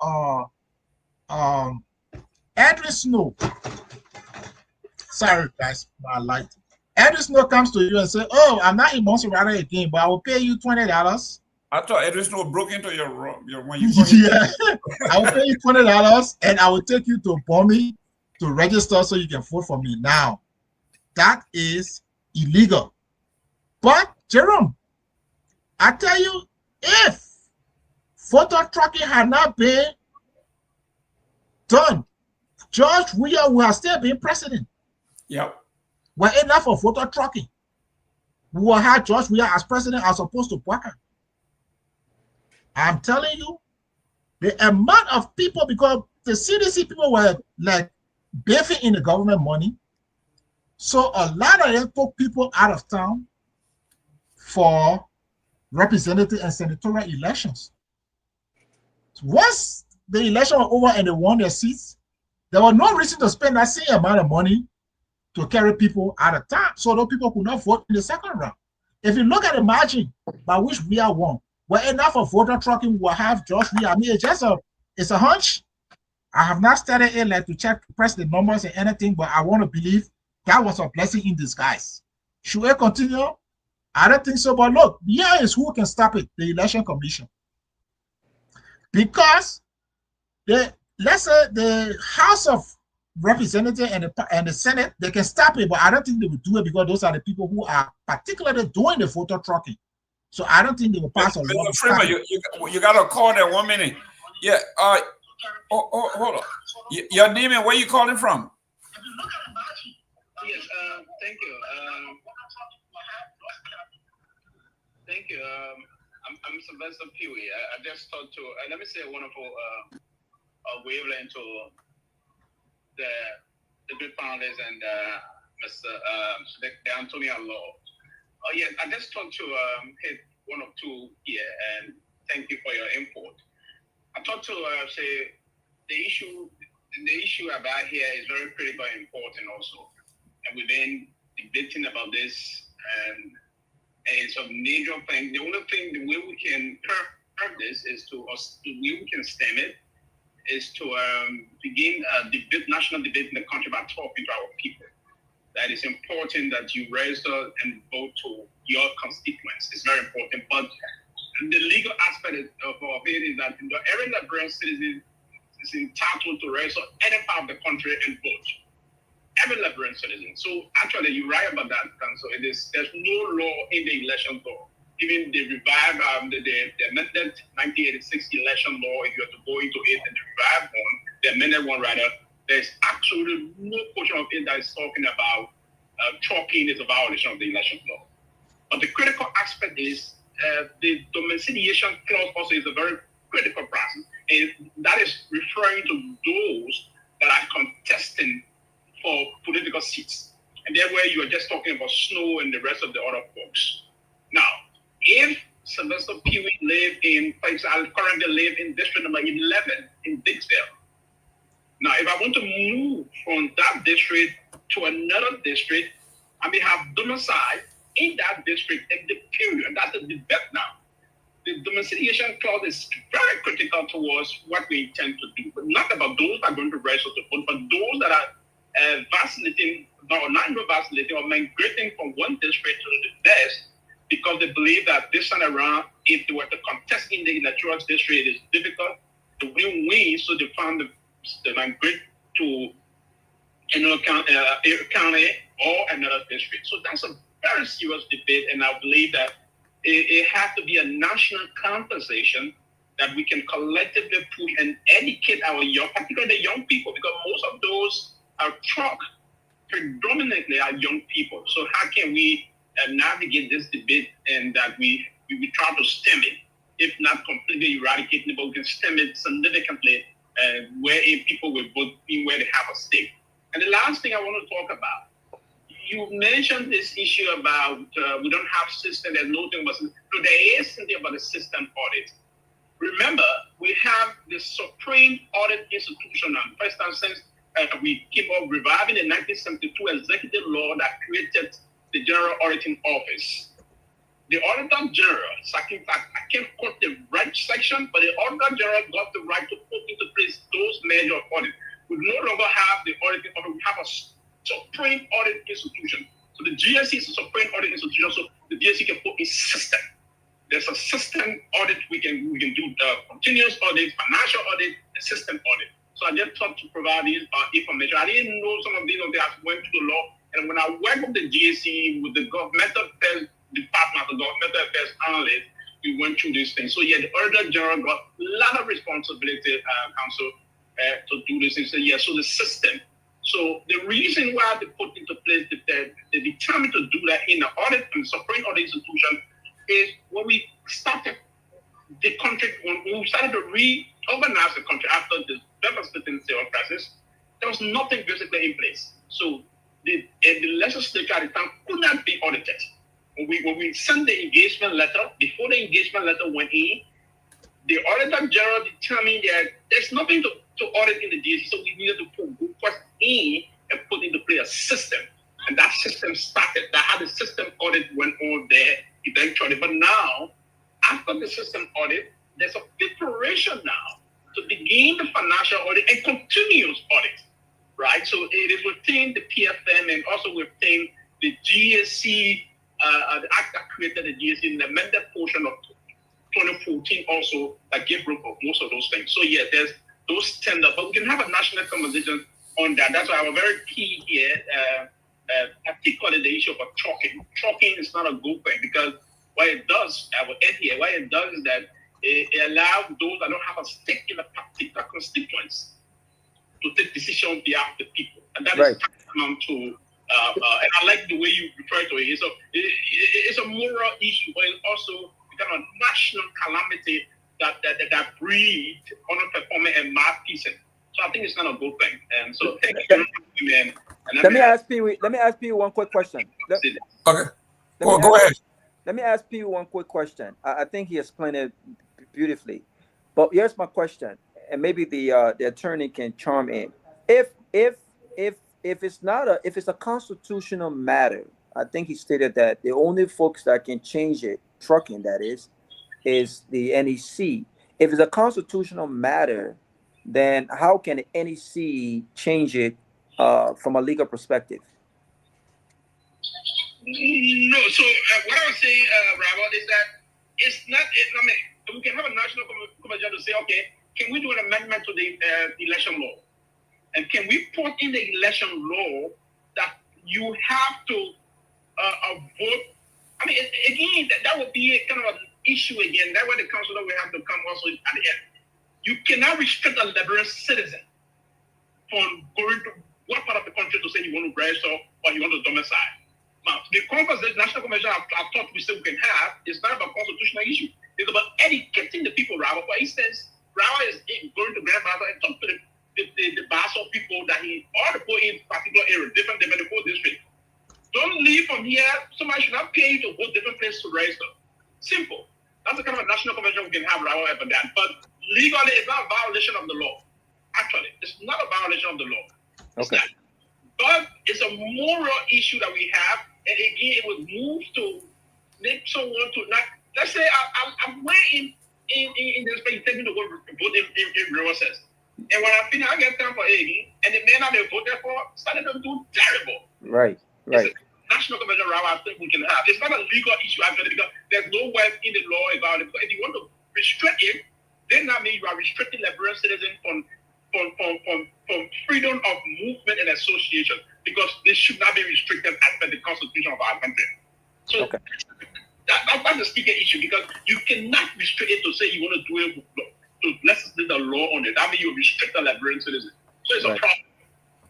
S6: Edwin Snow. Sorry, guys, my light. Edwin Snow comes to you and say, "Oh, I'm not in Montserrat again, but I will pay you $20."
S2: I thought Edwin Snow broke into your when you
S6: yeah. I will pay you $20 and I will take you to Bomi to register so you can vote for me. Now, that is illegal. But Jerome, I tell you, if photo tracking had not been done, George Weah would have still been president.
S2: Yep.
S6: Were enough for photo tracking, we will have George Weah as president as opposed to Bwaka. I'm telling you, the amount of people, because the CDC people were like bathing in the government money, so a lot of them took people out of town for representative and senatorial elections. Once the election was over and they won their seats, there was no reason to spend that same amount of money to carry people out of town, so those people could not vote in the second round. If you look at the margin by which we are won, well, enough of voter tracking will have George Weah. I mean, it's a hunch. I have not studied it like to check, press the numbers and anything, but I want to believe that was a blessing in disguise. Should it continue? I don't think so. But look, here is who can stop it: the Election Commission. Because let's say the House of Representatives and the Senate, they can stop it, but I don't think they will do it because those are the people who are particularly doing the voter tracking. So I don't think they will pass a law.
S2: You got a call there 1 minute. Yeah. Hold on. Your name and where you calling from?
S3: Yes. Thank you. Thank you. I'm Sylvester Pewee. I just talked to. Let me say a wonderful wavelength to the good panelists and Mr. Antonio Law. Oh yeah, I just talked to one or two here, and thank you for your input. I talked to say the issue about here is very critical and important also, and we've been debating about this, and it's a major thing. The only thing, the way we can curb this is the way we can stem it is to begin a national debate in the country about talking to our people. That it's important that you register and vote to your constituents. It's very important. But the legal aspect of it is that every Liberian citizen is entitled to register any part of the country and vote. Every Liberian citizen. So actually, you're right about that. And so there's no law in the election law. Even the revived, the amended 1986 election law, if you have to go into it and the revived one, the amended one rather, there's actually no portion of it that is talking about talking is a violation of the election law. But the critical aspect is the domiciliation clause also is a very critical process. And that is referring to those that are contesting for political seats. And there where you are just talking about Snow and the rest of the other folks. Now, if Sylvester Pewee lived for example, I currently live in district number 11 in Dixdale. Now, if I want to move from that district to another district, I may have domicile in that district in the period. That's the debate now. The domiciliation clause is very critical towards what we intend to do, but not about those that are going to register to vote, but those that are vacillating, or not even vacillating, or migrating from one district to the next, because they believe that this time around, if they were to contest in the electoral district, it is difficult to win, so they found the migrate to another county or another district. So that's a very serious debate, and I believe that it has to be a national conversation that we can collectively push and educate our young, particularly the young people, because most of those are truck predominantly are young people. So how can we navigate this debate, and that we try to stem it, if not completely eradicating it, but we can stem it significantly where people will vote in where they have a stake. And the last thing I want to talk about, you mentioned this issue about we don't have system, there's nothing but, so there is something about the system audit. Remember, we have the Supreme Audit Institution on first and since we came up reviving the 1972 executive law that created the General Auditing Office. The Auditor General, I can't quote the right section, but the Auditor General got the right to put into place those measures of audit. We no longer have the auditing office, we have a Supreme Audit Institution. So the GSC is a Supreme Audit Institution, so the GSC can put a system. There's a system audit we can do, continuous audit, financial audit, and system audit. So I just thought to provide this information. I didn't know some of these I went to the law, and when I worked with the GSC, with the governmental affairs department, the governmental affairs analyst, we went through these things. So yeah, the Auditor General got a lot of responsibility, Council, to do this. And so yeah, so the system. So the reason why they put into place they determined to do that in the audit and Supreme Audit Institution is when we started the country, when we started to reorganize the country after the devastating civil crisis, there was nothing basically in place. So the legislature at the time could not be audited. When we sent the engagement letter, before the engagement letter went in, the Auditor General determined that there's nothing to audit in the GSC, so we needed to put first in and put into place a system. And that system started. That how the system audit went on there eventually. But now, after the system audit, there's a preparation now to begin the financial audit and continuous audit, right? So it is within the PFM and also within the GSC, the act that created the GSC, in the amended portion of 2014 also that gave room for most of those things. So yeah, there's those tender, but we can have a national conversation on that. That's why I'm very key here, particularly the issue of trucking. Trucking is not a good thing, because what it does, I will end here, what it does is that it allows those that don't have a stake in a particular constituents to take decisions on behalf of the people. And that is tantamount to, and I like the way you refer to it. So it's a moral issue, but it's also kind of national calamity that breed underperforming and malfeasance. So I think it's not a good thing. And so thank you, man.
S7: Let me ask Pewee one quick question.
S2: Okay. Go ahead.
S7: Let me ask Pewee one quick question. I think he explained it beautifully. But here's my question, and maybe the attorney can chime in. If it's a constitutional matter, I think he stated that the only folks that can change it, trucking that is the NEC. If it's a constitutional matter, then how can the NEC change it from a legal perspective?
S3: No, so what I would say, Robert, is that it's not, I mean, we can have a national convention to say, okay, can we do an amendment to the election law? And can we put in the election law that you have to vote? I mean, again, that would be a kind of an issue again. That's where the councilor will have to come also at the end. You cannot restrict a Liberian citizen from going to what part of the country to say you want to register or you want to domicile. Now, the conversation, national convention I thought we said we can have is not about constitutional issue. It's about educating the people, Rawa. For instance, Rawa is going to grandfather and talk to the Basel people that he ought to put in particular area, different than the whole district. Don't leave from here. Somebody should not pay you to go different places to register. Simple. That's the kind of a national convention we can have right over that. But legally, it's not a violation of the law. Actually, it's not a violation of the law.
S7: Okay.
S3: But it's a moral issue that we have, and again, it was moved to make someone to not. Let's say I'm waiting in this place, taking the vote in process. And when I finish, I get time for 80, and the men I voted for started to do terrible.
S7: Right.
S3: It's a national convention route I think we can have. It's not a legal issue actually because there's nowhere in the law about it. But if you want to restrict it, then that means you are restricting Liberian citizens from freedom of movement and association, because this should not be restricted as per the constitution of our country. So that's the speaker issue, because you cannot restrict it to say you want to do it to let's do the law on it. That means you restrict the Liberian citizens. So it's a problem.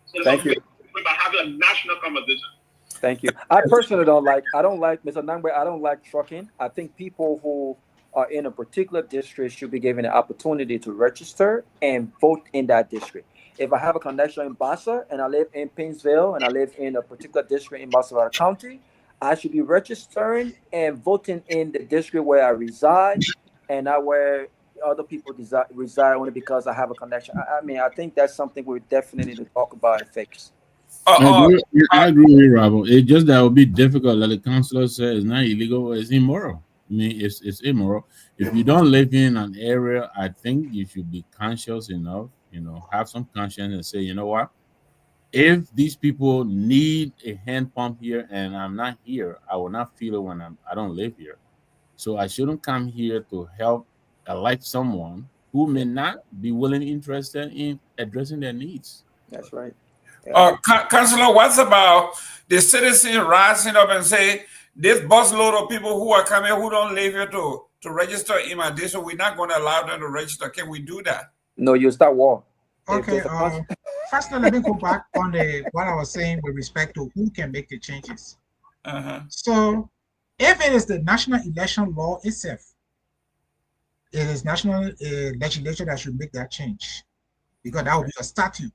S3: So
S7: Thank you.
S3: By having a national conversation.
S7: Thank you. I personally don't like Mr. Nangwe, I don't like trucking. I think people who are in a particular district should be given an opportunity to register and vote in that district. If I have a connection in Bassa and I live in Painesville and I live in a particular district in Bassa County, I should be registering and voting in the district where I reside and not where other people reside only because I have a connection. I mean, I think that's something we definitely need to talk about and fix.
S4: I agree with you, Robert. It's just that it would be difficult. Like the counselor said, it's not illegal, it's immoral. I mean, it's immoral. If you don't live in an area, I think you should be conscious enough, have some conscience and say, you know what? If these people need a hand pump here and I'm not here, I will not feel it when I don't live here. So I shouldn't come here to help elect someone who may not be interested in addressing their needs.
S7: That's right.
S2: Councilor, what's about the citizens rising up and say, this busload of people who are coming who don't live here to register in my district, we're not going to allow them to register. Can we do that?
S7: No, you start war.
S6: Okay. First, let me go back on what I was saying with respect to who can make the changes. So, if it is the national election law itself, it is national legislature that should make that change, because that would be a statute.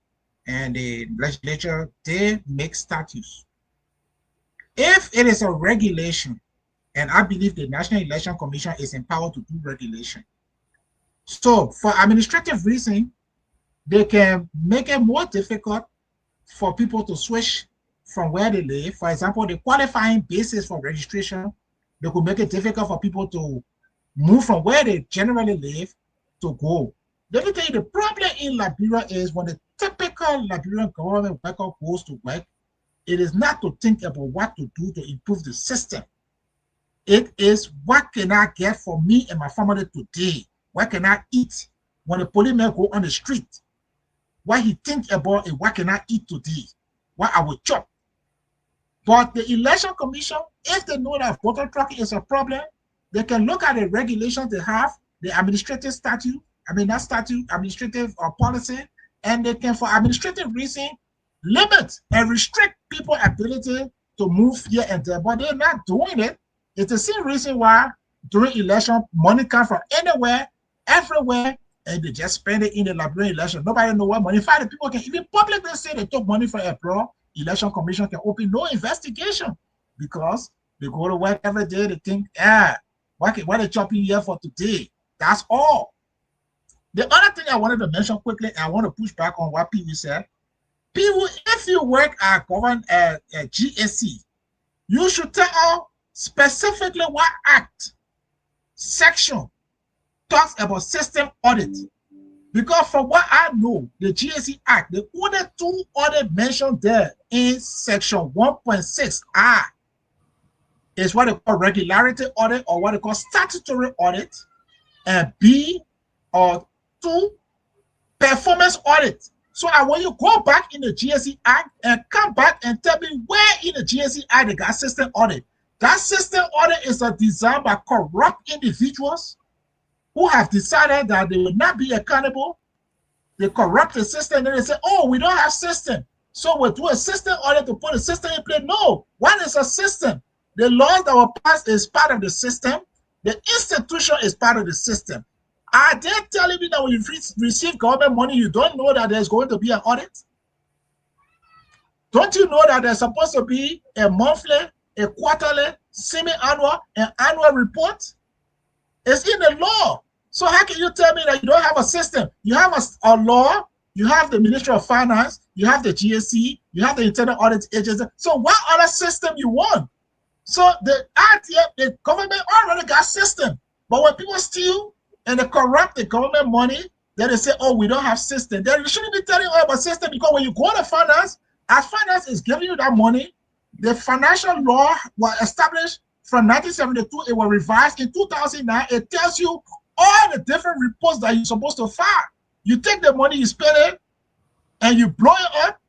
S6: And the legislature, they make statutes. If it is a regulation, and I believe the National Election Commission is empowered to do regulation. So for administrative reasons, they can make it more difficult for people to switch from where they live. For example, the qualifying basis for registration, they could make it difficult for people to move from where they generally live to go. Let me tell you, the problem in Liberia is when the typical Liberian government worker goes to work, it is not to think about what to do to improve the system. It is, what can I get for me and my family today? What can I eat? When the policeman go on the street, what he think about is what can I eat today? What I will chop. But the election commission, if they know that voter tracking is a problem, they can look at the regulations they have, the administrative statute, administrative policy, and they can, for administrative reason, limit and restrict people's ability to move here and there. But they're not doing it. It's the same reason why during election, money comes from anywhere, everywhere, and they just spend it in the Liberian election. Nobody knows what money. In fact, the people can even publicly say they took money from abroad. Election commission can open no investigation because they go to work every day. They think, what they chopping here for today? That's all. The other thing I wanted to mention quickly, and I want to push back on what Pewee said. Pewee, if you work at GSC, you should tell specifically what act, section talks about system audit. Because from what I know, the GSC Act, the only two audit mentioned there in section 1.6I is what they call regularity audit or what they call statutory audit, and B or 2 performance audit. So I want you to go back in the GSC Act and come back and tell me where in the GSC Act they got system audit. That system audit is designed by corrupt individuals who have decided that they will not be accountable. They corrupt the system and they say, oh, we don't have system, so we'll do a system audit to put a system in place. No, what is a system? The laws that were passed is part of the system. The institution is part of the system. Are they telling me that when you receive government money, you don't know that there's going to be an audit? Don't you know that there's supposed to be a monthly, a quarterly, semi-annual, and annual report? It's in the law. So how can you tell me that you don't have a system? You have a law, you have the Ministry of Finance, you have the GSC, you have the Internal Audit Agency. So what other system you want? So the RTF, the government already got system. But when people steal and they corrupt the government money, then they say, oh, we don't have system. Then you shouldn't be telling all about system, because when you go to finance, as finance is giving you that money, the financial law was established from 1972. It was revised in 2009. It tells you all the different reports that you're supposed to file. You take the money, you spend it, and you blow it up,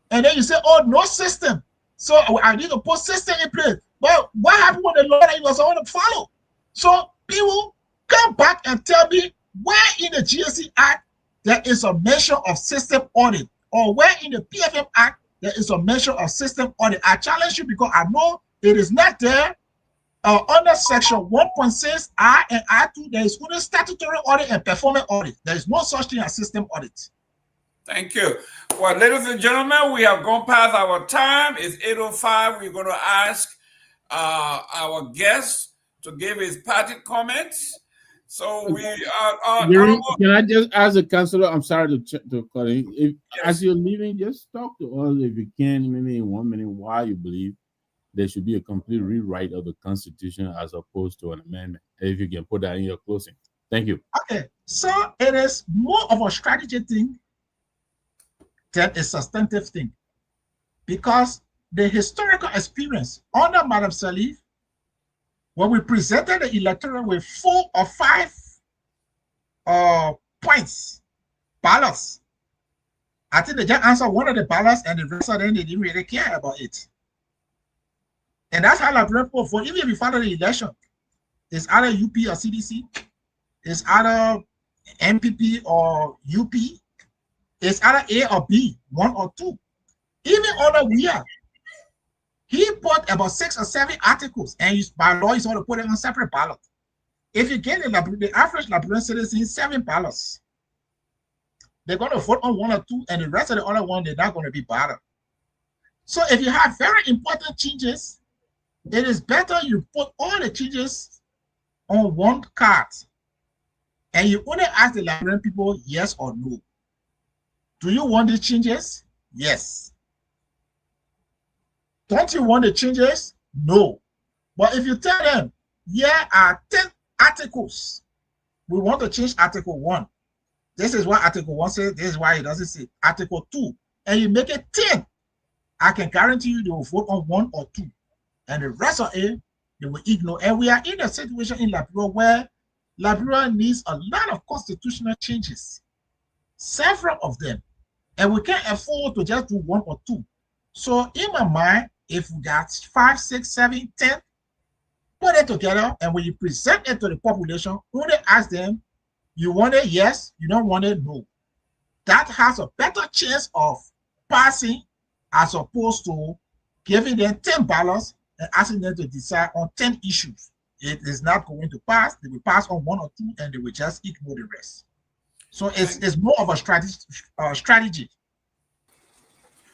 S6: and then you say, oh, no system. So I need to put system in place. But what happened with the law that you was supposed to follow? So people come back and tell me where in the GSC Act there is a mention of system audit, or where in the PFM Act there is a mention of system audit. I challenge you, because I know it is not there. Under section 1.6 I and I2, there is only statutory audit and performance audit. There is no such thing as system audit.
S2: Thank you. Well, ladies and gentlemen, we have gone past our time. It's 8:05. We're going to ask our guest to give his party comments. So we are.
S4: Can I just ask the councillor? I'm sorry to cut in. If, yes, as you're leaving, just talk to us if you can, maybe in 1 minute, why you believe there should be a complete rewrite of the Constitution as opposed to an amendment. If you can put that in your closing. Thank you.
S6: Okay, so it is more of a strategy thing than a substantive thing, because the historical experience under Madam Salif, when we presented the electorate with 4 or 5 points, ballots, I think they just answered one of the ballots, and the rest of them, they didn't really care about it. And that's how Liberia people vote. Even if you follow the election, it's either UP or CDC, it's either MPP or UP, it's either A or B, 1 or 2. Even under Myean, he put about 6 or 7 articles, and by law, he's going to put it on separate ballot. If you get the average Liberian citizen 7 ballots, they're going to vote on 1 or 2, and the rest of the other one, they're not going to be bothered. So if you have very important changes, it is better you put all the changes on one card, and you only ask the Liberian people yes or no. Do you want these changes? Yes. Don't you want the changes? No. But if you tell them, yeah, 10 articles, we want to change Article 1. This is what Article 1 says, this is why it doesn't say Article 2, and you make it 10, I can guarantee you they will vote on 1 or 2. And the rest of it, they will ignore. And we are in a situation in Liberia where Liberia needs a lot of constitutional changes, several of them. And we can't afford to just do 1 or 2. So in my mind, if we got 5, 6, 7, 10, put it together, and when you present it to the population, only ask them, you want it? Yes. You don't want it? No. That has a better chance of passing as opposed to giving them 10 ballots and asking them to decide on 10 issues. It is not going to pass. They will pass on 1 or 2, and they will just ignore the rest. So it's more of a strategy.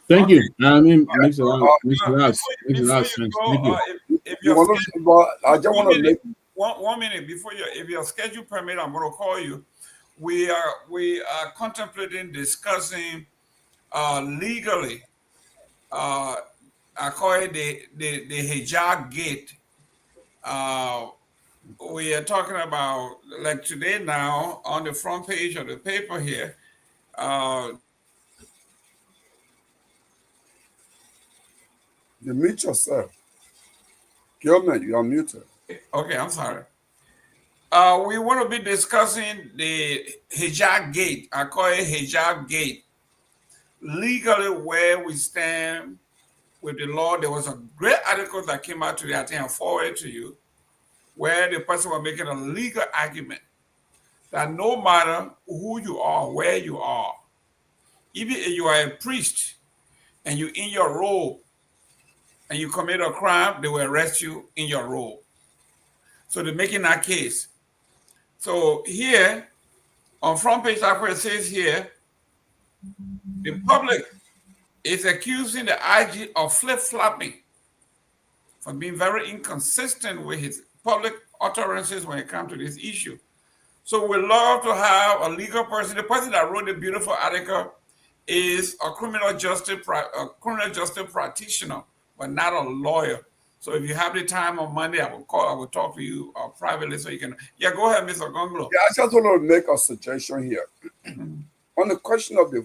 S4: Thank you. I mean, makes a lot of sense. Thank you.
S2: If I just want to make 1 minute before if your schedule permit, I'm going to call you. We are contemplating discussing legally. I call it the hijab gate. We are talking about, like today now, on the front page of the paper here.
S5: You mute yourself. Gilman, you are muted.
S2: Okay, I'm sorry. We want to be discussing the hijab gate. I call it hijab gate. Legally, where we stand with the law. There was a great article that came out today, I think I'll forward it to you, where the person was making a legal argument that no matter who you are, where you are, even if you are a priest and you're in your robe and you commit a crime, they will arrest you in your robe. So they're making that case. So here, on front page, it says here, the public is accusing the IG of flip-flopping, for being very inconsistent with his public utterances when it comes to this issue. So we love to have a legal person. The person that wrote the beautiful article is a criminal justice practitioner, but not a lawyer. So if you have the time on Monday, I will talk to you privately so you can. Yeah, go ahead, Mr. Gongloe.
S5: Yeah, I just want to make a suggestion here on the question of the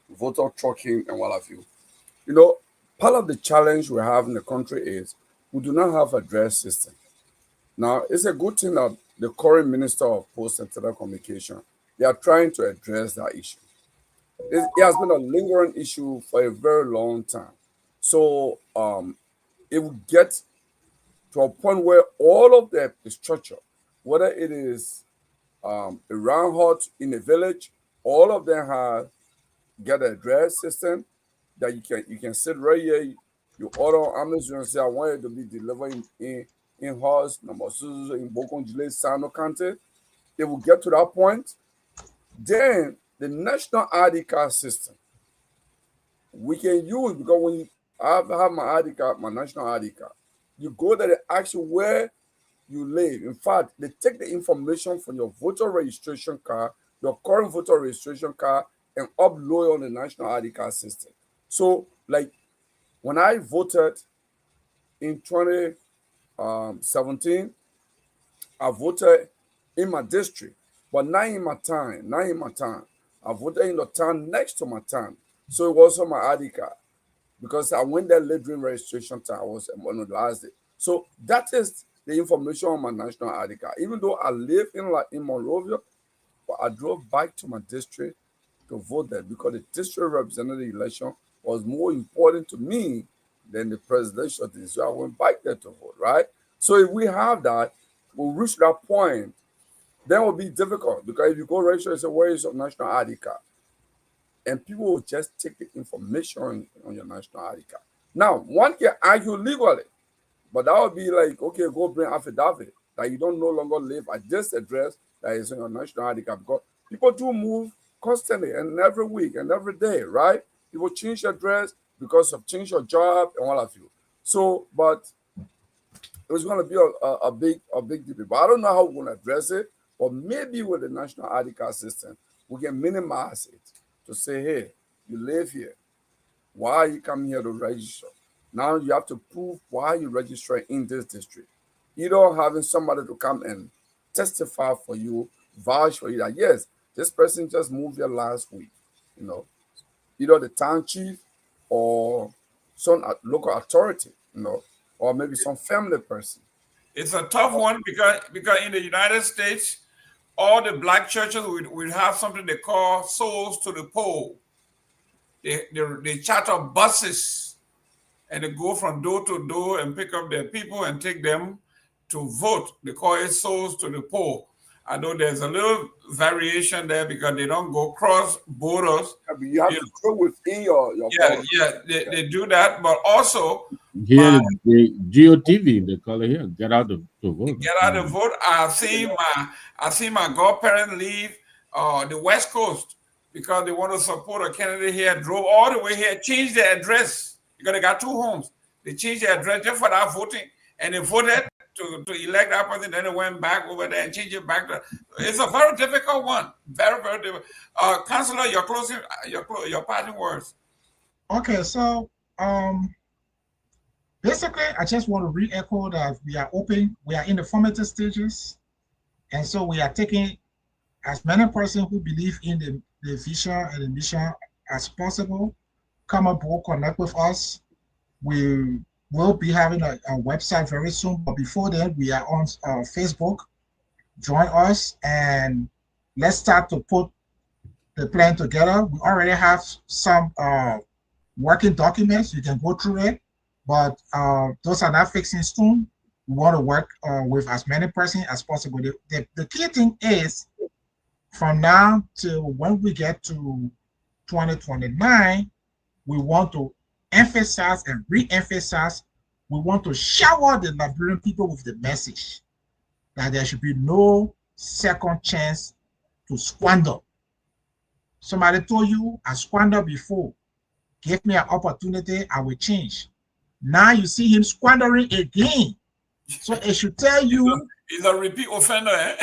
S5: voter tracking and what have you. You know, part of the challenge we have in the country is we do not have a address system. Now, it's a good thing that the current Minister of Post and Telecommunication, they are trying to address that issue. It has been a lingering issue for a very long time. So it will get to a point where all of the structure, whether it is a round hut in a village, all of them get an address system that you can sit right here. You order on Amazon and say, I want it to be delivered in house, number in Bokonjile, Sano Kante. It will get to that point. Then the national ID card system we can use, because when I have my ID card, my national ID card, you go there, they ask you where you live. In fact, they take the information from your voter registration card, your current voter registration card, and upload it on the national ID card system. So, like when I voted in 2017, I voted in my district, but not in my town. I voted in the town next to my town. So it was on my ID card, because I went there late during registration time. I was on the last day. So that is the information on my national ID card. Even though I live in Monrovia, but I drove back to my district to vote there, because the district representative election was more important to me than the presidential thing. So I went back there to vote, right? So if we have that, we'll reach that point, then it will be difficult, because if you go register and say, where is your national ID card? And people will just take the information on your national ID card. Now, one can argue legally, but that would be like, okay, go bring affidavit that you don't no longer live at this address that is on your national ID card, because people do move constantly and every week and every day, right? People change address because of change your job and what have you. So, but it was going to be a big debate. But I don't know how we're going to address it. But maybe with the national ID card system, we can minimize it to say, hey, you live here. Why are you coming here to register? Now you have to prove why you register in this district. Either having somebody to come and testify for you, vouch for you that, yes, this person just moved here last week. You know, either the town chief or some local authority, you know, or maybe some family person.
S2: It's a tough one because in the United States, all the black churches would have something they call souls to the poll. They charter buses and they go from door to door and pick up their people and take them to vote. They call it souls to the poll. I know there's a little variation there because they don't go cross borders.
S5: You have to go within your
S2: they do that, but also
S4: here the GOTV, they call it here, get out to vote.
S2: Get out to vote. I've seen my godparents leave the West Coast because they want to support a candidate here, drove all the way here, changed their address because they got two homes. They changed their address just for that voting, and they voted to elect that person, then they went back over there and changed it back to. It's a very difficult one. Very, very difficult. Councillor, your parting words.
S6: Okay, so basically, I just want to re-echo that we are open, we are in the formative stages, and so we are taking as many persons who believe in the vision and the mission as possible. Come aboard, connect with us. We will be having a website very soon, but before then, we are on Facebook. Join us and let's start to put the plan together. We already have some working documents. You can go through it, but those are not fixed in stone. We want to work with as many persons as possible. The key thing is, from now till when we get to 2029, we want to emphasize and re-emphasize, we want to shower the Liberian people with the message that there should be no second chance to squander. Somebody told you, I squandered before. Give me an opportunity, I will change. Now you see him squandering again. So it should tell you
S2: he's a repeat offender. Eh?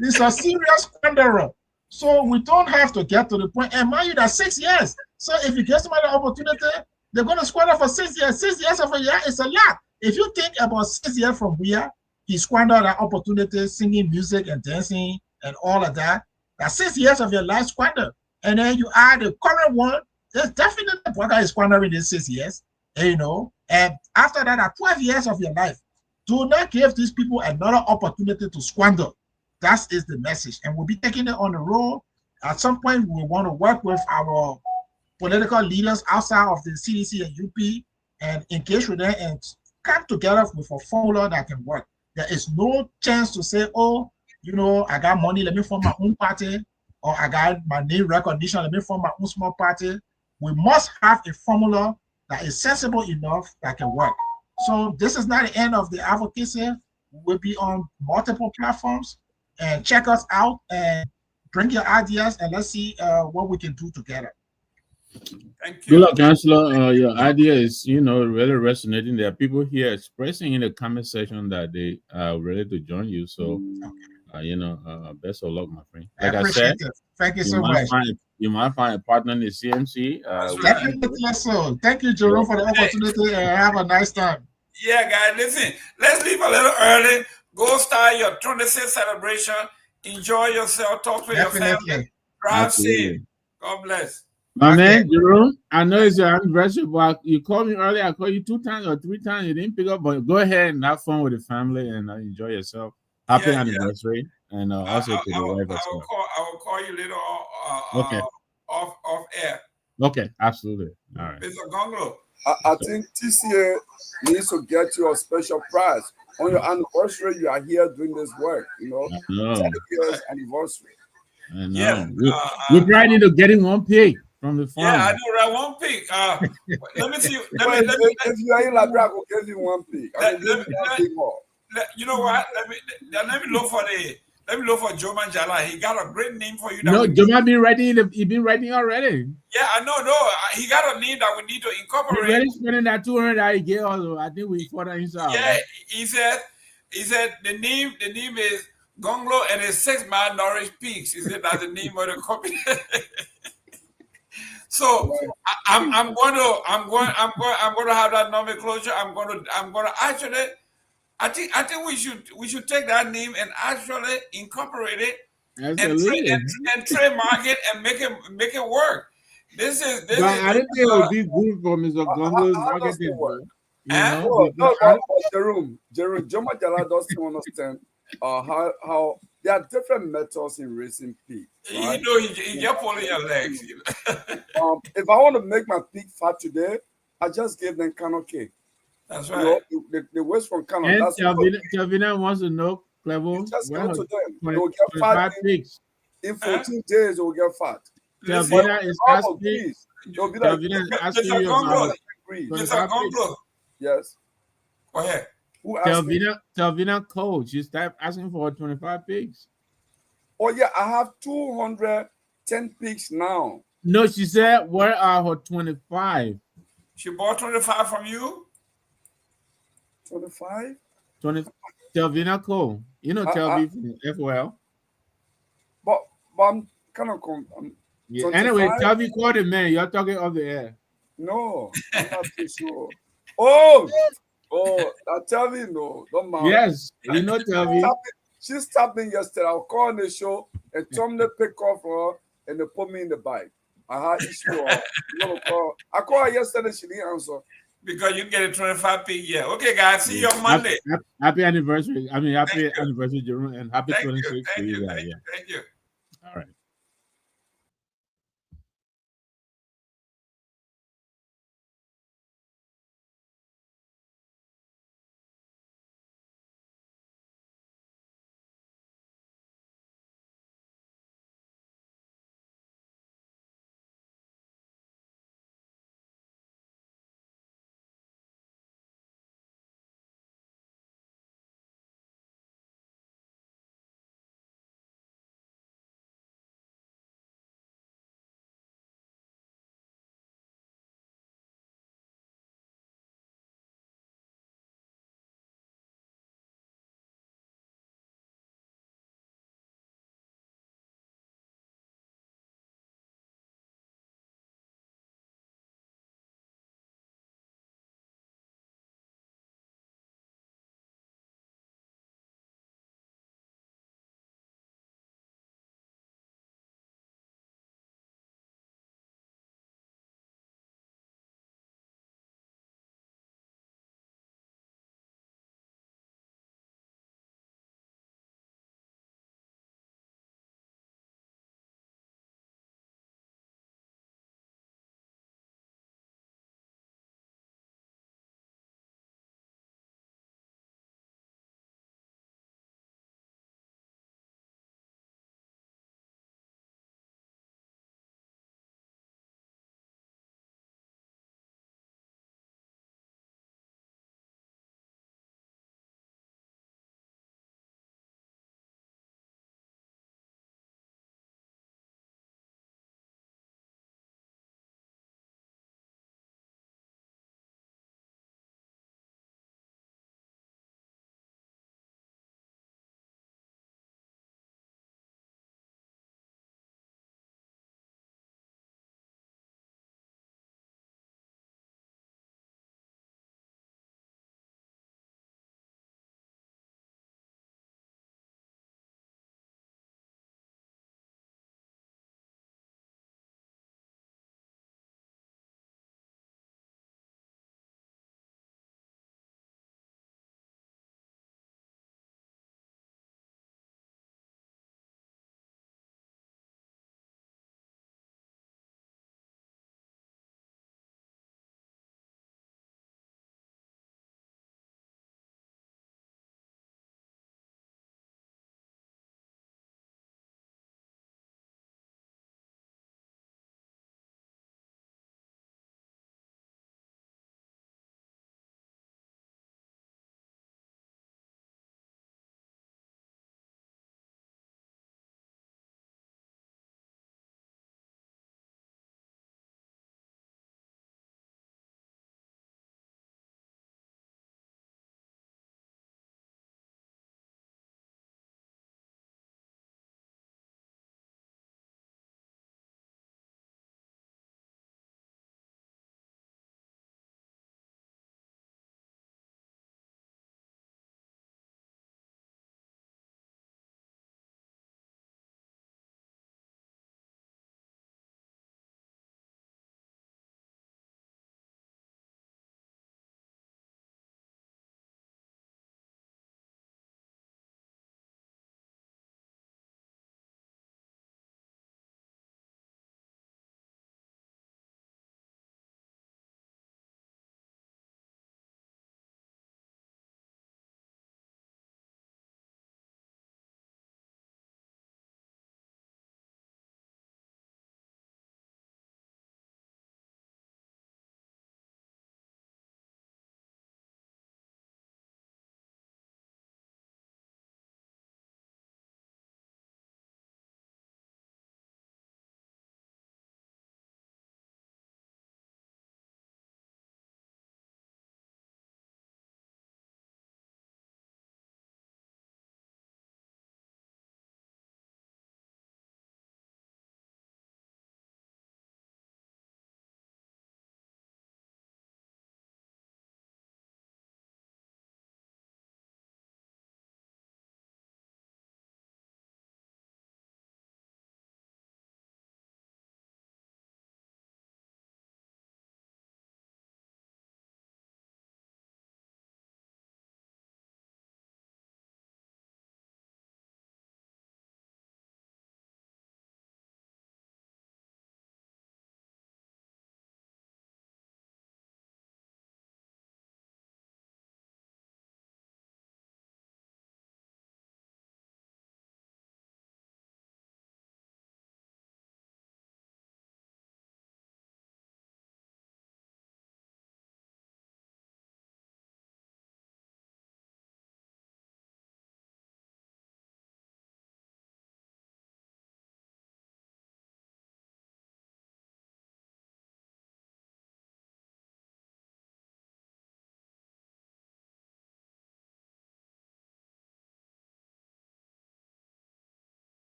S6: He's a serious squanderer. So we don't have to get to the point. And mind you, that 6 years. So if you get somebody an opportunity, they're going to squander for 6 years. 6 years of a year is a lot. If you think about 6 years from where he squandered that opportunity, singing music and dancing and all of that, that's 6 years of your life squandered. And then you add the current one, there's definitely what guy is squandering this 6 years, you know. And after that, at 12 years of your life, do not give these people another opportunity to squander. That is the message. And we'll be taking it on the road. At some point, we want to work with our political leaders outside of the CDC and UP and engage with them and come together with a formula that can work. There is no chance to say, oh, you know, I got money, let me form my own party, or I got my name recognition, let me form my own small party. We must have a formula that is sensible enough that can work. So this is not the end of the advocacy. We'll be on multiple platforms, and check us out and bring your ideas, and let's see what we can do together.
S2: Thank you.
S4: Good luck, Councillor. Your idea is, you know, really resonating. There are people here expressing in the comment section that they are ready to join you. So, you know, best of luck, my friend. Like I said,
S6: thank you so much.
S4: You might find a partner in the CMC.
S6: Definitely so. Thank you, Jerome, for the opportunity, and have a nice time.
S2: Yeah, guys, listen, let's leave a little early. Go start your 26th celebration. Enjoy yourself. Talk to your family. Drive safe. God bless.
S4: My man, Jerome, I know it's your anniversary, but you called me earlier. I called you 2 times or 3 times. You didn't pick up, but go ahead and have fun with the family and enjoy yourself. Happy anniversary. And also to the wife as well.
S2: I will call you later off air.
S4: Okay, absolutely. All right.
S2: Mr. Gongloe.
S5: I think TCA needs to get you a special prize. On your anniversary, you are here doing this work, you know. 10 years anniversary.
S4: I know. We probably need to get in 1 pig from the farm.
S2: Yeah, I know, right? 1 pig. Let me see.
S5: If you are in Liberia, I will give you 1 pig.
S2: You know what? Let me look for Joma Jala. He got a great name for you.
S4: No, Joma been writing. He been writing already.
S2: Yeah, I know. No, he got a name that we need to incorporate.
S4: He's already spending that 200 that he gave us. I think we fought himself.
S2: Yeah, he said the name is Gongloe and his 6 malnourished pigs. He said that's the name of the company. So I'm going to have that nomenclature. I'm going to actually. I think we should take that name and actually incorporate it and trademark it and make it work. This is.
S4: I didn't think it would be good for Mr. Gongloe's marketing.
S5: Jerome, Joma Jala doesn't understand how there are different methods in raising pig. Right?
S2: You know, he just pulling your legs.
S5: If I want to make my pig fat today, I just give them canoe cake.
S2: That's right.
S5: You know, the waste from Canada.
S4: And Kelvina wants to know, Kehleboe,
S5: just go to them. They will get fat in 14 days. They will get fat.
S4: Kelvina is asking you about
S2: Mr. Gongloe.
S5: Yes.
S2: Go ahead.
S4: Kelvina Cole, she started asking for 25 pigs.
S5: Oh yeah, I have 210 pigs now.
S4: No, she said, where are her 25?
S2: She bought 25 from you?
S5: 25?
S4: Kelvina Cole. You know Kelvin from FOL.
S5: But I'm kind of
S4: yeah. Anyway, Kelvin called the man. You're talking off the air.
S5: No, I'm not too sure. Oh, Kelvin, no, don't mind.
S4: Yes, you know Kelvin.
S5: She stopped me yesterday. I'll call on the show and tell them to pick off her and they put me in the bike. I had issue. I called her yesterday. She didn't answer.
S2: Because you get a 25 pig, yeah. Okay, guys, see you on Monday.
S4: Happy anniversary. I mean, happy anniversary, Jerome, and happy 26th to you guys.
S2: Thank you.